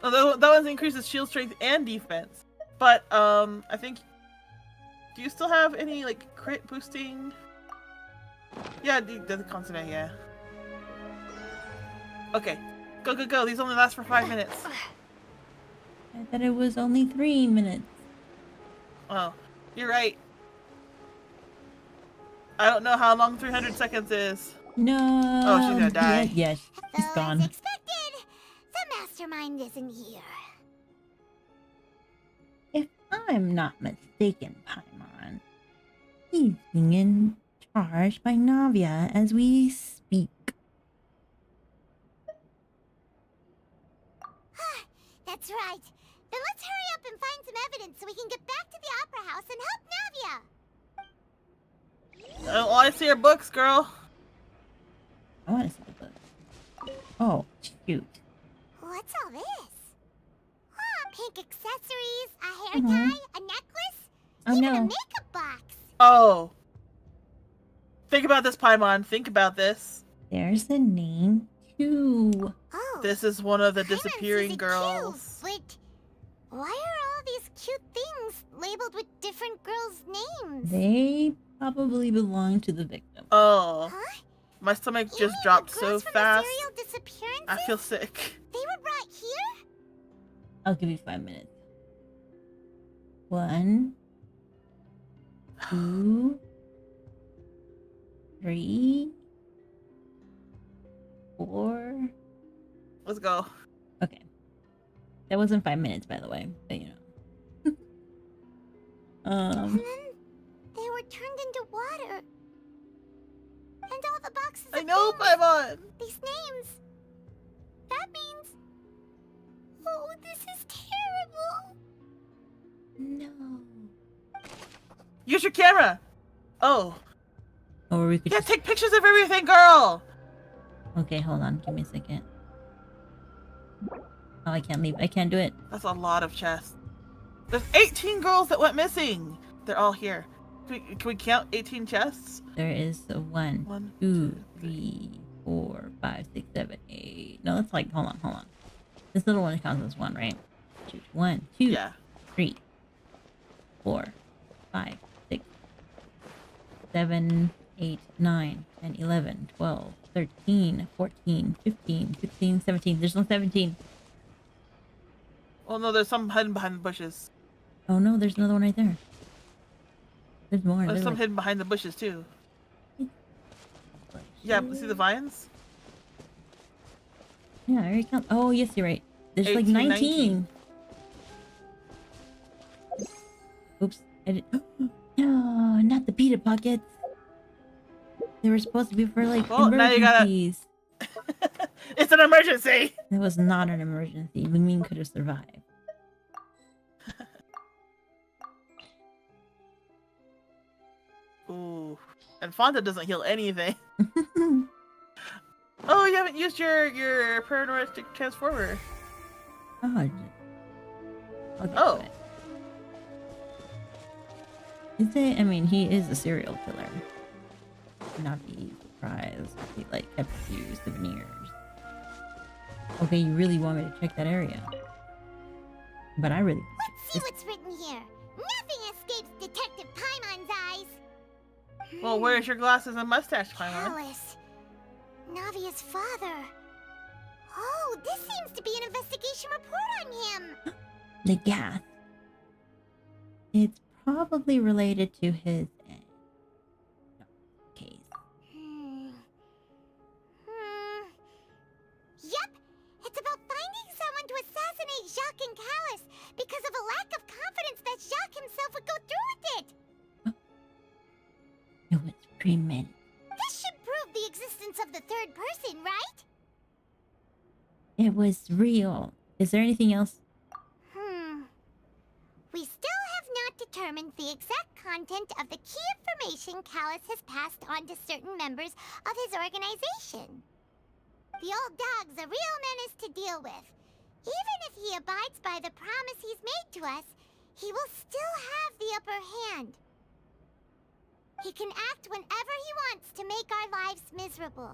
Oh, that one increases shield strength and defense. But I think. Do you still have any like crit boosting? Yeah, the consummate, yeah. Okay, go go go. These only last for 5 minutes. I thought it was only 3 minutes. Oh, you're right. I don't know how long 300 seconds is. No. Oh, she's gonna die. Yeah, she's gone. Expected. The mastermind isn't here. If I'm not mistaken, Paimon, he's being charged by Navia as we speak. That's right. Then let's hurry up and find some evidence so we can get back to the Opera House and help Navia. All I see are books, girl. I want to see the book. Oh, shoot. What's all this? Ah, pink accessories, a hair Mhm. tie, a necklace, Oh, even no. a makeup box. Oh. Think about this, Paimon. Think about this. There's a name, too. Oh, This is one of the Paimon disappearing says it girls. too, but why are all these cute things labeled with different girls' names? They probably belong to the victim. Oh. Huh? My stomach You just mean dropped the so girls from fast. The serial disappearances? I feel sick. They were brought here? I'll give you 5 minutes. 1, 2, 3, 4. Let's go. Okay. That wasn't 5 minutes, by the way, but you know. And then they were turned into water. And all the boxes I of know, things, Paimon. these names. That means... Oh, this is terrible. No. Use your camera. Oh. Or we could Yeah, just... take pictures of everything, girl. Okay, hold on. Give me a second. Oh, I can't leave. I can't do it. That's a lot of chests. There's 18 girls that went missing. They're all here. Can we count 18 chests? There is a 1, One, 2, 3, 4, 5, 6, 7, 8. No, that's like, hold on. This little one counts as 1, right? 1, 2, Yeah. 3, 4, 5, 6, 7, 8, 9, 10, 11, 12, 13, 14, 15, 16, 17. There's no 17. Well, no, there's some hidden behind the bushes. Oh no, there's another one right there. There's more. There's There's some like- hidden behind the bushes, too. Yeah, see the vines? Yeah, I already count. Oh, yes, you're right. There's like 18, 19. Oops. I did. No, not the pita pockets. They were supposed to be for like Well, now you gotta- emergencies. It's an emergency! That was not an emergency. Lumine could have survived. Ooh. And Fonda doesn't heal anything. Oh, you haven't used your paranormal transformer. Oh. I'll get Oh. to it. Is it? I mean, he is a serial killer. Not be surprised if he like kept a few souvenirs. Okay, you really want me to check that area? But I really. Let's see what's written here. Nothing escapes Detective Paimon's eyes. Well, where's your glasses and mustache, Paimon? Alice. Navia's father. Oh, this seems to be an investigation report on him. The gas. It's probably related to his case. Formation Callus because of a lack of confidence that Jacques himself would go through with it. It was premeditated. This should prove the existence of the third person, right? It was real. Is there anything else? We still have not determined the exact content of the key information Callus has passed on to certain members of his organization. The old dog's a real menace to deal with. Even if he abides by the promise he's made to us, he will still have the upper hand. He can act whenever he wants to make our lives miserable.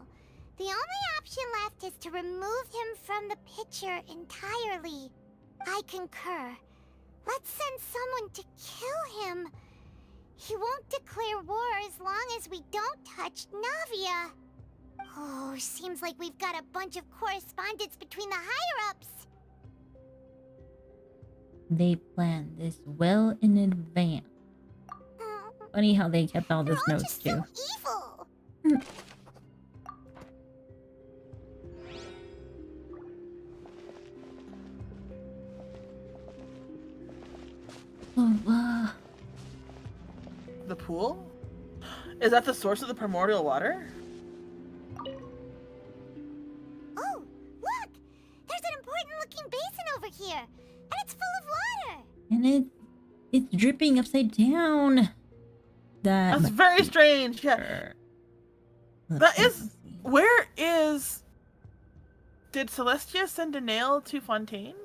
The only option left is to remove him from the picture entirely. I concur. Let's send someone to kill him. He won't declare war as long as we don't touch Navia. Oh, seems like we've got a bunch of correspondence between the higher-ups. They planned this well in advance. Funny how they kept all this notes too. Evil. Oh, The pool? Is that the source of the primordial water? Oh, look! There's an important-looking basin over here, and it's full of water. and it's dripping upside down. That's very strange. Yeah. That is. Where is? Did Celestia send a nail to Fontaine?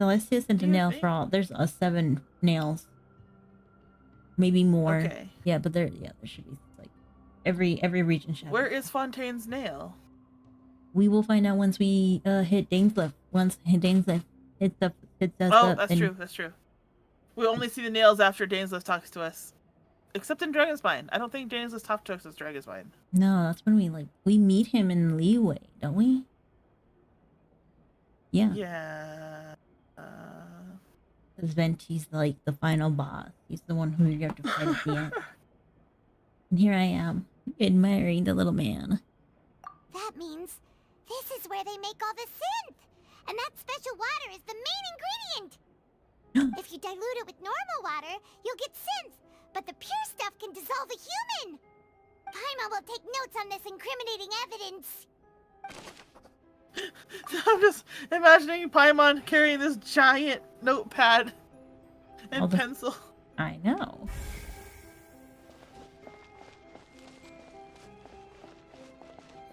Celestia sent a nail for all. There's 7 nails, maybe more. Okay. Yeah, but there should be like every region should. Where is Fontaine's nail? We will find out once we hit Dainsleif. Once Dainsleif hits us Oh, up. that's and- true. That's true. We only see the nails after Dainsleif talks to us, except in Dragonspine. I don't think Dainsleif talks to us as Dragonspine. No, that's when we meet him in Leeway, don't we? Yeah. Yeah. Because Venti's like the final boss. He's the one who you have to fight at the end. And here I am, admiring the little man. That means this is where they make all the synth, and that special water is the main ingredient. If you dilute it with normal water, you'll get synth, but the pure stuff can dissolve a human. Paimon will take notes on this incriminating evidence. I'm just imagining Paimon carrying this giant notepad and pencil. I know.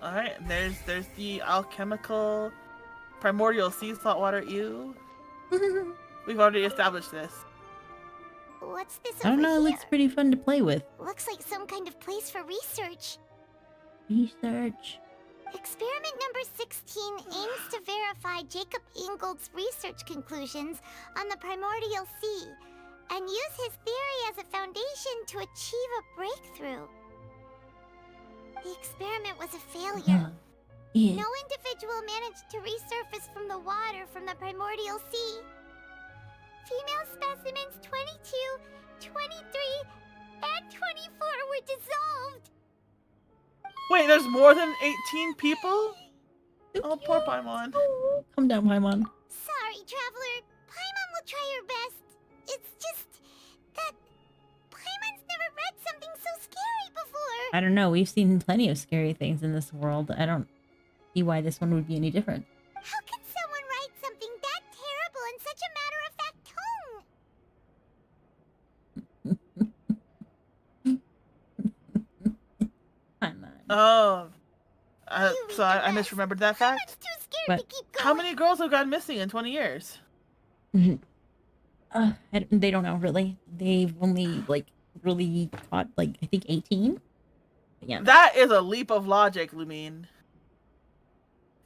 All right, there's the alchemical primordial sea salt water ew. We've already established this. What's this I don't over know. It here? looks pretty fun to play with. Looks like some kind of place for research. Research. Experiment number 16 aims to verify Jacob Ingold's research conclusions on the primordial sea and use his theory as a foundation to achieve a breakthrough. The experiment was a failure. Yeah. No individual managed to resurface from the water from the primordial sea. Female specimens 22, 23, and 24 were dissolved. Wait, there's more than 18 people? Oh, poor Paimon. Calm down, Paimon. Sorry, traveler. Paimon will try her best. It's just that Paimon's never read something so scary before. I don't know. We've seen plenty of scary things in this world. I don't see why this one would be any different. How can someone write something that terrible in such a matter-of-fact tone? Oh. So I misremembered that fact? But How many girls have gone missing in 20 years? they don't know really. They've only really caught I think 18. Yeah. That is a leap of logic, Lumine.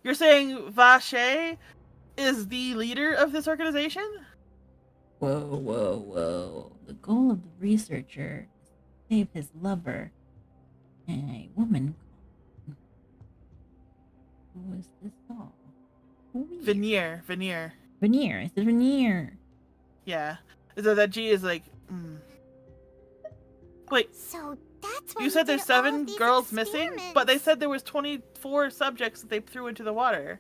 You're saying Vache is the leader of this organization? Whoa, whoa, whoa. The goal of the researcher is to save his lover and a woman. Who is this doll? Veneer. Veneer. I said Veneer. Yeah. So that G is Wait. So that's why You we said there's did all of 7 these girls missing, but they experiments. said there was 24 subjects that they threw into the water.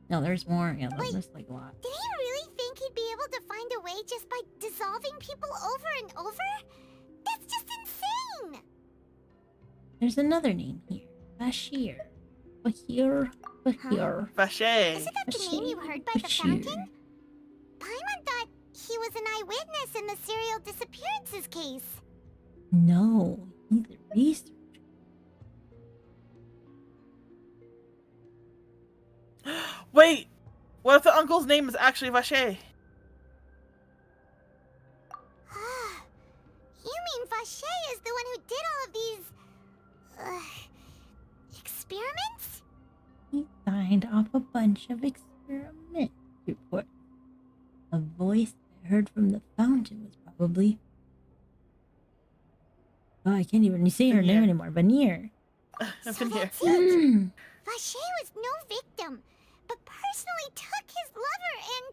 No, there's more. Yeah, there's like a lot. Did he really think he'd be able to find a way just by dissolving people over and over? That's just insane! There's another name here. Bashir. Bahir. Bahir. Vache. Is it that the name you heard by the fountain? Paimon thought he was an eyewitness in the serial disappearances case. No, he's a researcher. Wait, what if the uncle's name is actually Vache? You mean Vache is the one who did all of these... experiments? He signed off a bunch of experiment reports. A voice I heard from the fountain was probably... Oh, I can't even say her name anymore. Vanir. So that's it. Vache was no victim, but personally took his lover and...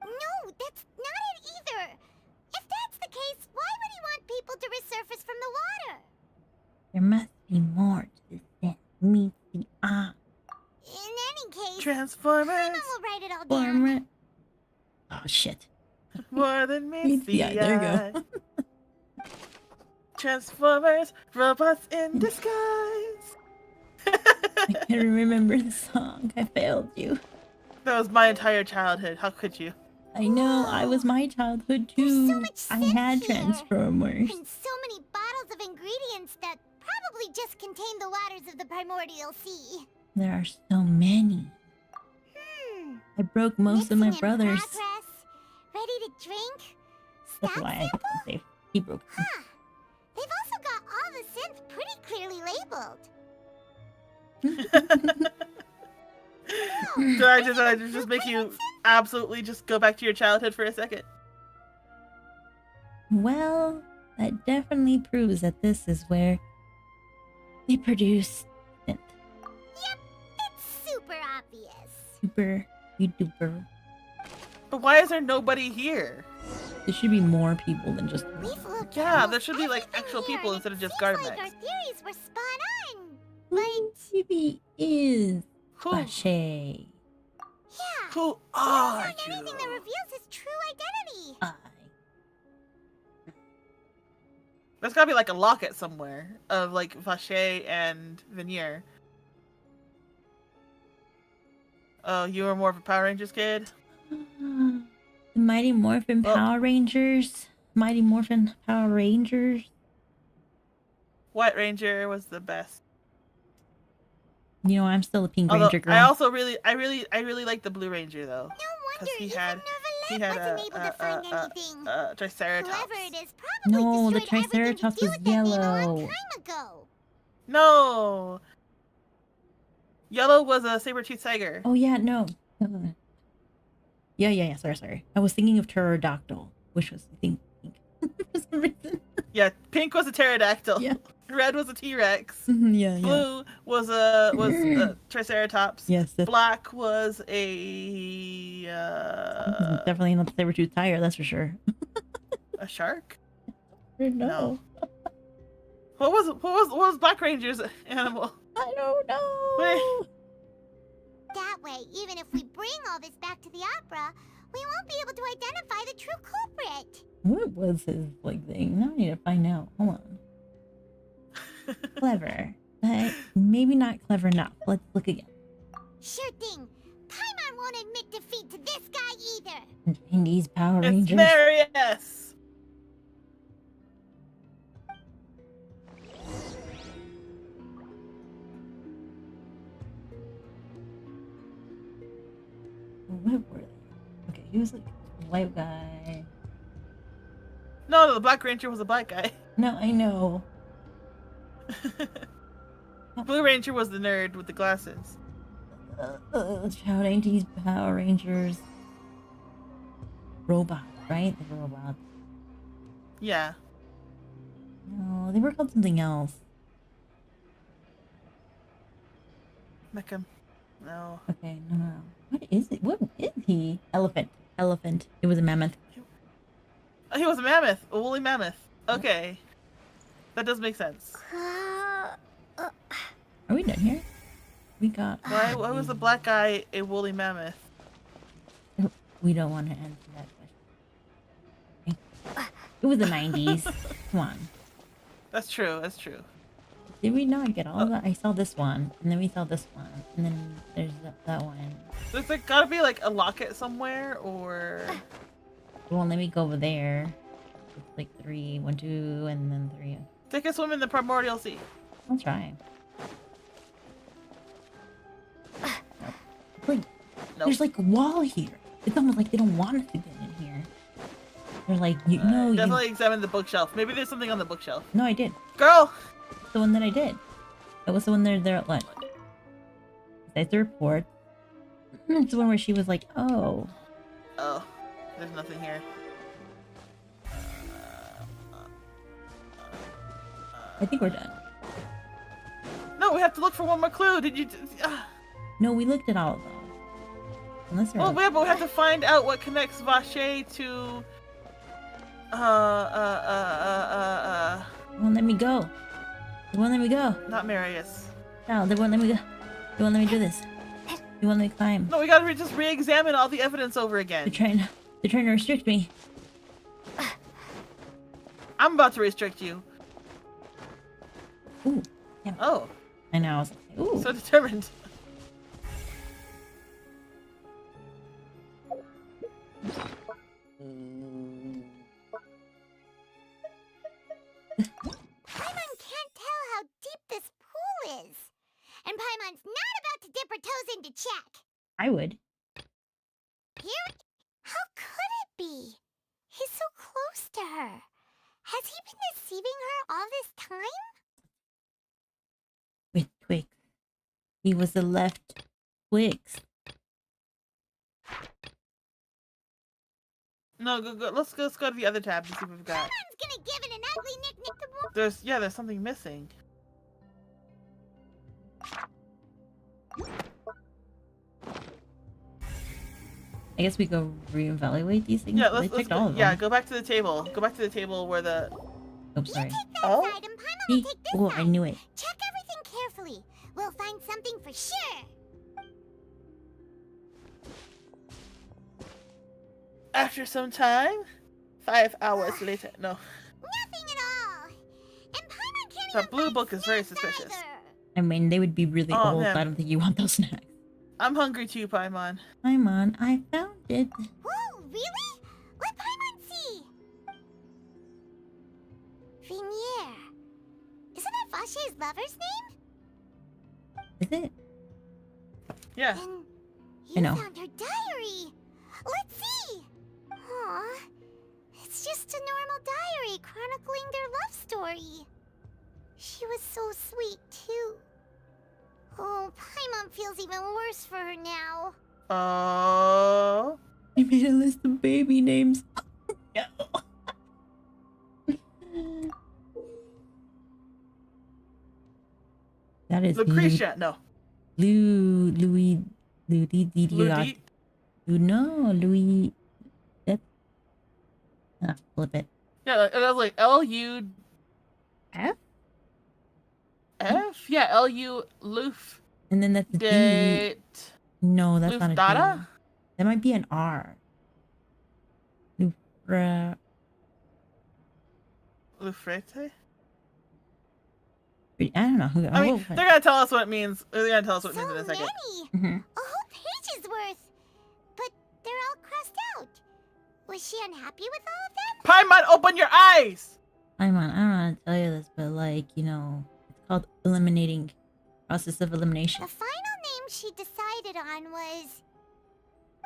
No, that's not it either. If that's the case, why would he want people to resurface from the water? There must be more to this than meets the eye. In any case, Transformers. Paimon will write it all down. Oh shit. More than meets the eye. There you go. Transformers, robots in disguise. I can't remember the song. I failed you. That was my entire childhood. How could you? I know. I was my childhood too. I had Transformers. And so many bottles of ingredients that probably just contain the waters of the primordial sea. There are so many. I broke most of my brothers. Progress, ready to drink. That's why I kept them safe. He broke them. They've also got all the synths pretty clearly labeled. Did I just make you absolutely just go back to your childhood for a second? Well, that definitely proves that this is where they produce synth. Yep, it's super obvious. Super duper. But why is there nobody here? There should be more people than just. Yeah, there should be like actual people instead of just guard Like mechs. our theories were spot on. Who maybe is Who? Vache? Yeah. Who There are isn't anything that reveals his true identity. There's gotta be like a locket somewhere of like Vache and Vanir. Oh, you were more of a Power Rangers kid? The Mighty Morphin Power Rangers. Mighty Morphin Power Rangers. White Ranger was the best. You know, I'm still a Pink Although, Ranger girl. I also really like the Blue Ranger though. No wonder he had a Triceratops. Whoever it is probably No, the destroyed everything to Triceratops do was with that name a long yellow. time ago. No. Yellow was a saber-toothed tiger. Oh yeah, no. Yeah. Sorry. I was thinking of Pterodactyl, which was I think pink for some reason. Yeah, pink was a pterodactyl. Yeah. Red was a T-Rex. Yeah. Blue was a Triceratops. Yes. That's Black was a definitely not the saber-tooth tiger. That's for sure. a shark. No. What was Black Ranger's animal? I don't know. Wait. That way, even if we bring all this back to the opera, we won't be able to identify the true culprit. What was his thing? Now I need to find out. Hold on. Clever, but maybe not clever enough. Let's look again. Sure thing. Paimon won't admit defeat to this guy either. And these Power It's Rangers. Marius. What were they? Okay, he was like a white guy. No, the Black Ranger was a black guy. No, I know. Blue Ranger was the nerd with the glasses. Shouting to these Power Rangers. Robots, right? The robots. Yeah. No, they were called something else. Meckham. No. Okay, no. What is it? What is he? Elephant. It was a mammoth. Oh, he was a mammoth. A woolly mammoth. Okay. That does make sense. Are we done here? We got. Why was the black guy a woolly mammoth? We don't want to answer that question. It was the 90s. Come on. That's true. That's true. Did we not get all that? I saw this one, and then we saw this one, and then there's that one. There's like gotta be like a locket somewhere, or. Well, let me go over there. It's like 3, 1, 2, and then 3. Take a swim in the primordial sea. I'll try. Like, there's like a wall here. It's almost like they don't want us to get in here. They're like, you know, Definitely examine the bookshelf. Maybe there's something on the bookshelf. No, I did. Girl! The one that I did. That was the one there at lunch. That's the report. It's the one where she was like, oh. Oh, there's nothing here. I think we're done. No, we have to look for one more clue. Did you? No, we looked at all of them. Unless they're Well, like, yeah, but we have to find out what connects Vache to. They won't let me go. They won't let me go. Not Marius. No, they won't let me go. They won't let me do this. They won't let me climb. No, we gotta just re-examine all the evidence over again. They're trying to restrict me. I'm about to restrict you. Ooh. Yeah. Oh. I know. I was like, ooh. So determined. Paimon can't tell how deep this pool is. And Paimon's not about to dip her toes in to check. I would. Here? How could it be? He's so close to her. Has he been deceiving her all this time? With Twix. He was the left Twix. No, go. Let's go to the other tab to see what we've got. Paimon's gonna give it an ugly nickname. There's something missing. I guess we go reevaluate these things. Yeah, They let's checked all of them. yeah, go back to the table. Go back to the table where the. Oops, sorry. Oh. See? Oh, I knew it. Check everything carefully. We'll find something for sure. After some time, 5 hours later. No. Nothing at all. And Paimon can't The blue book is very suspicious. I mean, they would be really Oh, old. man. I don't think you want those snacks. I'm hungry too, Paimon. Paimon, I found it. Whoa, really? Let Paimon see. Vinier. Isn't that Vache's lover's name? Is it? Yeah. I know. Found her diary. Let's see. Aw. It's just a normal diary chronicling their love story. She was so sweet, too. Oh, Paimon feels even worse for her now. Oh. I made a list of baby names. No. That is Lucretia, no. Louis. Ludite? No, Louis. That's. Flip it. Yeah, that was like L-U... F? F? Yeah, L-U... Luf... And then that's a D. Date... No, that's not a D. Lufdata? That might be an R. Lufra. Lufrete? I don't know who. I mean, they're gonna tell us what it means. They're gonna tell us what it means in a second. Mm-hmm. A whole page's worth. But they're all crossed out. Was she unhappy with all of them? Paimon, open your eyes! Paimon, I don't know how to tell you this, but like, you know, it's called eliminating. Process of elimination. The final name she decided on was...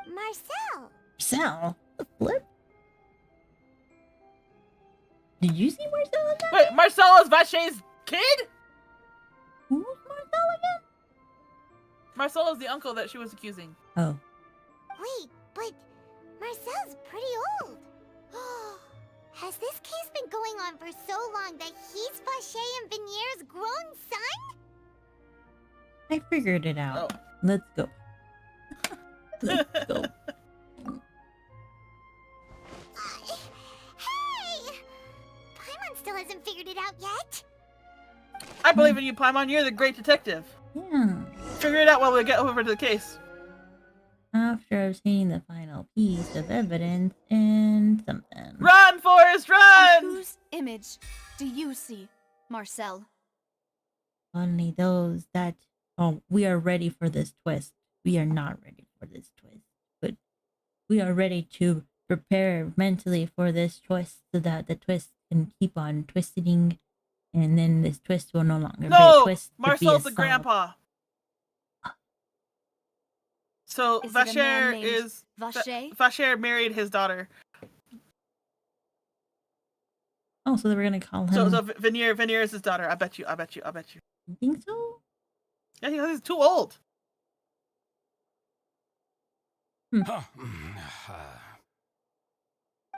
Marcel. Marcel? The flip? Did you see Marcel in that? Wait, Marcel is Vache's kid? Who's Marcel again? Marcel is the uncle that she was accusing. Oh. Wait, but Marcel's pretty old. Has this case been going on for so long that he's Vache and Vinier's grown son? I figured it out. Oh. Let's go. Let's go. Hey! Paimon still hasn't figured it out yet. I believe in you, Paimon. You're the great detective. Yeah. figure it out while we get over to the case. After obtaining the final piece of evidence and something. Run, Forrest, run! Whose image do you see, Marcel? Only those that. Oh, we are ready for this twist. We are not ready for this twist, but we are ready to prepare mentally for this twist so that the twist can keep on twisting, and then this twist will no longer be a twist. Marcel's the grandpa. So Is it a man Vacher named is Vacher? Vacher married his daughter. Oh, so they were gonna call him. So Veneer is his daughter. I bet you. You think so? Yeah, he's too old.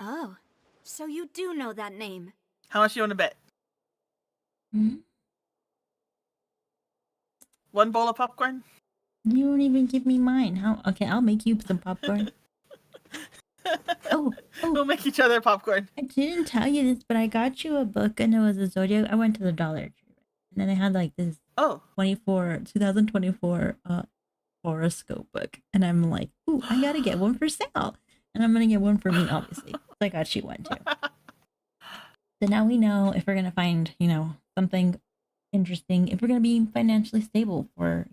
Oh, so you do know that name. How much you want to bet? Hmm? One bowl of popcorn? You don't even give me mine. How? Okay, I'll make you some popcorn. We'll make each other popcorn. I didn't tell you this, but I got you a book, and it was a Zodiac. I went to the Dollar Tree, and then they had like this 2024 horoscope book, and I'm like, ooh, I gotta get one for sale, and I'm gonna get one for me, obviously. So I got you one too. So now we know if we're gonna find, something interesting, if we're gonna be financially stable for,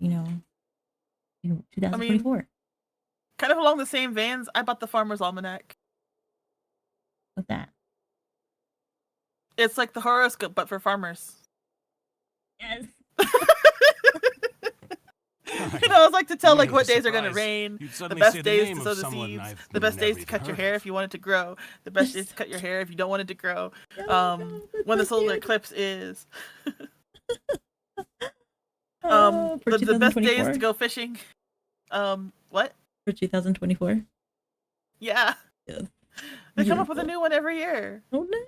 2024. Kind of along the same veins, I bought the Farmer's Almanac. What's that? It's like the horoscope, but for farmers. Yes. I like to tell like Name what of a days are gonna surprise. rain, You'd the suddenly best say the days name to of sow the someone seeds, I've the best days never to cut even your heard hair of. if you want it to grow, the best days to cut your hair if you don't want it to grow. When the solar eclipse is. For The best days 2024? to go fishing. What? For 2024? Yeah. Yes. They come up with a new one every year. Oh, nice.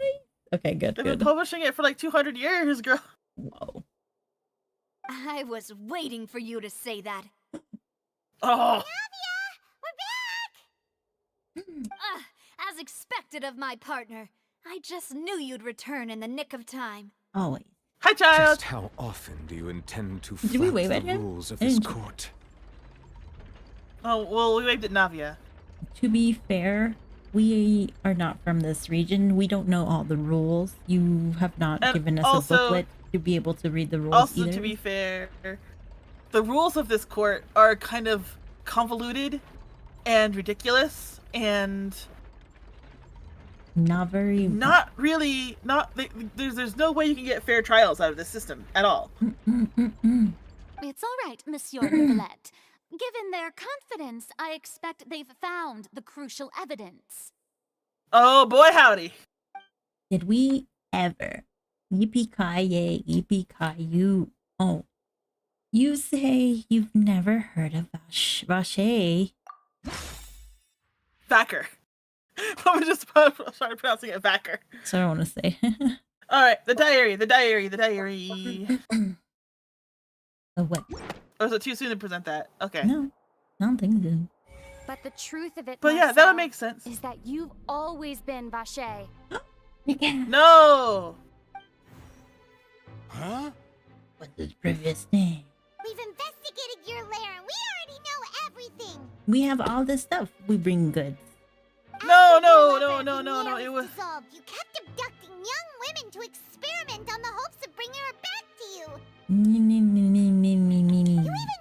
Okay, good, They've been good. publishing it for like 200 years, girl. Whoa. I was waiting for you to say that. Oh. As expected of my partner, I just knew you'd return in the nick of time. Always. Hi, child. Just how often do you intend to Did we flout wave the at him? rules of I this didn't- court? Oh, well, we waved at Navia. To be fair, we are not from this region. We don't know all the rules. You have not And given us also- a booklet to be able to read the rules Also, either. to be fair, the rules of this court are kind of convoluted and ridiculous and Not very. not really there's no way you can get fair trials out of this system at all. It's all right, Monsieur Neuvillette. Given their confidence, I expect they've found the crucial evidence. Oh boy, howdy. Did we ever? Yippee-ki-yay, yippee-ki-you. Oh. You say you've never heard of Vacher. Vacker. I'm just started pronouncing it Vacker. So I want to say. All right, the diary. The what? Or is it too soon to present that? Okay. No, I don't think so. But the truth of it, But yeah, that Marcel, would make sense. is that you've always been Vacher. No. Huh? What's his previous name? We've investigated your lair and we already know everything. We have all this stuff. We bring goods. No. It was. Dissolved. You kept abducting young women to experiment on the hopes of bringing her back to you. You even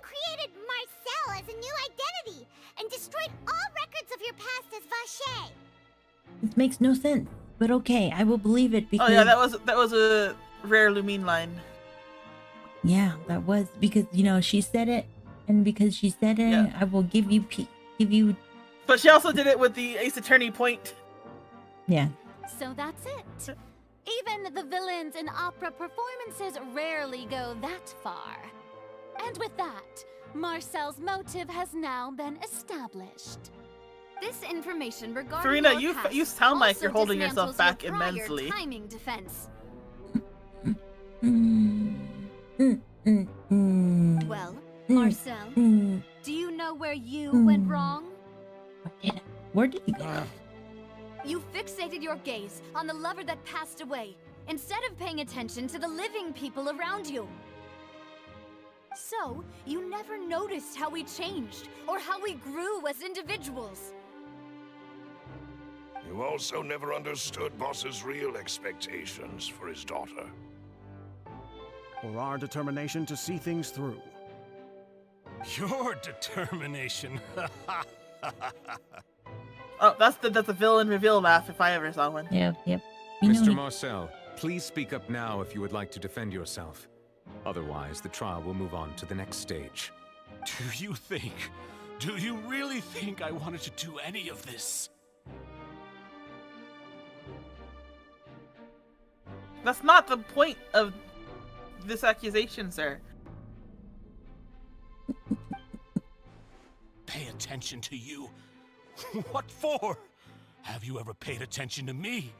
created Marcel as a new identity and destroyed all records of your past as Vacher. This makes no sense. But okay, I will believe it because. Oh yeah, that was a rare Lumine line. Yeah, that was because she said it, and because she said it, Yeah. I will give you But she also did it with the Ace Attorney point. Yeah. So that's it. Even the villains in opera performances rarely go that far. And with that, Marcel's motive has now been established. This information regarding Farina, your you past sound like also you're holding yourself dismantles back your prior immensely. timing defense. Well, Marcel, do you know where you went wrong? Where did you go? You fixated your gaze on the lover that passed away, instead of paying attention to the living people around you. So, you never noticed how we changed, or how we grew as individuals. You also never understood Boss's real expectations for his daughter. Or our determination to see things through. Your determination. Oh, that's the villain reveal laugh if I ever saw one. Yep. You know Mr. he- Marcel, please speak up now if you would like to defend yourself. Otherwise, the trial will move on to the next stage. Do you really think I wanted to do any of this? That's not the point of this accusation, sir. Pay attention to you? What for? Have you ever paid attention to me?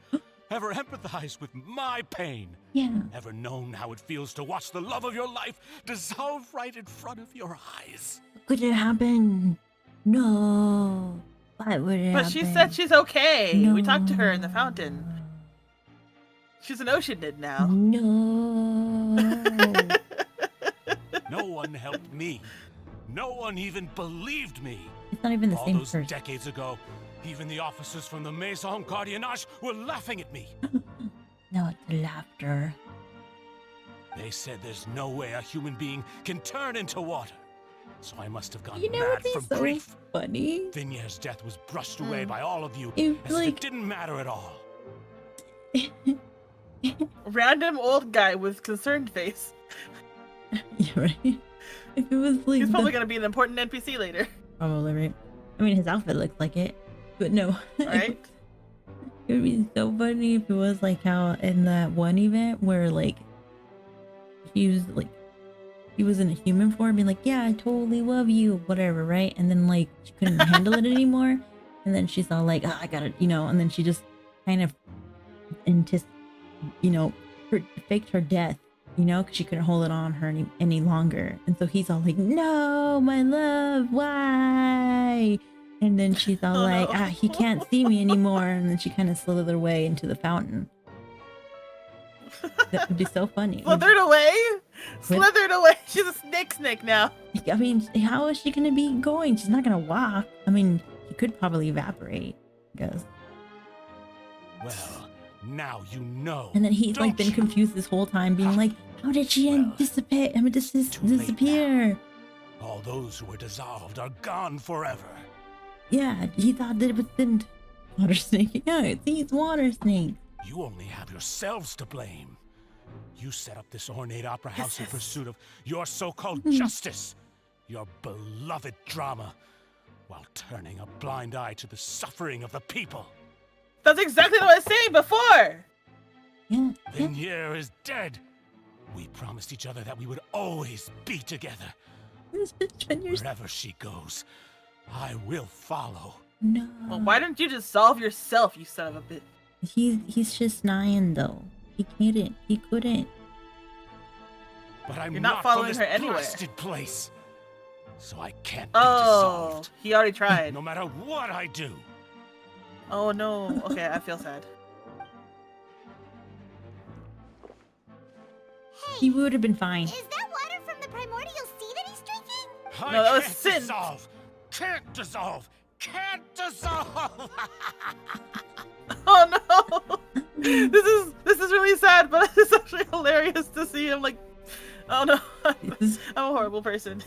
Ever empathized with my pain? Yeah. Ever known how it feels to watch the love of your life dissolve right in front of your eyes? Could it happen? No. Why would it happen? But she said she's okay. No. We talked to her in the fountain. She's an Oceanid now. No. No one helped me. No one even believed me. It's not even the All same those person. decades ago, even the officers from the Maison Gardiennage were laughing at me. No, it's laughter. They said there's no way a human being can turn into water. So I must have gone You know mad what's from so grief. funny? Vignier's death was brushed away by all of you, It, as if like- it didn't matter at all. Random old guy with concerned face. Yeah, right. If it was like He's probably the- gonna be an important NPC later. Probably right. I mean, his outfit looks like it, but no. Right? It would be so funny if it was like how in that one event where like he was in a human form, being like, "Yeah, I totally love you," whatever, right? And then like she couldn't handle it anymore, and then she's all like, "I gotta," and then she just kind of faked her death, because she couldn't hold it on her any longer, and so he's all like, "No, my love, why?" And then she's all like, no. he can't see me anymore. And then she kind of slithered away into the fountain. That would be so funny. Slithered away? Slithered away. She's a snake now. I mean, how is she going to be going? She's not going to walk. I mean, she could probably evaporate, I guess. Well, now you know. And then he's like been confused this whole time, being like, how did she dissipate? I mean, disappear? All those who were dissolved are gone forever. Yeah, he thought that it was in water snake. Yeah, it's these water snakes. You only have yourselves to blame. You set up this ornate opera house in pursuit of your so-called justice, your beloved drama, while turning a blind eye to the suffering of the people. That's exactly what I was saying before. Yeah. Vignier is dead. We promised each other that we would always be together. Wherever she goes, I will follow. No. Well, why didn't you just solve yourself, you son of a bitch? He's just Nyan though. He couldn't. But I'm You're not from following this her anywhere. blasted place. So I can't be Oh, dissolved. he already tried. No matter what I do. Oh no. Okay, I feel sad. He would have been fine. Is that water from the primordial sea that he's drinking? I No, that was can't sin. dissolve. Can't dissolve. Can't dissolve. Oh no! This is really sad, but it's actually hilarious to see him like, oh no, I'm a horrible person.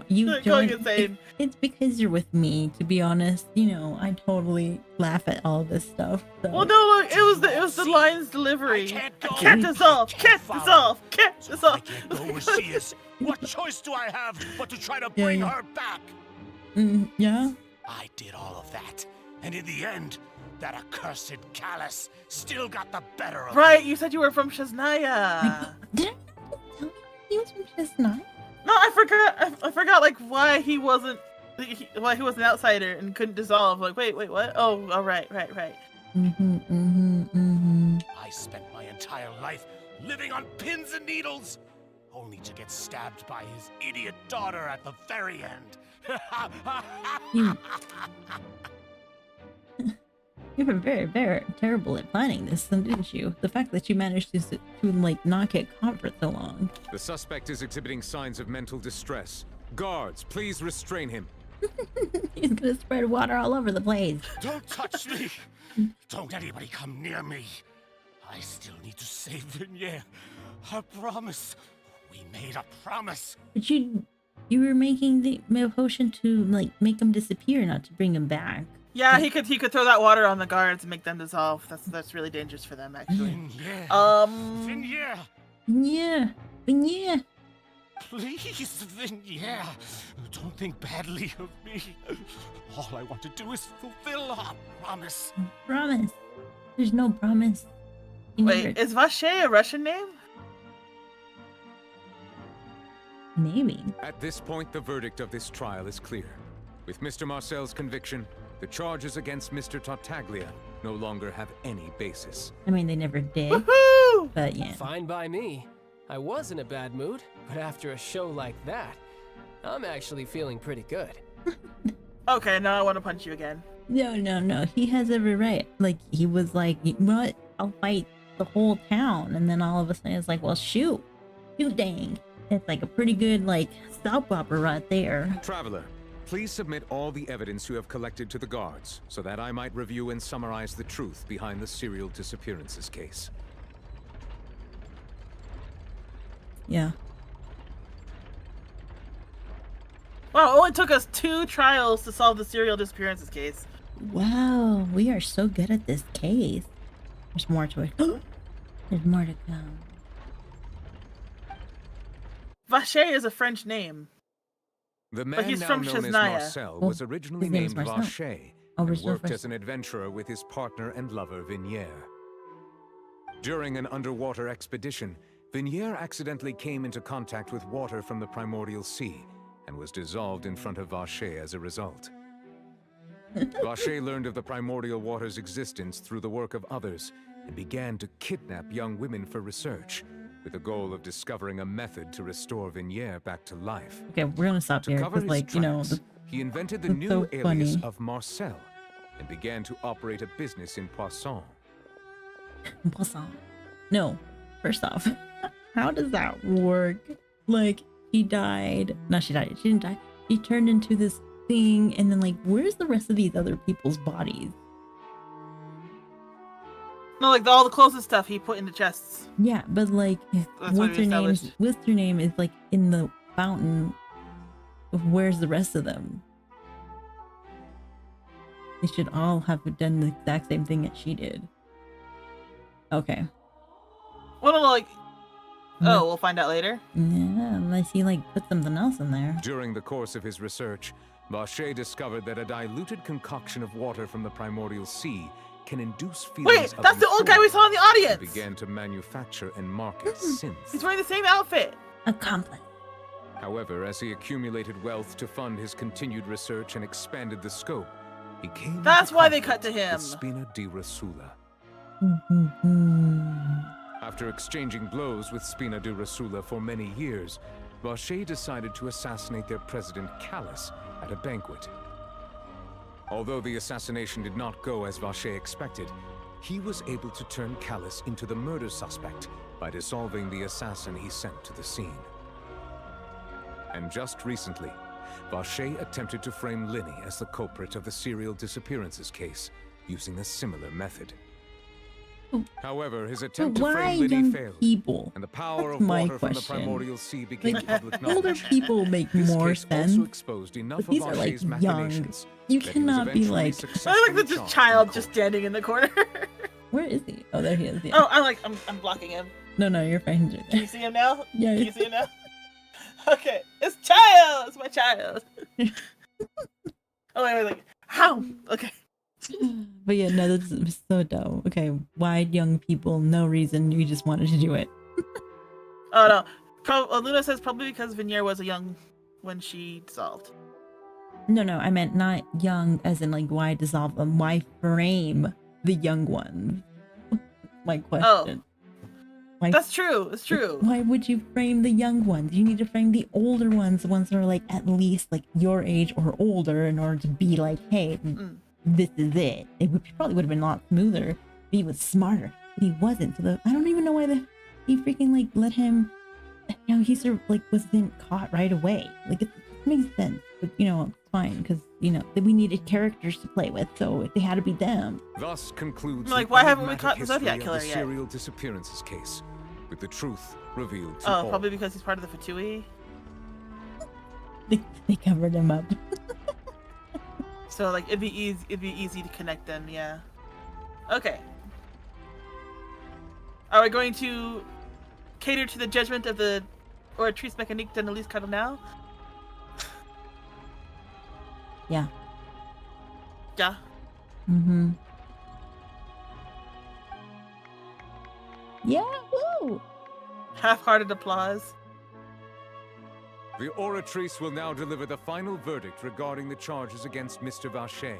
You Going joined. insane. It's because you're with me, to be honest. I totally laugh at all this stuff. So. Well, no, look, it was the line's delivery. Can't dissolve. Can't dissolve. Can't dissolve. Go where she is. What choice do I have but to try to Yeah, bring yeah. her back? Yeah. I did all of that, and in the end, that accursed Callus still got the better of Right, me. you said you were from Shaznaya. Did I tell you he was from Chestnut? No, I forgot. I forgot like why he wasn't why he was an outsider and couldn't dissolve. Like, wait, what? Oh, right. I spent my entire life living on pins and needles, only to get stabbed by his idiot daughter at the very end. You were very, very terrible at planning this, didn't you? The fact that you managed to like not get caught for so long. The suspect is exhibiting signs of mental distress. Guards, please restrain him. He's gonna spread water all over the place. Don't touch me! Don't anybody come near me. I still need to save Vignere. I promise. We made a promise. But you were making the potion to like make him disappear, not to bring him back. Yeah, he could throw that water on the guards and make them dissolve. That's really dangerous for them, actually. Vignere! Yeah. Vignere! Please, Vignere, don't think badly of me. All I want to do is fulfill our promise. Promise. There's no promise. Wait, is Vache a Russian name? Maybe. At this point, the verdict of this trial is clear. With Mr. Marcel's conviction, the charges against Mr. Tartaglia no longer have any basis. I mean, they never did. Woohoo! But yeah. Fine by me. I was in a bad mood, but after a show like that, I'm actually feeling pretty good. Okay, now I want to punch you again. No. He has every right. Like, he was like, you know what? I'll fight the whole town. And then all of a sudden it's like, well, shoot. Dang. It's like a pretty good, like, soap opera right there. Traveler, please submit all the evidence you have collected to the guards, so that I might review and summarize the truth behind the serial disappearances case. Yeah. Wow, it only took us 2 trials to solve the serial disappearances case. Wow, we are so good at this case. There's more to it. There's more to come. Vache is a French name. The But man he's now from known as Chesnaya. Marcel Oh, was originally his name is named Marcel. Vache Oh, and we're so worked first. as an adventurer with his partner and lover Vignere. During an underwater expedition, Vignere accidentally came into contact with water from the primordial sea and was dissolved in front of Vache as a result. Vache learned of the primordial water's existence through the work of others and began to kidnap young women for research, with the goal of discovering a method to restore Vignere back to life. Okay, we're gonna stop To here cover because, his like, you know, tracks, he invented the that's new so alias funny. of Marcel and began to operate a business in Poisson. Poisson. No, first off, how does that work? Like, he died. No, she died. She didn't die. He turned into this thing, and then, like, where's the rest of these other people's bodies? No, like all the closest stuff he put in the chests. Yeah, but like, if That's what we established. what's her name is like in the fountain. Where's the rest of them? They should all have done the exact same thing that she did. Okay. Well, no, like, oh, we'll find out later. Yeah, unless he like put something else in there. During the course of his research, Vache discovered that a diluted concoction of water from the primordial sea can induce feelings Wait, of that's the old guy we saw in the euphoria, and audience. began to manufacture and market synths. He's wearing the same outfit. Accomplice. However, as he accumulated wealth to fund his continued research and expanded the scope, he came That's into why they conflict cut to him. with Spina di Rosula. After exchanging blows with Spina di Rosula for many years, Vache decided to assassinate their president Callus at a banquet. Although the assassination did not go as Vache expected, he was able to turn Callus into the murder suspect by dissolving the assassin he sent to the scene. And just recently, Vache attempted to frame Linny as the culprit of the serial disappearances case, using a similar method. However, his attempt to Why frame Linny young failed, people? and the power That's of my water from the question. primordial sea became Like, public knowledge. older people make This more case sense. also exposed enough But these of are like Vache's young. machinations You that he was cannot be eventually like. successfully I like the just charged child just standing in the corner. Where is he? Oh, there he is. Yeah. Oh, I'm blocking him. No, you're fine. He's right Can there. you see him now? Yeah. Can you see him now? Okay, it's child. It's my child. Oh wait, like how? Okay. But yeah, no, this is so dumb. Okay, why young people? No reason. You just wanted to do it. Oh no. Luna says probably because Vignere was a young when she dissolved. No, I meant not young, as in like why dissolve them? Why frame the young ones? My question. Why, That's true. It's true. Why would you frame the young ones? You need to frame the older ones, the ones that are like at least like your age or older, in order to be like, hey, this is it. Probably would have been a lot smoother if he was smarter, but he wasn't. So I don't even know why he freaking like let him. You know, he sort of like wasn't caught right away. Like it makes sense, but you know, it's fine because you know that we needed characters to play with, so they had to be them. Thus concludes Like, the why haven't we enigmatic caught the history Zodiac of Killer the yet? serial disappearances case, with the truth revealed to Oh, all. probably because he's part of the Fatui. They covered him up. So like it'd be easy to connect them, yeah. Okay. Are we going to cater to the judgment of the Oratrice Mécanique d'Annalise Cardinal? Yeah. Yeah. Mm-hmm. Yeah. Woo. Half-hearted applause. The Oratrice will now deliver the final verdict regarding the charges against Mr. Vacher.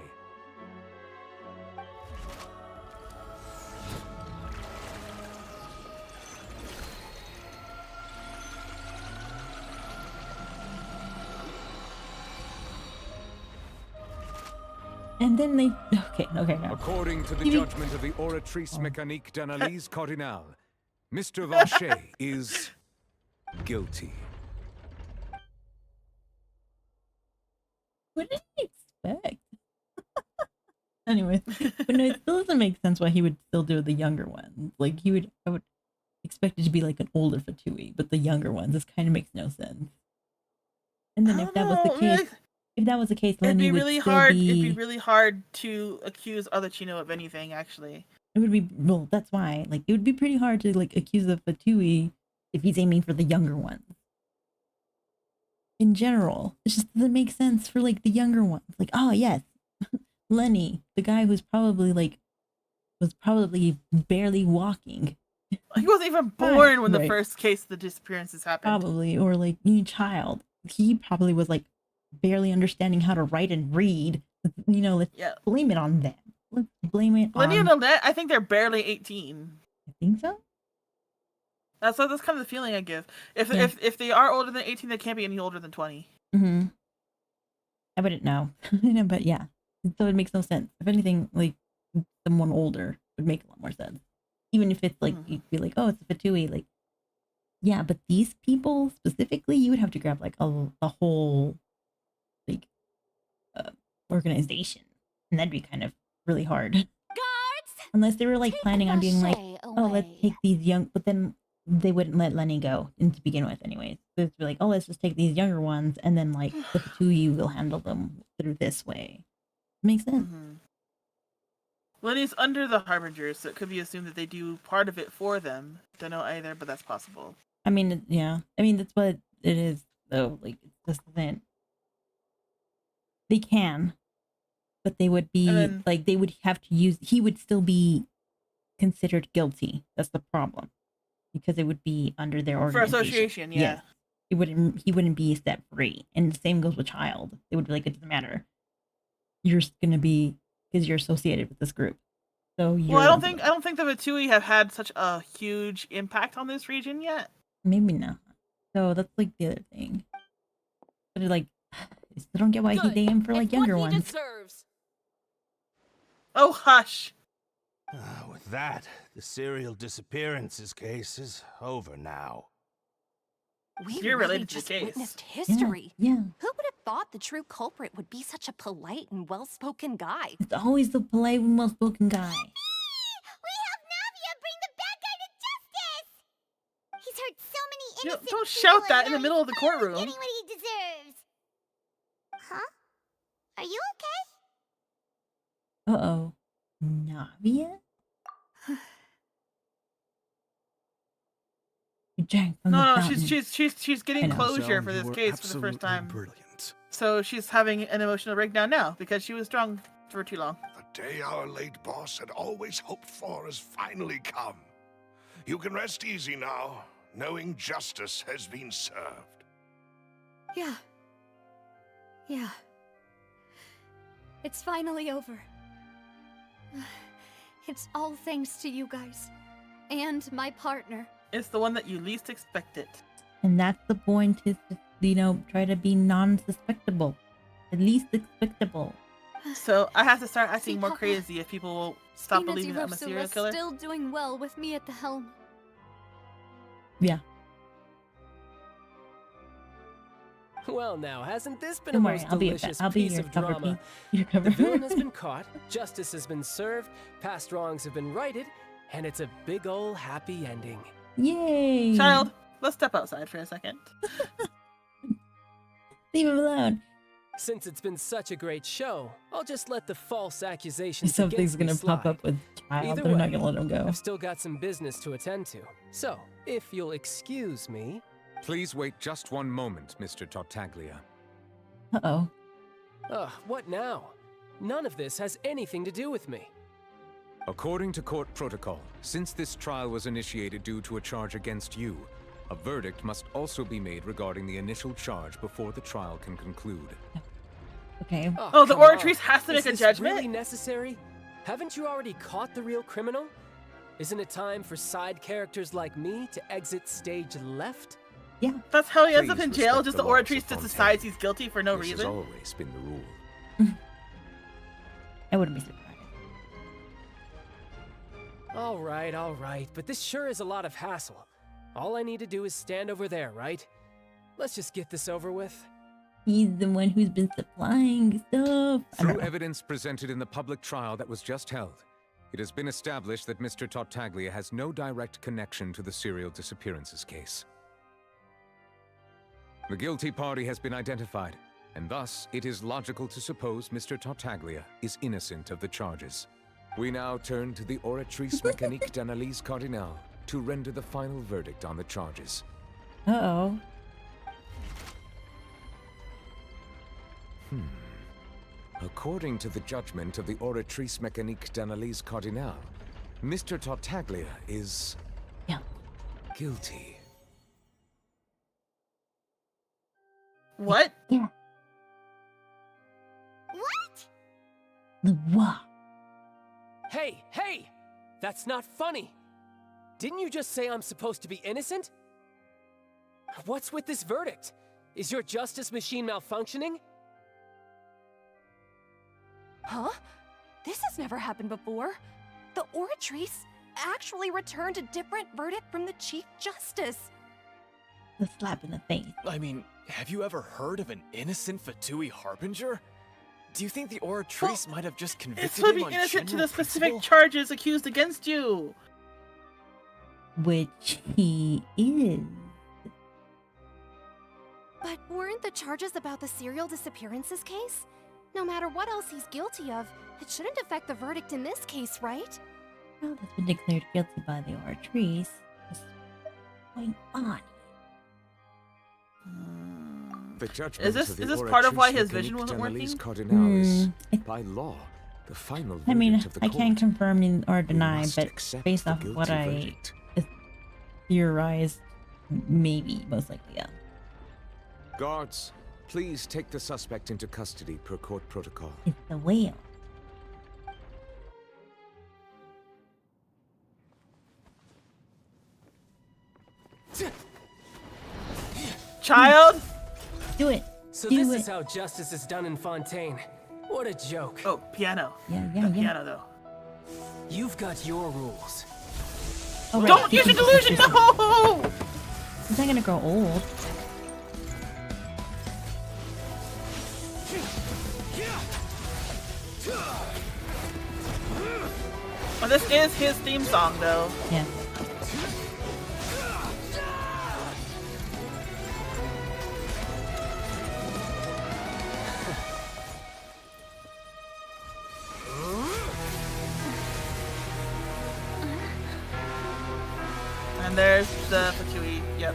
And then they okay no. According to the Maybe- judgment of the Oratrice Mécanique d'Annalise Cardinal, Mr. Vacher is guilty. What did he expect? Anyway, but no, it still doesn't make sense why he would still do the younger ones. Like I would expect it to be like an older Fatui, but the younger ones, this kind of makes no sense. And then if that was the case, It'd Lenny be would really still hard. be. It'd be really hard to accuse Arlecchino of anything, actually. It would be well. That's why, like, it would be pretty hard to like accuse of Fatui if he's aiming for the younger ones. In general, it just doesn't make sense for like the younger ones. Like, oh yes, Lenny, the guy who's probably was probably barely walking. He wasn't even born when the Right. first case of the disappearances happened. Probably, or like any child. He probably was like barely understanding how to write and read. You know, let's Yeah. blame it on them. Let's blame it Lenny on. and Annette, I think they're barely 18. I think so. That's kind of the feeling I give. If Yeah. if they are older than 18, they can't be any older than 20. Mm-hmm. I wouldn't know, but yeah. So it makes no sense. If anything, like someone older would make a lot more sense. Even if it's like you'd be like, oh, it's a Fatui, like, yeah. But these people specifically, you would have to grab like a whole like organization, and that'd be kind of really hard. Guards! Unless they were like planning on being like, Vacher oh, let's take these young, but then they wouldn't let Lenny go to begin with, anyways. So it's be like, oh, let's just take these younger ones, and then like the Fatui will handle them through this way. Makes sense. Lenny's under the Harbingers, so it could be assumed that they do part of it for them. Don't know either, but that's possible. I mean, yeah. I mean, that's what it is, though. Like, it just isn't. They can, but they would be And then- like they would have to use. He would still be considered guilty. That's the problem, because it would be under their For organization. association, yeah. Yes. He wouldn't be set free, and the same goes with child. It would be like, it doesn't matter. You're just gonna be, because you're associated with this group. So you're. Well, I don't think the Fatui have had such a huge impact on this region yet. Maybe not. So that's like the other thing. But like, I still don't get why they aim for like younger ones. Deserves. Oh, hush. With that, the serial disappearances case is over now. We You're really related to the just case. witnessed history. Yeah. Who would have thought the true culprit would be such a polite and well-spoken guy? It's always the polite and well-spoken guy. We helped Navia bring the bad guy to justice! He's hurt so many innocent Don't people shout that and in the now middle of he's the finally courtroom. Getting what he deserves. Huh? Are you okay? Uh-oh. Navia? You drank from the No, fountain. she's I getting know. closure So for you this were case for the first absolutely time. Brilliant. So she's having an emotional breakdown now because she was drunk for too long. The day our late boss had always hoped for has finally come. You can rest easy now, knowing justice has been served. Yeah. Yeah. It's finally over. It's all thanks to you guys. And my partner. It's the one that you least expected. And that's the point, is to, try to be non-suspectable. At least expectable. So I have to start acting See, more Papa, crazy if people will stop Spina believing that I'm a Di serial Rosula's killer. still doing well with me at the helm. Yeah. Well, now, hasn't this been Don't a worry, most I'll be delicious your piece of cover drama? Your cover. The villain has been caught, justice has been served, past wrongs have been righted, and it's a big ol' happy ending. Yay! Child, let's step outside for a second. Leave him alone. Since it's been such a great show, I'll just let the false accusations Something's against me gonna pop slide. up with child. Either They're way, not gonna let him go. I've still got some business to attend to. So, if you'll excuse me... Please wait just one moment, Mr. Tartaglia. Uh-oh. Ugh, what now? None of this has anything to do with me. According to court protocol, since this trial was initiated due to a charge against you, a verdict must also be made regarding the initial charge before the trial can conclude. Okay. Oh, the come Oratrice on. has to make Is a this judgment? really necessary? Haven't you already caught the real criminal? Isn't it time for side characters like me to exit stage left? Yeah. That's how he ends up Please in jail, respect just the the laws Oratrice of just Fontaine. decides he's guilty for no This has reason. always been the rule. I wouldn't be surprised. All right, but this sure is a lot of hassle. All I need to do is stand over there, right? Let's just get this over with. He's the one who's been supplying stuff. I don't Through know. evidence presented in the public trial that was just held, it has been established that Mr. Tartaglia has no direct connection to the serial disappearances case. The guilty party has been identified, and thus it is logical to suppose Mr. Tartaglia is innocent of the charges. We now turn to the Oratrice Mécanique d'Analyse Cardinal to render the final verdict on the charges. Uh-oh. According to the judgment of the Oratrice Mécanique d'Analyse Cardinal, Mr. Tartaglia is... guilty. What? Yeah. What? What? Hey! That's not funny! Didn't you just say I'm supposed to be innocent? What's with this verdict? Is your justice machine malfunctioning? Huh? This has never happened before. The Oratrice actually returned a different verdict from the Chief Justice. The slap in the face. I mean, have you ever heard of an innocent Fatui Harbinger? Do you think the Oratrice might have just It's convicted supposed to him be on innocent to general the specific principle? charges accused against you. Which he is. But weren't the charges about the serial disappearances case? No matter what else he's guilty of, it shouldn't affect the verdict in this case, right? Well, that's been declared guilty by the Oratrice. What's going on? The judgment this- of the is this part of why Oratrice his vision Mécanique wasn't d'Analyse working? Cardinal is, by law, the final verdict I mean, of the I court. can't confirm or deny, must but accept based the off of what guilty I verdict. theorized, maybe, most likely, yeah. Guards, please take the suspect into custody per court protocol. It's the whale. Child? Do it. So Do this it. is how justice is done in Fontaine. What a joke. Oh, piano. Yeah, The piano, though. You've got your rules. Oh, right, Don't use keep your it delusion! consistent. No! He's not gonna grow old. Well, this is his theme song, though. Yeah. And there's the Fatui. Yep.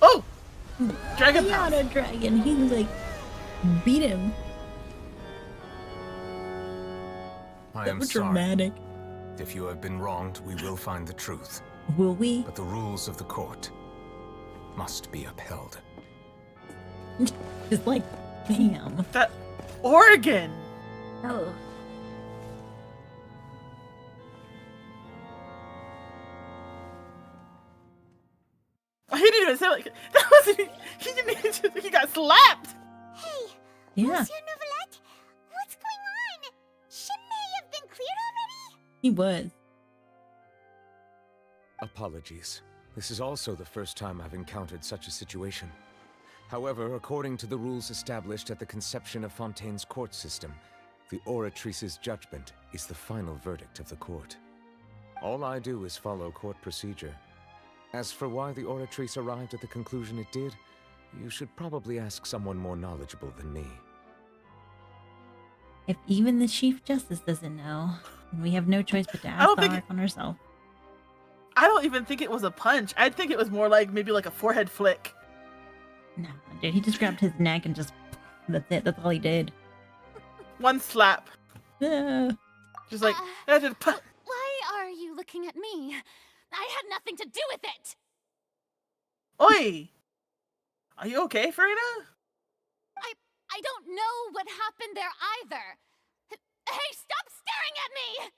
Oh! Dragon He Pounce. had a dragon. He like beat him. I am So sorry. dramatic. If you have been wronged, we will find the truth. Will we? But the rules of the court must be upheld. Just like, bam. That organ! Oh. even say like that wasn't. He didn't even. He got slapped. Hey, Yeah, Monsieur Novelette, what's going on? Shouldn't they have been cleared already? he was. Apologies. This is also the first time I've encountered such a situation. However, according to the rules established at the conception of Fontaine's court system, the Oratrice's judgment is the final verdict of the court. All I do is follow court procedure. As for why the Oratrice arrived at the conclusion it did, you should probably ask someone more knowledgeable than me. If even the Chief Justice doesn't know, then we have no choice but to I ask don't the think Archon herself. I don't even think it was a punch. I think it was more like maybe like a forehead flick. No, dude, he just grabbed his neck and just. That's it. That's all he did. One slap. Yeah. Just like Why are you looking at me? I had nothing to do with it. Oi! Are you okay, Farina? I don't know what happened there either. Hey, stop staring at me!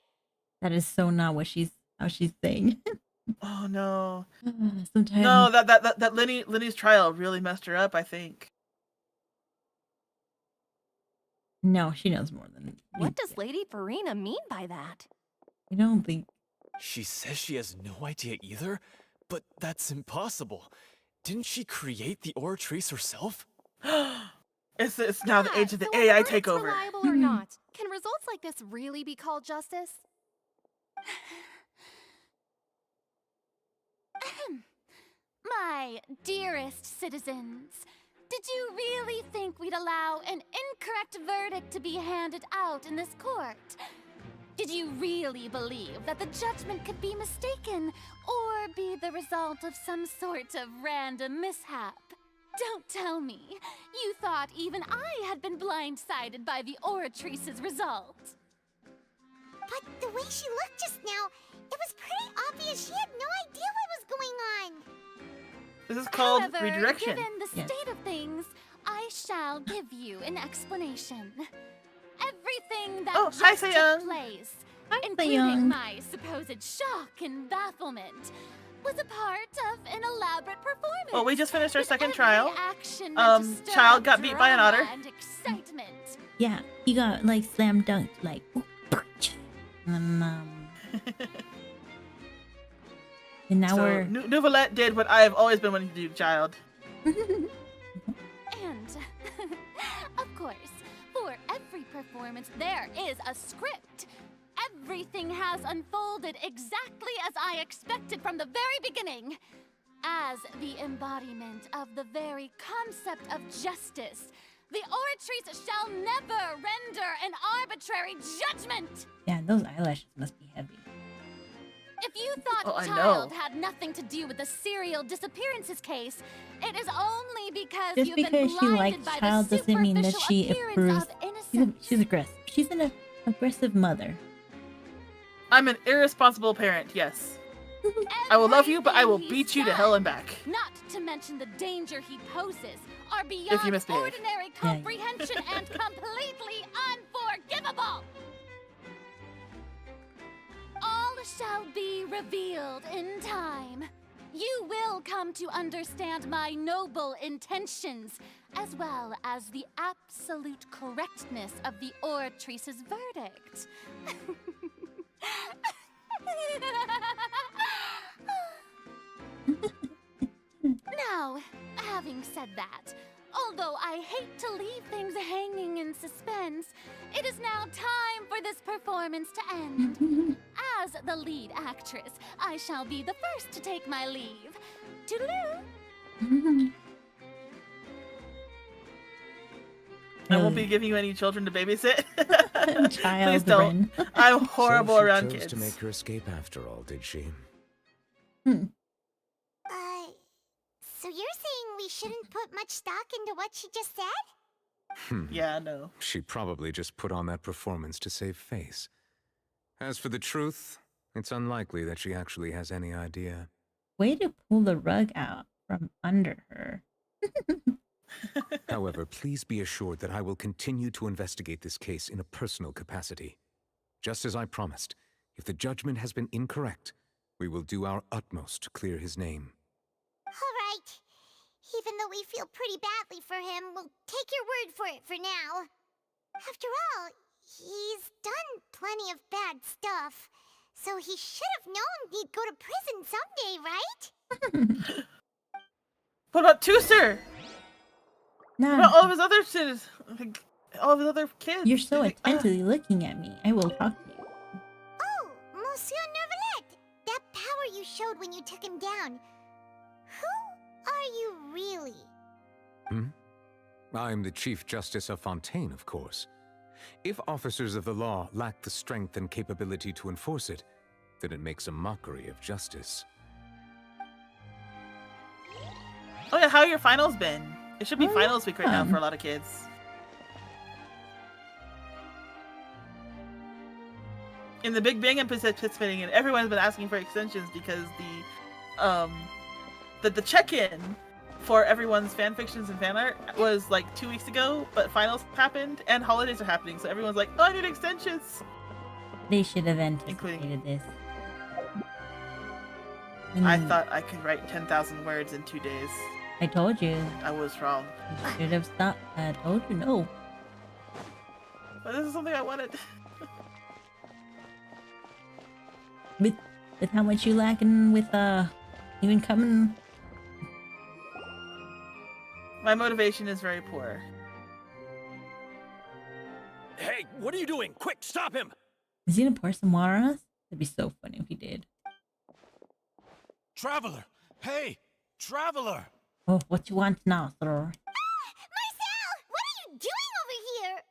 That is so not what how she's saying. Oh no. Sometimes. No, that Lenny's trial really messed her up, I think. No, she knows more than. What does Lady Farina mean by that? I don't think. She says she has no idea either, but that's impossible. Didn't she create the Oratrice herself? It's now the age of the So AI are verdicts takeover. reliable or not? Can results like this really be called justice? My dearest citizens, did you really think we'd allow an incorrect verdict to be handed out in this court? Did you really believe that the judgment could be mistaken or be the result of some sort of random mishap? Don't tell me you thought even I had been blindsided by the Oratrice's result. But the way she looked just now, it was pretty obvious she had no idea what was going on. This is called However, redirection. given the state of things, I shall give you an explanation. Everything that Oh, hi, just took Seyong. place, Hi, including Seyong. my supposed shock and bafflement, was a part of an elaborate performance. Well, we just finished our with second every trial. action meant to stir Child up got beat by an drama otter. and excitement. Yeah, he got like slam dunked, like. And and now So we're. Novelette did what I have always been wanting to do, child. And, of course, for every performance, there is a script. Everything has unfolded exactly as I expected from the very beginning. As the embodiment of the very concept of justice, the Oratrice shall never render an arbitrary judgment. Yeah, those eyelashes must be heavy. If you thought Oh, I Child know. had nothing to do with the serial disappearances case, it is only because Just you've been because she blinded likes by Child the doesn't mean that superficial she appearance approves. of innocence. She's aggressive. She's an aggressive mother. I'm an irresponsible parent, yes. I will love you, but I will beat you to hell and back. Not to mention the danger he poses are beyond misbehave. ordinary comprehension and completely unforgivable. All shall be revealed in time. You will come to understand my noble intentions, as well as the absolute correctness of the Oratrice's verdict. Now, having said that, although I hate to leave things hanging in suspense, it is now time for this performance to end. As the lead actress, I shall be the first to take my leave. Toodaloo! I won't be giving you any children to babysit. Please Child don't. I'm horrible So she around chose kids. to make her escape after all, did she? So you're saying we shouldn't put much stock into what she just said? Yeah, no. She probably just put on that performance to save face. As for the truth, it's unlikely that she actually has any idea. Way to pull the rug out from under her. However, please be assured that I will continue to investigate this case in a personal capacity. Just as I promised, if the judgment has been incorrect, we will do our utmost to clear his name. All right. Even though we feel pretty badly for him, we'll take your word for it for now. After all, he's done plenty of bad stuff, so he should have known he'd go to prison someday, right? What about Tooster? Nah. What about all of his other kids? All of his other kids? You're so attentively looking at me. I will talk to you. Oh, Monsieur Neuvillette, that power you showed when you took him down. Who are you really? I'm the Chief Justice of Fontaine, of course. If officers of the law lack the strength and capability to enforce it, then it makes a mockery of justice. Oh yeah, how are your finals been? It should be finals week right now for a lot of kids. In the Big Bang, I'm participating, and everyone's been asking for extensions because the check-in for everyone's fan fictions and fan art was like 2 weeks ago, but finals happened and holidays are happening, so everyone's like, "Oh, I need extensions." They should have anticipated this. I thought I could write 10,000 words in 2 days. I told you. I was wrong. You should have stopped. I told you no. But this is something I wanted. With how much you lacking with even coming. My motivation is very poor. Hey, what are you doing? Quick, stop him! Is he gonna pour some water on us? That'd be so funny if he did. Traveler! Hey! Traveler! Oh, what you want now, sir? Marcel, what are you doing over here?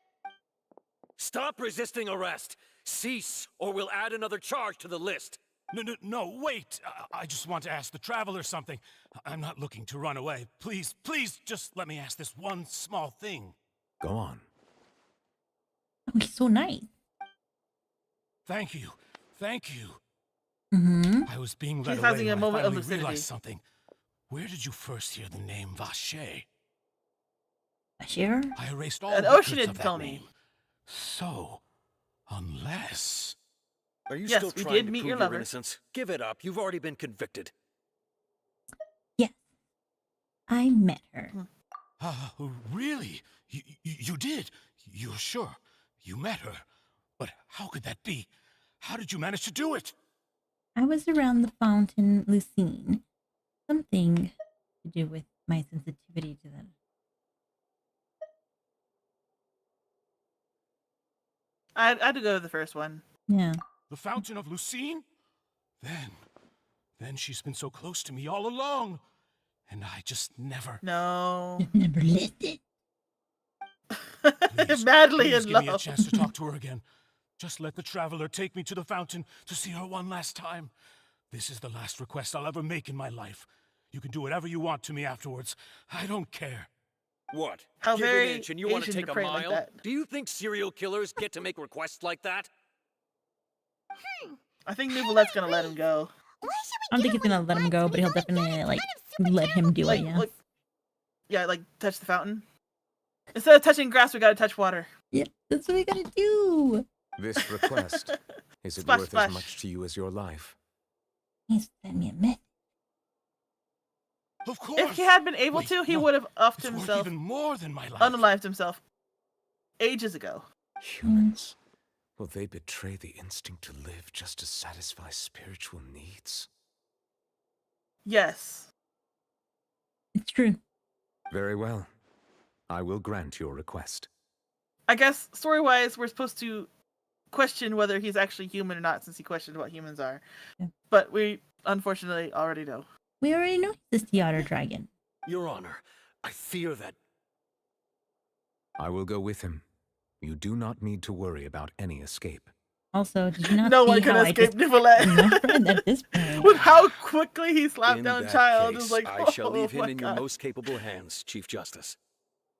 Stop resisting arrest! Cease, or we'll add another charge to the list. No, wait! I just want to ask the Traveler something. I'm not looking to run away. Please, just let me ask this one small thing. Go on. Oh, he's so nice. Thank you. Mm-hmm. I was being led He's away having a when I moment of finally lucidity. realized something. Where did you first hear the name Vacher? Vacher? I erased all An records Oceanid of that told name. me. So, unless... Are you Yes, still we trying did to meet prove your your lover. innocence? Give it up. You've already been convicted. Yes. I met her. Really? You did? You're sure? You met her? But how could that be? How did you manage to do it? I was around the fountain, Lucine. Something to do with my sensitivity to them. I had to go with the first one. Yeah. The Fountain of Lucine? Then she's been so close to me all along. And I just never... No. Never listened. Madly Please in give me a love. chance to talk to her again. Just let the Traveler take me to the fountain to see her one last time. This is the last request I'll ever make in my life. You can do whatever you want to me afterwards. I don't care. What? How Give an very inch and you want to Asian take to a pray like mile? that. Do you think serial killers get to make requests like that? I think Nouvelette's gonna let him go. I don't think he's gonna let him go, but he'll definitely like let him do it. Yeah. Like touch the fountain. Instead of touching grass, we gotta touch water. Yeah, that's what we gotta do. This request, is it Splash, worth splash. as much to you as your life? He sent me a message. Of course. If he had been able to, he would have offed It's worth himself, even more than my life. unalived himself, ages ago. Humans. Will they betray the instinct to live just to satisfy spiritual needs? Yes. It's true. Very well. I will grant your request. I guess story-wise, we're supposed to question whether he's actually human or not, since he questioned what humans are. Yeah. But we unfortunately already know. We already know he's the otter dragon. Your Honor, I fear that... I will go with him. You do not need to worry about any escape. Also, did you not No see one can how I escape just Nouvelette. at this point? With how quickly he slapped In down that Child, case, is like, I shall oh leave him my in God. your most capable hands, Chief Justice.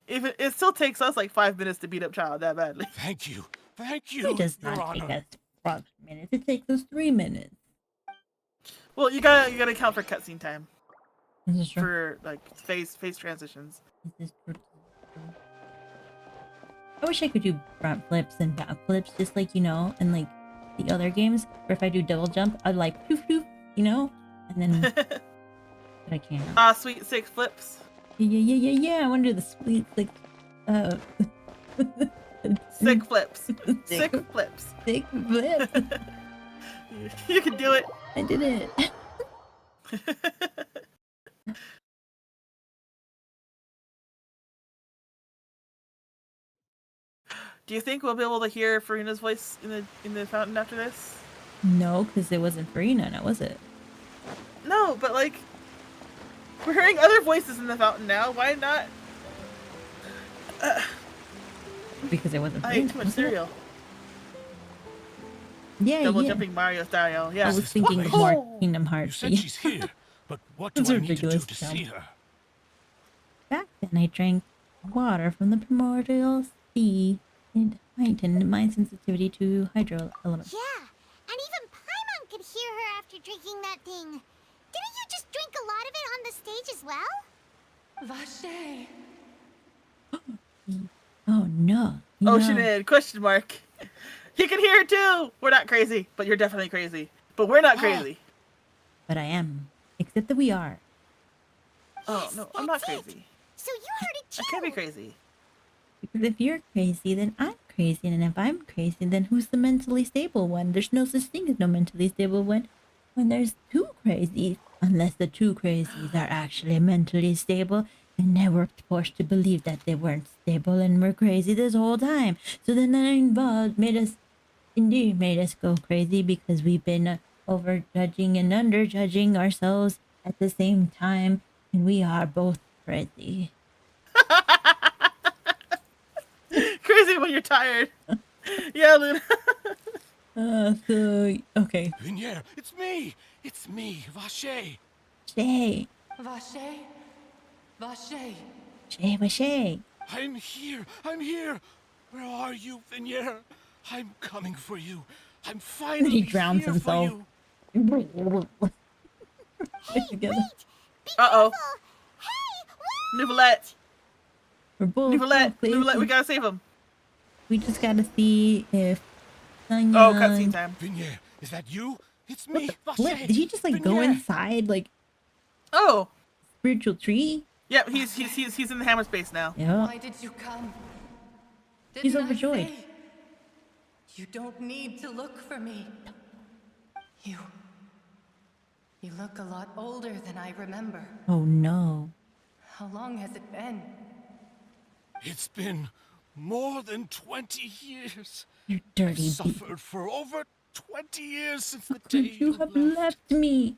Even it still takes us like 5 minutes to beat up Child that badly. Thank you. Thank you, It does Your not take Honor. us 5 minutes. It takes us 3 minutes. Well, you gotta count for cutscene time This is true. for like face transitions. This is true. I wish I could do front flips and back flips, just like, you know, in like the other games. Or if I do double jump, I'd like poof poof, you know, and then but I can't. Sweet 6 flips. Yeah. I want to do the sweet, like, Sick flips. Sick flips. sick flip. You can do it. I did it. Do you think we'll be able to hear Farina's voice in the fountain after this? No, because it wasn't Farina, now was it? No, but like we're hearing other voices in the fountain now. Why not? Because it wasn't I Farina. ate too much was it? cereal. Yeah, Double yeah. jumping Mario style. Yeah. I was thinking of more Kingdom You Hearts. said but yeah. she's here, but what do It's I need to do ridiculous to jump. see her? Back then, I drank water from the primordial sea. It heightened my sensitivity to hydro elements. Yeah, and even Paimon could hear her after drinking that thing. Didn't you just drink a lot of it on the stage as well? Vache. Oh no. Oh, no. Sinead, question mark. He can hear it too! We're not crazy, but you're definitely crazy. But we're not crazy. But I am. Except that we are. Oh, no, I'm not crazy. So you heard it too! I can't be crazy. Because if you're crazy, then I'm crazy. And if I'm crazy, then who's the mentally stable one? There's no such thing as no mentally stable one when there's two crazies. Unless the two crazies are actually mentally stable and they were forced to believe that they weren't stable and were crazy this whole time. So then that made us go crazy because we've been over-judging and under-judging ourselves at the same time. And we are both crazy. Crazy when you're tired. Yeah, Luna. Okay. Vinier, it's me! It's me, Vache! Shay. Vache. Vache. Shay, Vache. I'm here! I'm here! Where are you, Vinier? I'm coming for you. I'm finally He drowns here himself. for you. Uh-oh. Nouvellette. We're both Nouvellette, crazy. Nouvellette, we gotta save him. We just gotta see if Sonya... Oh, cutscene time. Vinier, is that you? It's me, Vache! What? Did he just like go Vinier. inside like Oh. spiritual tree? Yep, he's in the hammer space now. Yeah. Why did you come? He's Didn't I overjoyed. say? You don't need to look for me. You look a lot older than I remember. Oh no. How long has it been? It's been more than 20 years. You dirty I've beast. suffered for over 20 years since the day You have left me.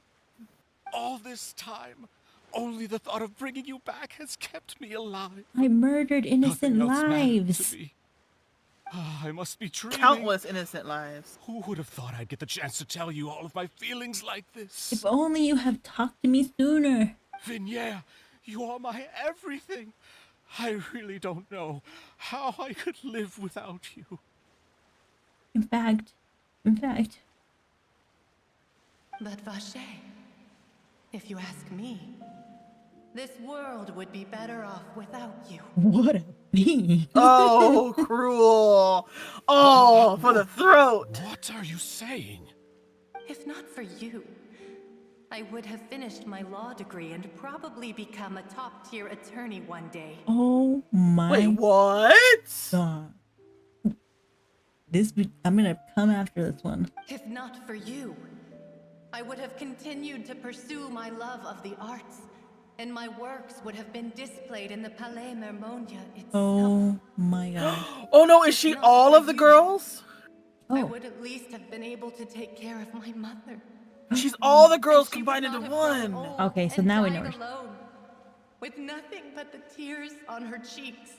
All this time, only the thought of bringing you back has kept me alive. I murdered innocent Nothing else mattered lives. to me. Ah, I must be dreaming. Countless innocent lives. Who would have thought I'd get the chance to tell you all of my feelings like this? If only you have talked to me sooner. Vinier, you are my everything. I really don't know how I could live without you. In fact. But Vache, if you ask me, this world would be better off without you. What a beast. Oh, cruel. Oh, for the throat. What are you saying? If not for you, I would have finished my law degree and probably become a top-tier attorney one day. Oh my Wait, what? God. I'm gonna come after this one. If not for you, I would have continued to pursue my love of the arts, and my works would have been displayed in the Palais Mermonia itself. Oh my God. Oh no, is she all of the girls? I would at least have been able to take care of my mother. She's all the girls combined into one. Okay, so now we know. Died alone, with nothing but the tears on her cheeks.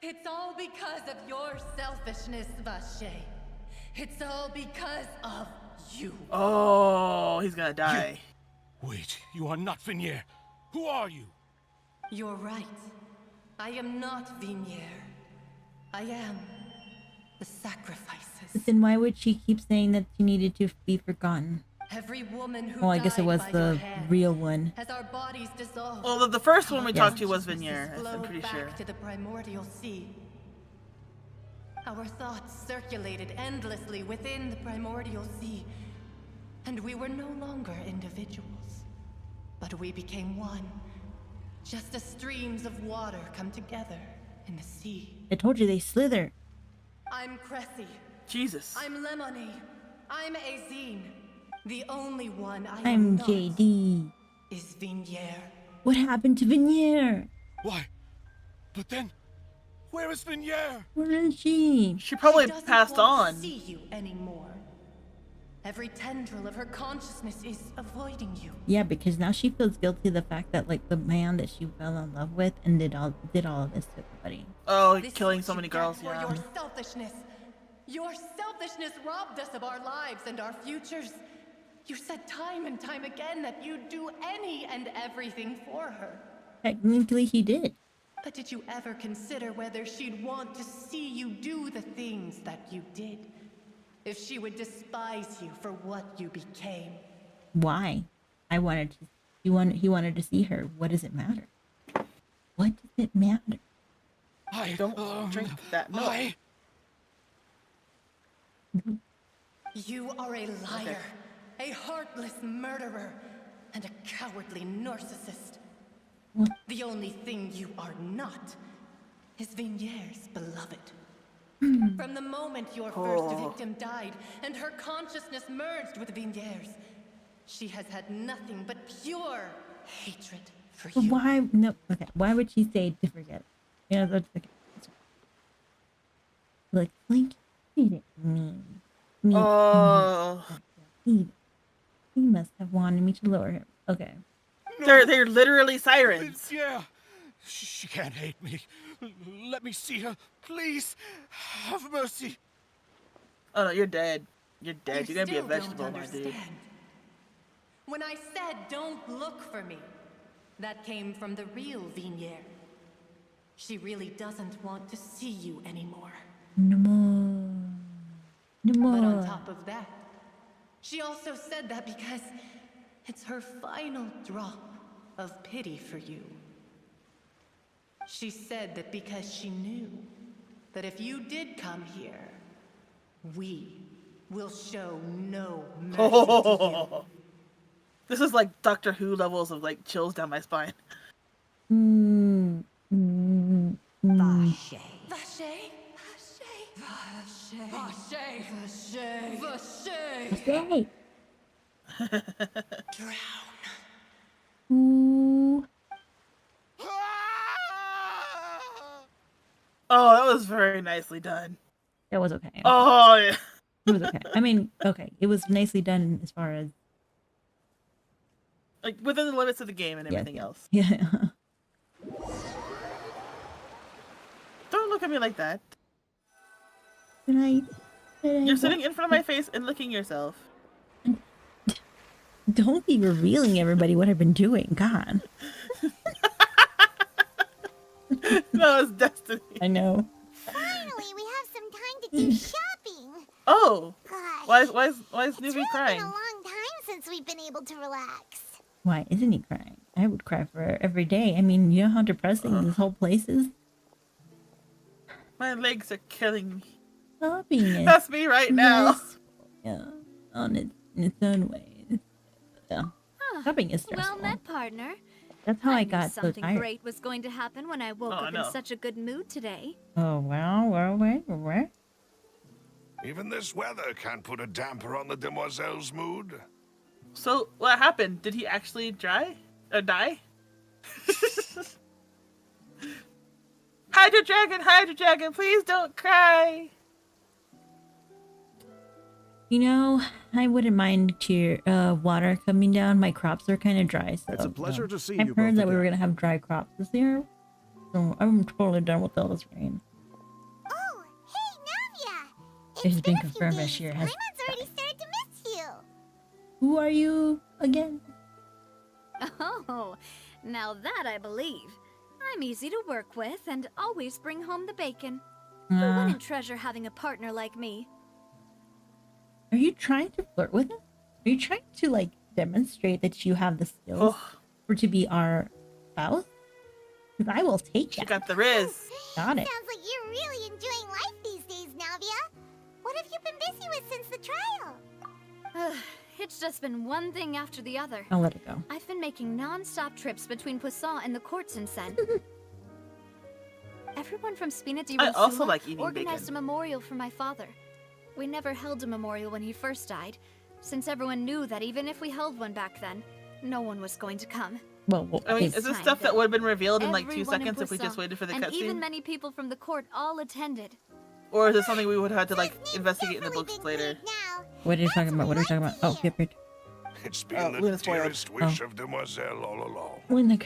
It's all because of your selfishness, Vache. It's all because of you. Oh, he's gonna die. Wait, you are not Vinier. Who are you? You're right. I am not Vinier. I am the sacrifices. But then why would she keep saying that she needed to be forgotten? Every woman who Well, I guess it died was by the your hand real one. has our bodies dissolved. Well, the first one we Yeah. talked to was Vinier, I'm Flowed pretty back sure. to the primordial sea. Our thoughts circulated endlessly within the primordial sea, and we were no longer individuals, but we became one, just as streams of water come together in the sea. I told you they slither. I'm Cressy. Jesus. I'm Lemony. I'm Azine. The only one I am I'm not JD. is Vignier. What happened to Vignier? Why? But then, where is Vignier? Where is she? She probably Doesn't passed want on. to see you anymore. Every tendril of her consciousness is avoiding you. Yeah, because now she feels guilty of the fact that like the man that she fell in love with and did all of this to everybody. Oh, This killing is so what many you get girls, for yeah. your selfishness. Your selfishness robbed us of our lives and our futures. You said time and time again that you'd do any and everything for her. Technically, he did. But did you ever consider whether she'd want to see you do the things that you did? If she would despise you for what you became? Why? He wanted to see her. What does it matter? What does it matter? I don't drink that milk. You are a liar, a heartless murderer, and a cowardly narcissist. What? The only thing you are not is Vignier's beloved. From the moment your first victim died and her consciousness merged with Vignier's, she has had nothing but pure hatred for But you. why? No. Okay. Why would she say to forget? Yeah, that's okay. Look, Link, he didn't mean. Oh. He must have wanted me to lower him. Okay. They're literally sirens. Yeah. She can't hate me. Let me see her, please. Have mercy. Oh no, you're dead. You're dead. You You're gonna be a still don't vegetable, my dude. understand. When I said don't look for me, that came from the real Vignier. She really doesn't want to see you anymore. No more. No more. But on top of that, she also said that because it's her final drop of pity for you. She said that because she knew that if you did come here, we will show no mercy to you. This is like Doctor Who levels of like chills down my spine. Mm, mm, mm. Vache. Vache. Vache. Vache. Vache. Vache. Okay. Drown. Ooh. Oh, that was very nicely done. That was okay. Oh yeah. It was okay. I mean, okay. It was nicely done as far as Like within the limits of the game and everything else. Yeah. Don't look at me like that. Did I You're sitting in front of my face and licking yourself. Don't be revealing everybody what I've been doing. God. No, it's destiny. I know. Finally, we have some time to do shopping. Oh. Gosh. Why is It's Newbie really crying? been a long time since we've been able to relax. Why isn't he crying? I would cry for her every day. I mean, you know how depressing this whole place is? My legs are killing me. Shopping is That's me right now. stressful. Yeah. On its own way. Yeah. Shopping is stressful. Well met, partner. That's how I knew got so something tired. great was going to happen when I woke Oh, I up know. in such a good mood today. Oh, well. Even this weather can't put a damper on the demoiselle's mood. So what happened? Did he actually die? Hydro Dragon, please don't cry. You know, I wouldn't mind water coming down. My crops are kind of dry, so It's a pleasure to see I've you heard both that we were again. gonna have dry crops this year, so I'm totally done with all this rain. Oh, hey, Navia! It's been confirmed this year has. Raymon's already started to miss you. Who are you again? Oh, now that I believe. I'm easy to work with and always bring home the bacon. Who wouldn't treasure having a partner like me? Are you trying to flirt with us? Are you trying to like demonstrate that you have the skills for to be our spouse? Because I will take She that. got the Riz. Got it. Sounds like you're really enjoying life these days, Navia. What have you been busy with since the trial? It's just been one thing after the other. I'll let it go. I've been making non-stop trips between Poisson and the courts in Sen. Everyone from Spina di I also Rosula like eating organized bacon. a memorial for my father. We never held a memorial when he first died, since everyone knew that even if we held one back then, no one was going to come. Well, I mean, is this stuff that would have been revealed in like 2 Everyone in seconds if we just Poisson, waited for the and even cutscene? many people from the court all attended. Or is it something we would have had to like investigate in the books later? What are you talking about? What are you talking about? Oh, yep, yep. It's been the Luna's spoiled. dearest wish of Demoiselle all along. Luna.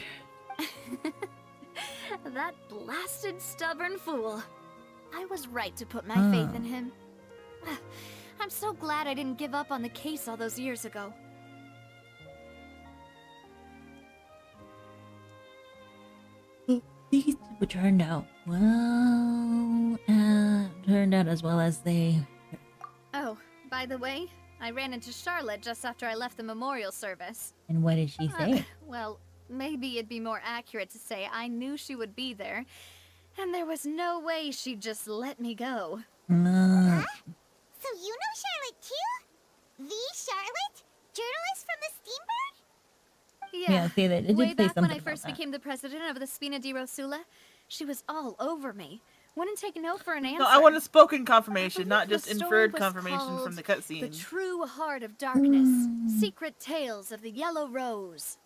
That blasted stubborn fool. I was right to put my Ah. faith in him. I'm so glad I didn't give up on the case all those years ago. These turned out well, turned out as well as they. Oh, by the way, I ran into Charlotte just after I left the memorial service. And what did she say? Well, maybe it'd be more accurate to say I knew she would be there, and there was no way she'd just let me go. So you know Charlotte too? The Charlotte? Journalist from the Steambird? Yeah, see, they did Way say back when something I about first that. became the president of the Spina di Rosula, she was all over me. Wouldn't take no for an answer. No, I want a spoken confirmation, not The just story inferred was confirmation from the called cutscene. The True Heart of Darkness. Secret Tales of the Yellow Rose.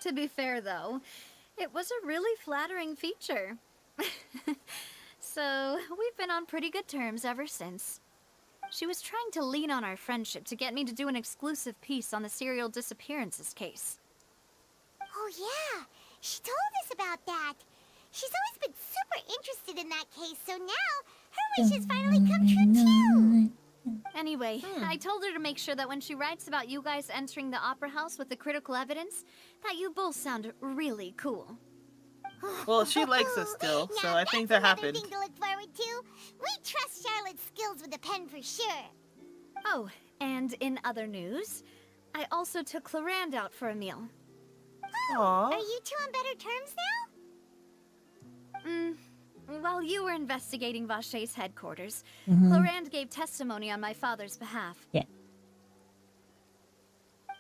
To be fair, though, it was a really flattering feature. So, we've been on pretty good terms ever since. She was trying to lean on our friendship to get me to do an exclusive piece on the serial disappearances case. Oh yeah, she told us about that. She's always been super interested in that case, so now her wish has finally come true too. Anyway, I told her to make sure that when she writes about you guys entering the opera house with the critical evidence, that you both sound really cool. Well, she likes us still, so I think that Another happened. thing to look forward to. We trust Charlotte's skills with a pen for sure. Oh, and in other news, I also took Clarande out for a meal. Are you two on better terms now? While you were investigating Vachey's headquarters, Mhm. Clarande gave testimony on my father's behalf. Yeah.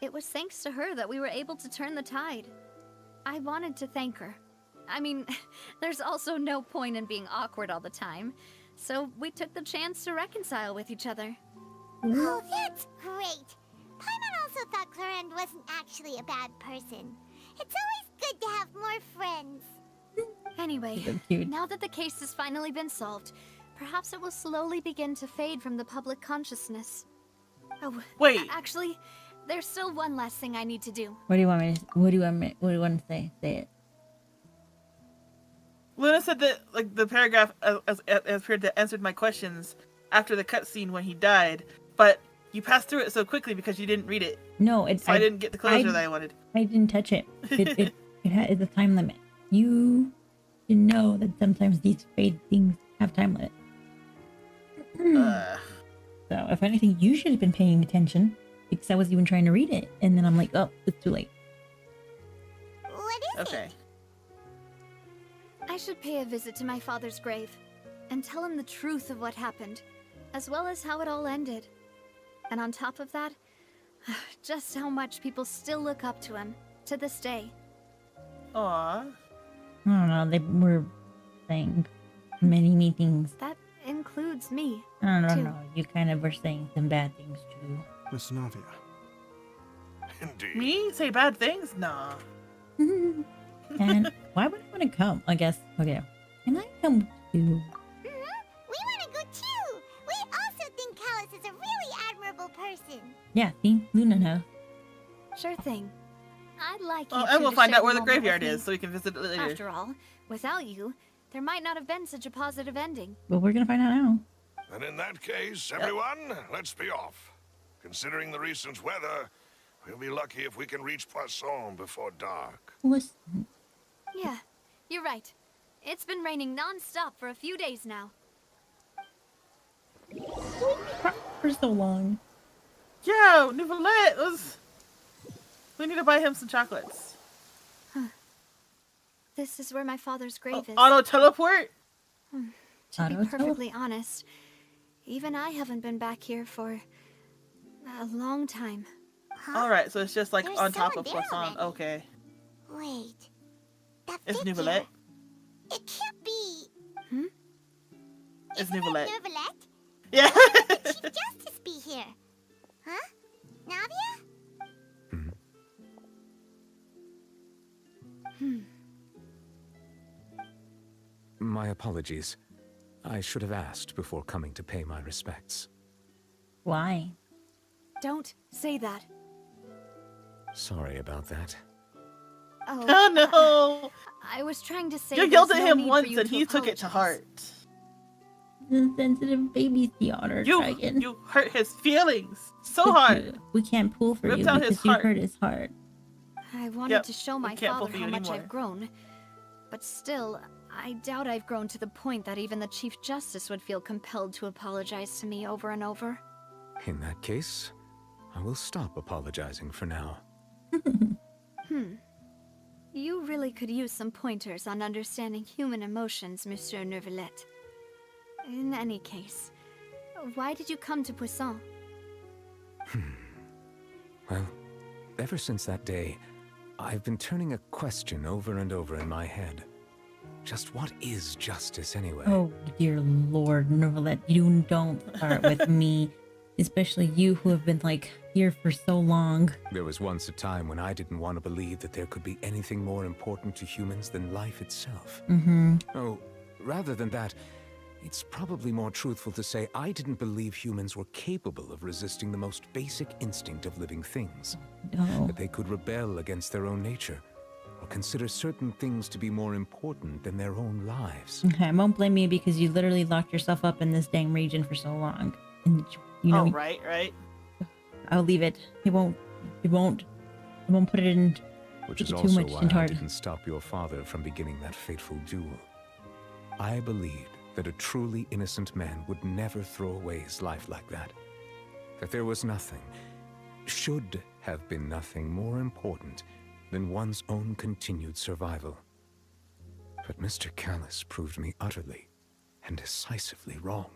It was thanks to her that we were able to turn the tide. I wanted to thank her. I mean, there's also no point in being awkward all the time, so we took the chance to reconcile with each other. Oh, that's great. Paimon also thought Clarande wasn't actually a bad person. It's always good to have more friends. Anyway, So cute. now that the case has finally been solved, perhaps it will slowly begin to fade from the public consciousness. Oh, Wait. Actually, there's still one last thing I need to do. What do you want me to? What do you want to say? Say it. Luna said that like the paragraph as appeared that answered my questions after the cutscene when he died, but you passed through it so quickly because you didn't read it. No, it's. So I didn't get the closure that I wanted. I didn't touch it. It's a time limit. You should know that sometimes these fade things have time limit. So if anything, you should have been paying attention because I was even trying to read it, and then I'm like, oh, it's too late. What is Okay. I should pay a visit to my father's grave and tell him the truth of what happened, as well as how it all ended. And on top of that, just how much people still look up to him to this day. Aww. I don't know. They were saying many meetings. That includes me. I don't too. know. You kind of were saying some bad things too. Miss Navia. Indeed. Me? Say bad things? Nah. And why would I want to come? I guess. Okay. Can I come too? We want to go too. We also think Callus is a really admirable person. Yeah. See, Luna knows. Sure thing. I'd like you Oh, two and we'll to find share out where a the moment with graveyard me. is, so we can visit it later. After all, without you, there might not have been such a positive ending. But we're gonna find out now. And in that case, everyone, let's be off. Considering the recent weather, we'll be lucky if we can reach Poisson before dark. Listen. Yeah, you're right. It's been raining non-stop for a few days now. For so long. Yeah, Nouvelette was. We need to buy him some chocolates. This is where my father's grave is. Auto teleport? To Auto be teleport? perfectly honest, even I haven't been back here for a long time. Alright, so it's just like There's on top someone of there Poisson. already. Okay. Wait. That It's figure. Neuvillette. It can't be. It's Isn't it Neuvillette. Neuvillette? Yeah. Why would the Chief Justice be here? Huh? Navia? My apologies. I should have asked before coming to pay my respects. Why? Don't say that. Sorry about that. Oh, Oh no! I was trying to say You yelled there's at no him need for once you and to he took it to apologize. heart. The sensitive baby theater dragon. You hurt his feelings so hard. We can't pull for Ripped you out because his you heart. hurt his heart. I wanted Yep, to show we my can't pull father for how you much anymore. I've grown. But still, I doubt I've grown to the point that even the Chief Justice would feel compelled to apologize to me over and over. In that case, I will stop apologizing for now. You really could use some pointers on understanding human emotions, Monsieur Neuvillette. In any case, why did you come to Poisson? Well, ever since that day, I've been turning a question over and over in my head. Just what is justice anyway? Oh, dear Lord, Neuvillette, you don't start with me. Especially you who have been, like, here for so long. There was once a time when I didn't want to believe that there could be anything more important to humans than life itself. Oh, rather than that, it's probably more truthful to say I didn't believe humans were capable of resisting the most basic instinct of living things. No. That they could rebel against their own nature, or consider certain things to be more important than their own lives. Okay, I won't blame you because you literally locked yourself up in this dang region for so long. And, you know, Oh, right. I'll leave it. It won't put it in Which is too also much why into I our- didn't stop your father from beginning that fateful duel. I believed that a truly innocent man would never throw away his life like that. That there was nothing, should have been nothing more important than one's own continued survival. But Mr. Callus proved me utterly and decisively wrong.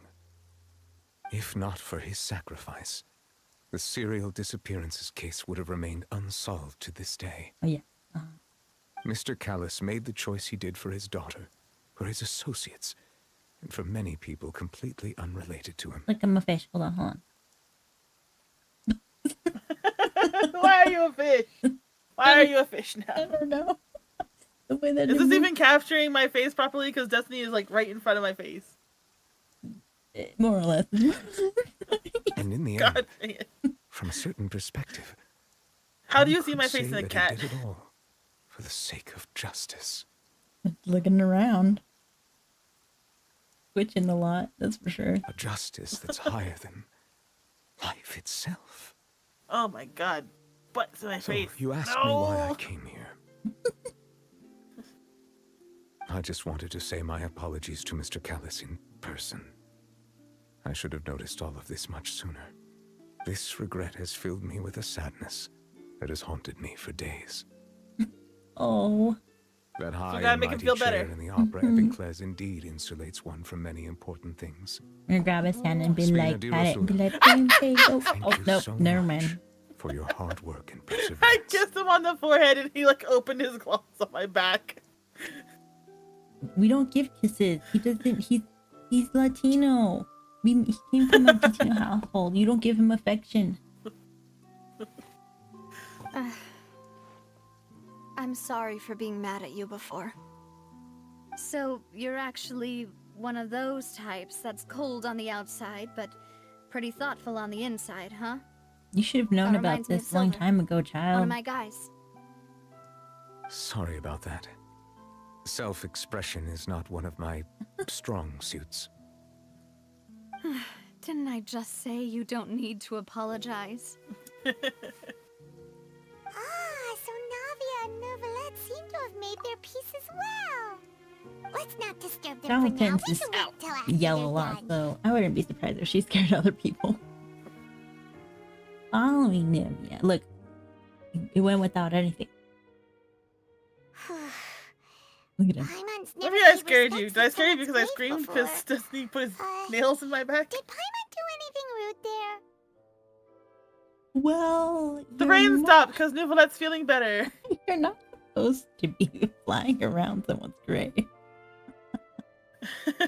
If not for his sacrifice, the serial disappearances case would have remained unsolved to this day. Oh, yeah. Mr. Callus made the choice he did for his daughter, for his associates, and for many people completely unrelated to him. Look, I'm a fish. Hold on. Why are you a fish? Why are you a fish now? I don't know. The way that Is it this moves- even capturing my face properly? Because Destiny is like right in front of my face. More or less. And in the God end, dang it. from a certain perspective, How do one you see could my face say in a that cat? he did it all for the sake of justice. Looking around. Twitching a lot, that's for sure. A justice that's higher than life itself. Oh my god. Butt to my So face. you asked me why I came here. I just wanted to say my apologies to Mr. Callus in person. I should have noticed all of this much sooner. This regret has filled me with a sadness that has haunted me for days. Oh. That high gotta and make him mighty feel chair better. in the Opera Epiclese indeed insulates one from many important things. I'm gonna grab his hand and be Spina like, di pat it and be Rosula. like, "Hey, go." Thank Oh, you no, so never much mind. for your hard work and perseverance. I kissed him on the forehead and he like opened his claws on my back. We don't give kisses. He doesn't, he's Latino. He came from a Latino household. You don't give him affection. I'm sorry for being mad at you before. So, you're actually one of those types that's cold on the outside, but pretty thoughtful on the inside, huh? You should have known That about reminds me of this a long Silver, time ago, One child. of my guys. Sorry about that. Self-expression is not one of my strong suits. Didn't I just say you don't need to apologize? Ah, so Navia and Neuvillette seem to have made their peace as well. Let's not disturb them Val for now. tends We to can wait till after yell they're a lot, done. so I wouldn't be surprised if she scared other people. Following him, yeah. Look, it went without anything. Look at him. Paimon's Maybe never I paid scared you. respects Did I to scare you someone's because I grave screamed before. because Destiny put his nails in my back? Did Paimon do anything rude there? Well, The you're rain not- stopped because Nuvolette's feeling better. You're not supposed to be flying around someone's grave.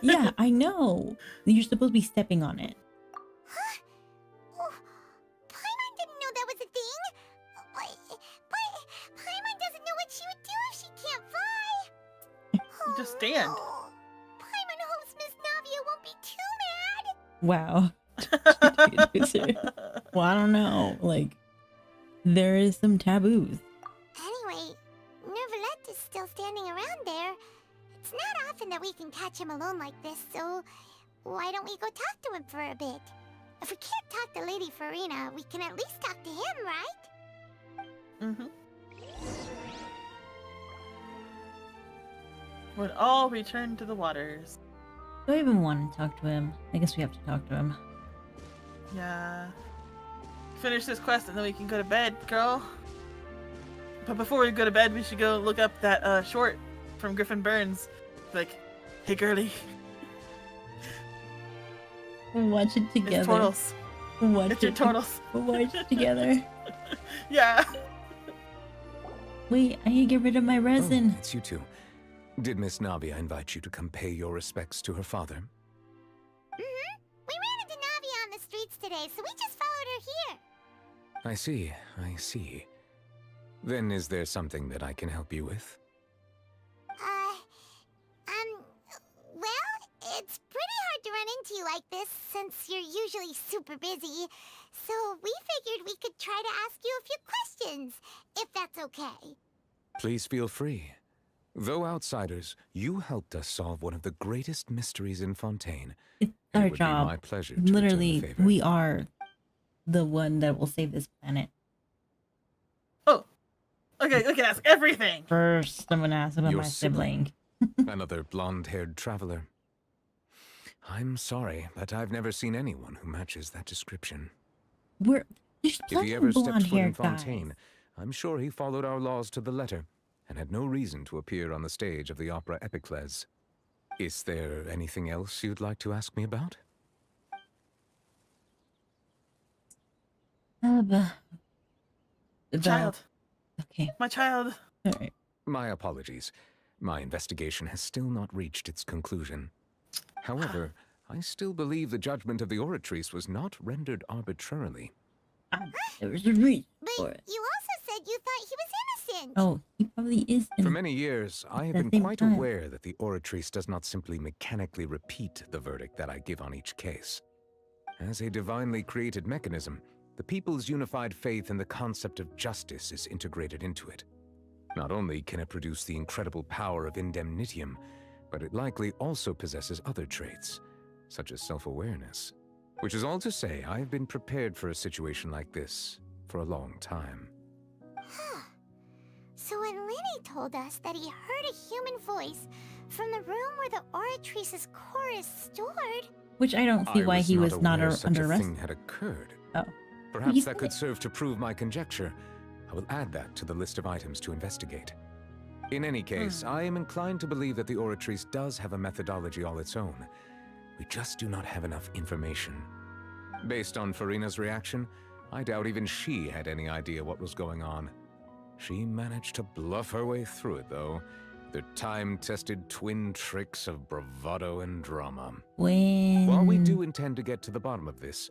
Yeah, I know. You're supposed to be stepping on it. Paimon didn't know that was a thing. But Paimon doesn't know what she would do if she can't fly. You just stand. Paimon hopes Miss Navia won't be too mad. Wow. Well, I don't know. Like, there is some taboos. Anyway, Nuvolette is still standing around there. It's not often that we can catch him alone like this, so why don't we go talk to him for a bit? If we can't talk to Lady Farina, we can at least talk to him, right? Mm-hmm. Would all return to the waters. Do I even want to talk to him? I guess we have to talk to him. Yeah. Finish this quest and then we can go to bed, girl. But before we go to bed, we should go look up that short from Griffin Burns. Like, hey girly. Watch it together. It's turtles. Watch It's your it. turtles. Watch it together. Yeah. Wait, I need to get rid of my resin. Oh, it's you two. Did Miss Navia invite you to come pay your respects to her father? Mm-hmm. We ran into Navia on the streets today, so we just followed her here. I see. Then is there something that I can help you with? Well, it's pretty hard to run into you like this since you're usually super busy. So we figured we could try to ask you a few questions, if that's okay. Please feel free. Though outsiders, you helped us solve one of the greatest mysteries in Fontaine. Our It would job. be my pleasure to return the Literally, favor. we are the one that will save this planet. Oh. Okay, we can ask everything. First, I'm gonna ask about Your my sibling. Another blonde-haired traveler. I'm sorry, but I've never seen anyone who matches that description. There's If plenty he of ever stepped foot in blonde-haired guys. Fontaine, I'm sure he followed our laws to the letter and had no reason to appear on the stage of the opera Epicles. Is there anything else you'd like to ask me about? Child. Okay. My child. Alright. My apologies. My investigation has still not reached its conclusion. However, I still believe the judgment of the Oratrice was not rendered arbitrarily. There was a reason But for it. you also said you thought he was innocent. Oh, he probably is. For many years, I have At the been same quite time. aware that the Oratrice does not simply mechanically repeat the verdict that I give on each case. As a divinely created mechanism, the people's unified faith in the concept of justice is integrated into it. Not only can it produce the incredible power of indemnitium, but it likely also possesses other traits, such as self-awareness. Which is all to say, I have been prepared for a situation like this for a long time. So when Lenny told us that he heard a human voice from the room where the Oratrice's core is stored... Which I don't see why he was not aware such under a arrest. thing had occurred. Oh. Perhaps He's that could serve to prove my conjecture. I will add that to the list of items to investigate. In any case, I am inclined to believe that the Oratrice does have a methodology all its own. We just do not have enough information. Based on Farina's reaction, I doubt even she had any idea what was going on. She managed to bluff her way through it, though. Their time-tested twin tricks of bravado and drama. While we do intend to get to the bottom of this,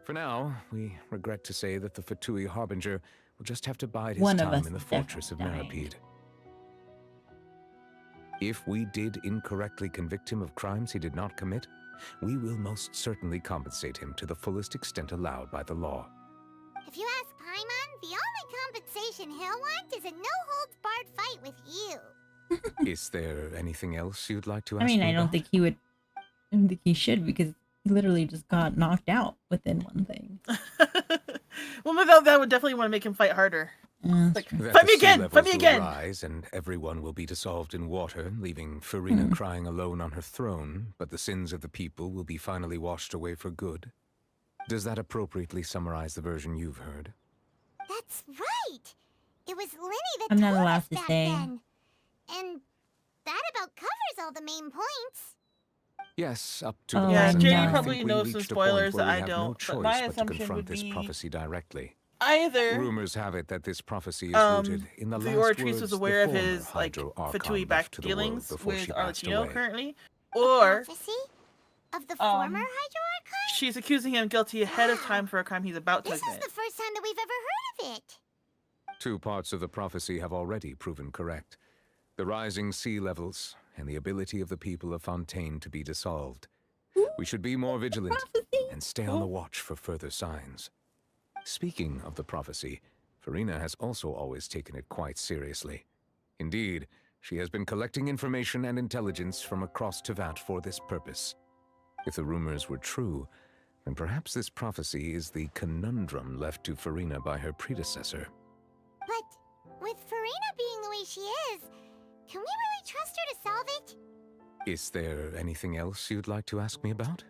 for now, we regret to say that the Fatui Harbinger will just have to bide his One of time us in the is fortress of definitely Narapede. If we did incorrectly convict him of crimes he did not commit, we will most certainly compensate him to the fullest extent allowed by the law. If you ask Paimon, the only compensation he'll want is a no-holds-barred fight with you. Is there anything else you'd like to ask I mean, me I don't about? think he would. I don't think he should because he literally just got knocked out within one thing. Well, that would definitely want to make him fight harder. Like, That fight the me sea again! levels Fight me will again! rise and everyone will be dissolved in water, leaving Farina crying alone on her throne, but the sins of the people will be finally washed away for good. Does that appropriately summarize the version you've heard? That's right! It was Lenny that I'm not told allowed us to that say. then. And that about covers all the main points. Yes, up to the Oh, Yeah, present Jamie time, I probably think we knows some reached a point spoilers where that we I have don't, no but choice my but to assumption confront would this be- prophecy directly. Either Rumors have it that this prophecy is rooted in the last Oratrice words was the aware of former his like Hydro Archon Fatui left back to the world dealings before with she passed Arlecchino away. currently, or Prophecy of the former Hydro Archon? she's accusing him guilty ahead of time for a crime he's about to This is commit. the first time that we've ever heard of it. 2 parts of the prophecy have already proven correct. The rising sea levels and the ability of the people of Fontaine to be dissolved. We should be more vigilant and stay on the watch for further signs. Speaking of the prophecy, Farina has also always taken it quite seriously. Indeed, she has been collecting information and intelligence from across Tevat for this purpose. If the rumors were true, then perhaps this prophecy is the conundrum left to Farina by her predecessor. But with Farina being the way she is, can we really trust her to solve it? Is there anything else you'd like to ask me about?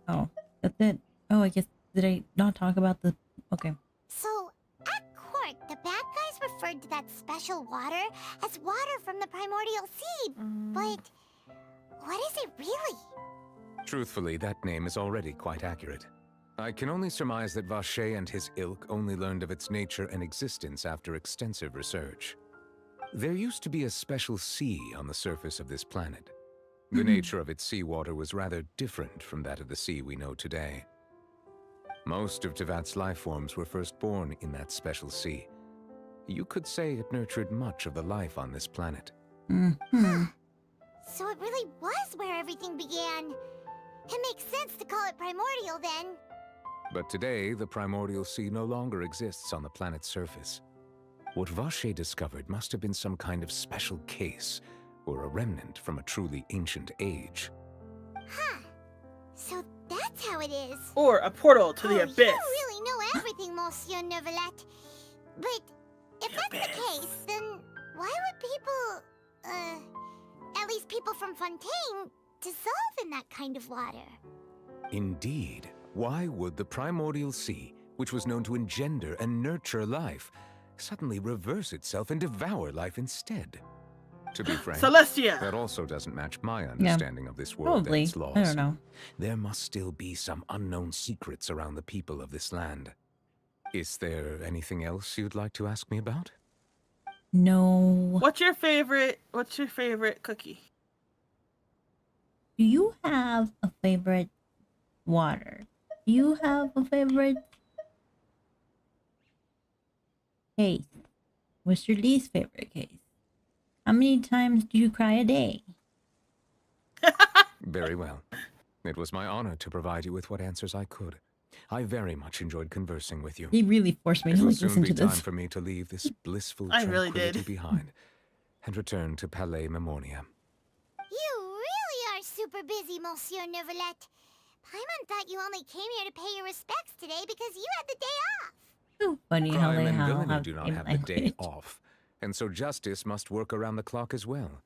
Oh, that's it. Oh, I guess, did I not talk about the... Okay. So, at court, the bad guys referred to that special water as water from the primordial sea, but what is it really? Truthfully, that name is already quite accurate. I can only surmise that Vacher and his ilk only learned of its nature and existence after extensive research. There used to be a special sea on the surface of this planet. The nature of its seawater was rather different from that of the sea we know today. Most of Tevat's life forms were first born in that special sea. You could say it nurtured much of the life on this planet. So it really was where everything began. It makes sense to call it primordial then. But today, the primordial sea no longer exists on the planet's surface. What Vacher discovered must have been some kind of special case, or a remnant from a truly ancient age. Huh. So that's how it is. Or a portal to the abyss. You really know everything, Monsieur Neuvillette. But if that's the case, then why would people, at least people from Fontaine, dissolve in that kind of water? Indeed. Why would the primordial sea, which was known to engender and nurture life, suddenly reverse itself and devour life instead? To be frank, Celestia! That also doesn't match my understanding of this world Probably. and its laws. I don't know. There must still be some unknown secrets around the people of this land. Is there anything else you'd like to ask me about? No. What's your favorite cookie? Do you have a favorite water? Do you have a favorite case? What's your least favorite case? How many times do you cry a day? Very well. It was my honor to provide you with what answers I could. I very much enjoyed conversing with you. He really forced me It to will like soon listen be to time this. for me to leave this blissful I really tranquility did. behind and return to Palais Memoria. You really are super busy, Monsieur Neuvillette. Paimon thought you only came here to pay your respects today because you had the day off. So funny how Crime they and all villainy have do not same have the day language. off, and so justice must work around the clock as well.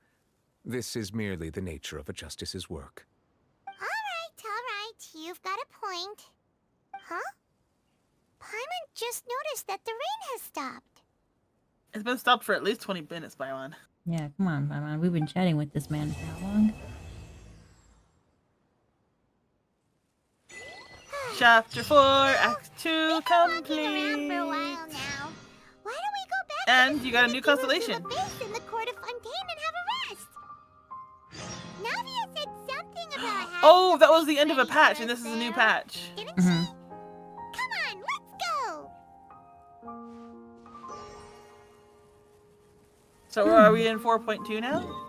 This is merely the nature of a justice's work. All right. You've got a point. Huh? Paimon just noticed that the rain has stopped. It's been stopped for at least 20 minutes, Byron. Yeah, come on, Paimon. We've been chatting with this man for how long? Chapter 4, Act 2 For a complete. while now. Why don't we go back And to you got a new the Dirusul constellation. base in the court of Fontaine and have a rest? Navia said something about having Oh, that was the end of a patch, and this is a new patch. Didn't Mhm. she? Come on, let's go. So are we in 4.2 now?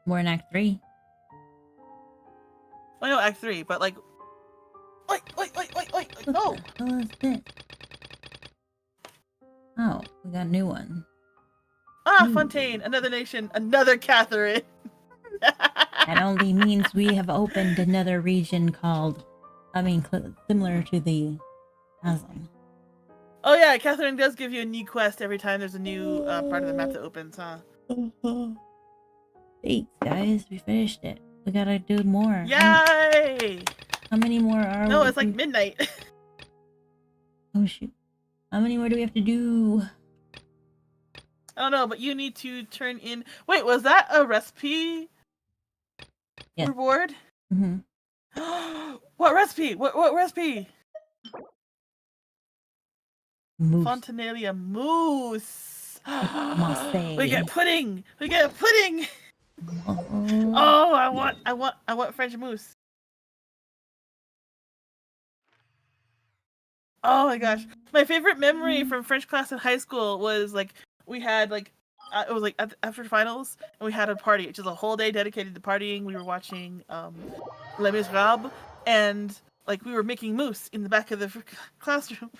We're in Act 3. I know Act 3, but like... Wait, no! What the hell is this? Oh, we got a new one. Ah, Fontaine, another nation, another Catherine. That only means we have opened another region called, similar to the chasm. Oh yeah, Catherine does give you a new quest every time there's a new part of the map that opens, huh? Thanks, guys. We finished it. We gotta do more. Yay! How many more are No, we? it's like midnight. Oh shoot. How many more do we have to do? I don't know, but you need to turn in. Wait, was that a recipe reward? Mm-hmm. What recipe? What recipe? Mousse. Fontanalia mousse. Marseille. We get pudding. We get pudding. Oh, Oh, I want French mousse. Oh my gosh, my favorite memory from French class in high school was like we had like it was like after finals and we had a party, which is a whole day dedicated to partying. We were watching Les Miserables and like we were making mousse in the back of the classroom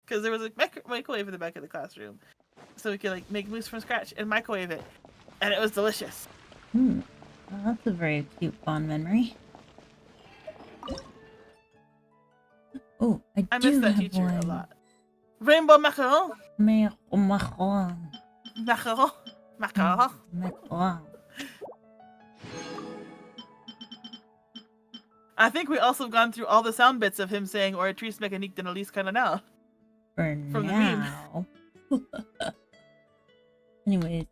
because there was a microwave in the back of the classroom, so we could like make mousse from scratch and microwave it, and it was delicious. well, that's a very cute, fond memory. Oh, I do miss that have teacher one. a lot. Rainbow macaron. Macaron. Macaron. Macaron. Macaron. I think we also have gone through all the sound bits of him saying Oratrice mécanique de Elise Canonau. For From the meme. now. Anyways,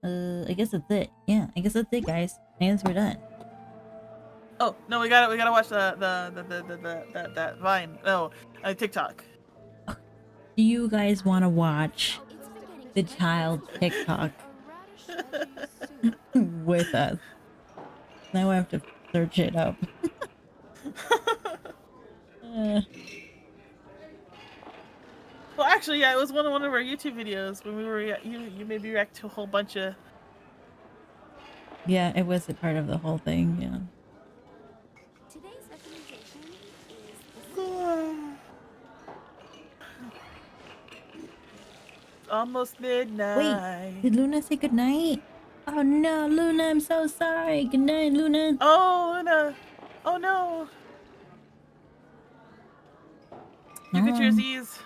I guess that's it. Yeah, I guess that's it, guys. I guess we're done. Oh no, we gotta watch that Vine. No, TikTok. Do you guys want to watch the child TikTok with us? Now I have to search it up. Well, actually, yeah, it was one of our YouTube videos when we were you made me react to a whole bunch of. Yeah, it was a part of the whole thing. Yeah. Almost midnight. Wait, did Luna say goodnight? Oh no, Luna, I'm so sorry. Good night, Luna. Oh, Luna. Oh no. You get your Z's.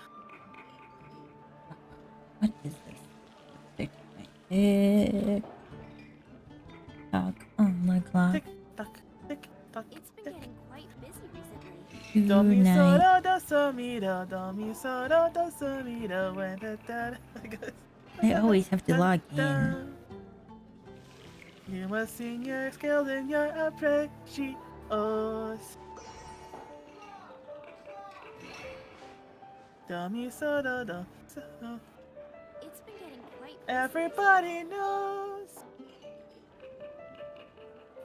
What is this? Tick tock on the clock. Tick tock, tick tock. It's been getting quite busy recently. Do mi Tonight. so do so mi do mi so do so mi do when I always have to log in. You must sing your skills and your apprecios. Do mi so do so. It's been getting quite busy. Everybody knows.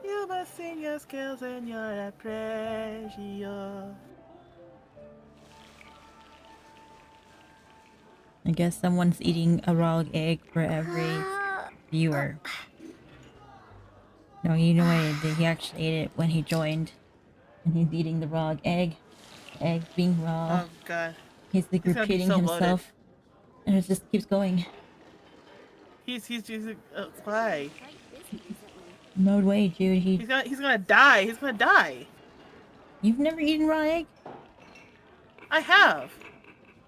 You must sing your skills and your apprecios. I guess someone's eating a raw egg for every viewer. No, you know what? He actually ate it when he joined. And he's eating the raw egg. Egg being raw. Oh god. He's like He's gonna be repeating so himself. And it just keeps going. He's why? No way, dude. He's gonna die. He's gonna die. You've never eaten raw egg? I have.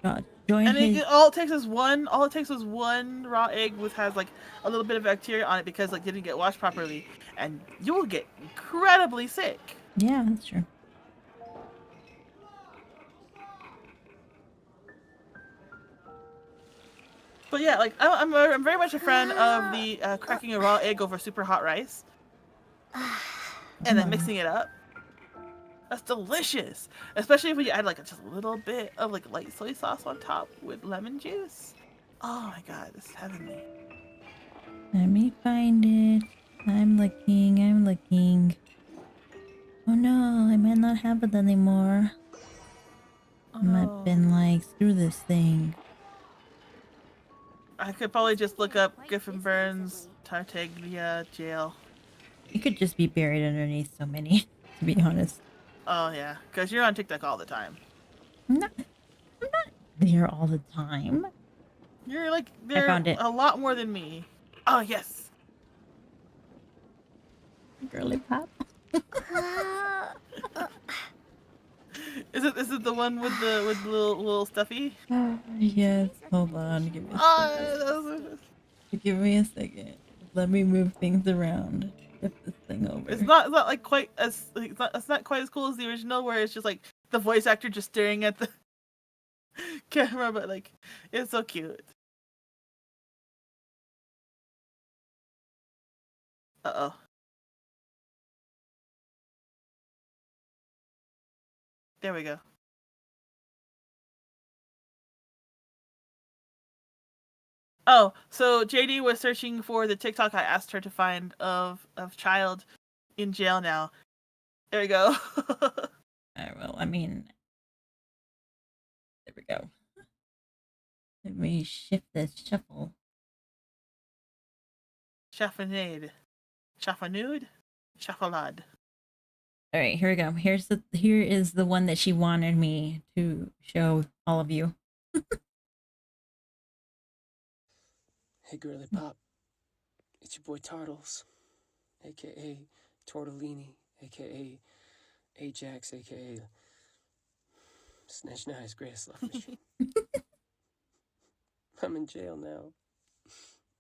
God, join And his... all it takes is one. All it takes is one raw egg which has like a little bit of bacteria on it because like didn't get washed properly, and you will get incredibly sick. Yeah, that's true. But yeah, like I'm very much a fan of the cracking a raw egg over super hot rice, and then mixing it up. That's delicious, especially when you add like just a little bit of like light soy sauce on top with lemon juice. Oh my god, this is heavenly. Let me find it. I'm looking. Oh no, I might not have it anymore. I might have been like, screw this thing. I could probably just look up Griffin Burns Tartaglia jail. It could just be buried underneath so many, to be honest. Oh yeah, because you're on TikTok all the time. I'm not there all the time. You're like there found it. a lot more than me. Oh yes. Girly pop. Is it the one with the little stuffy? Yes, hold on. Give me a second. Let me move things around. Get this thing over. It's not like quite as it's not quite as cool as the original, where it's just like the voice actor just staring at the camera, but like it's so cute. Uh-oh. There we go. Oh, so JD was searching for the TikTok I asked her to find of child in jail now. There we go. Well, I mean, there we go. Let me shift this shuffle. Chaffinade. Chaffanud? Chaffalad. All right, here we go. Here is the one that she wanted me to show all of you. Hey, girly pop. It's your boy Tartles, aka Tortellini, aka Ajax, aka Snatch Night's greatest love machine. I'm in jail now.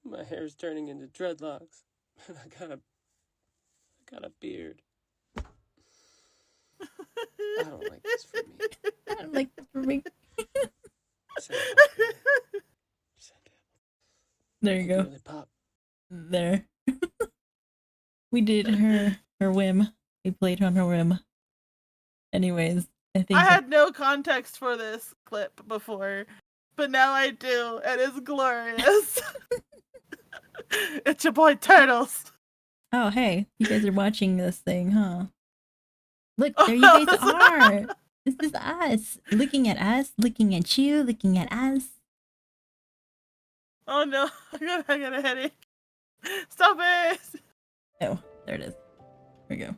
My hair's turning into dreadlocks, and I got a beard. I don't like this for me. I don't like this for me. There you go. Girly pop. There. We did her whim. We played on her whim. Anyways, I think I had no context for this clip before, but now I do, and it's glorious. It's your boy Turtles. Oh, hey, you guys are watching this thing, huh? Look, there you guys are. This is us. Looking at us, looking at you, looking at us. Oh no, I got a headache. Stop it! Oh, there it is. There we go.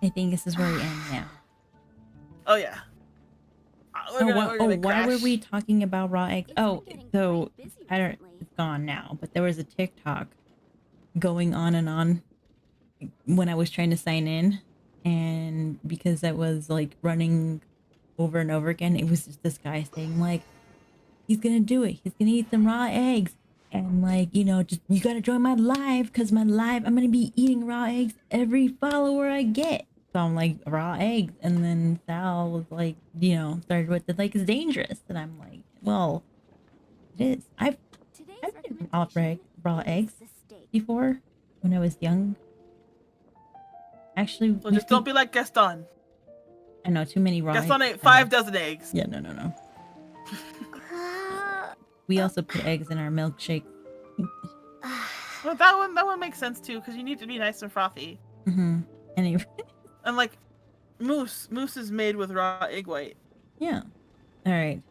I think this is where we end now. Oh yeah. Why were we talking about raw eggs? Oh, so I don't. It's gone now. But there was a TikTok going on and on when I was trying to sign in, and because I was like running over and over again, it was just this guy saying like, he's gonna do it. He's gonna eat some raw eggs, and like, you know, just you gotta join my live, cause my live I'm gonna be eating raw eggs every follower I get. So I'm like, raw eggs, and then Sal was like, you know, started with the like, it's dangerous, and I'm like, well, it is. I've eaten raw eggs before when I was young. Actually, well, just don't be like Gaston. I know too many raw. Gaston ate 5 dozen eggs. Yeah, no. We also put eggs in our milkshake. Well, that one makes sense too, because you need to be nice and frothy. Anyway. And like, mousse is made with raw egg white. Yeah. All right.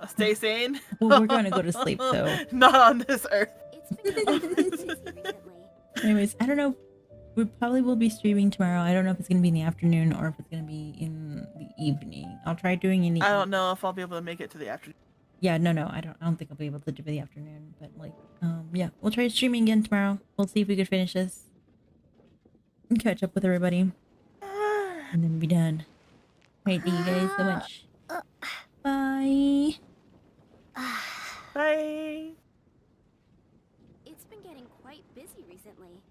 Stay sane. Well, we're gonna go to sleep, so. Not on this earth. Anyways, I don't know. We probably will be streaming tomorrow. I don't know if it's gonna be in the afternoon or if it's gonna be in the evening. I'll try doing in the. I don't know if I'll be able to make it to the afternoon. Yeah, no. I don't think I'll be able to do the afternoon. But like, yeah, we'll try streaming again tomorrow. We'll see if we could finish this and catch up with everybody, and then be done. Alright, thank you guys so much. Bye. Bye. It's been getting quite busy recently.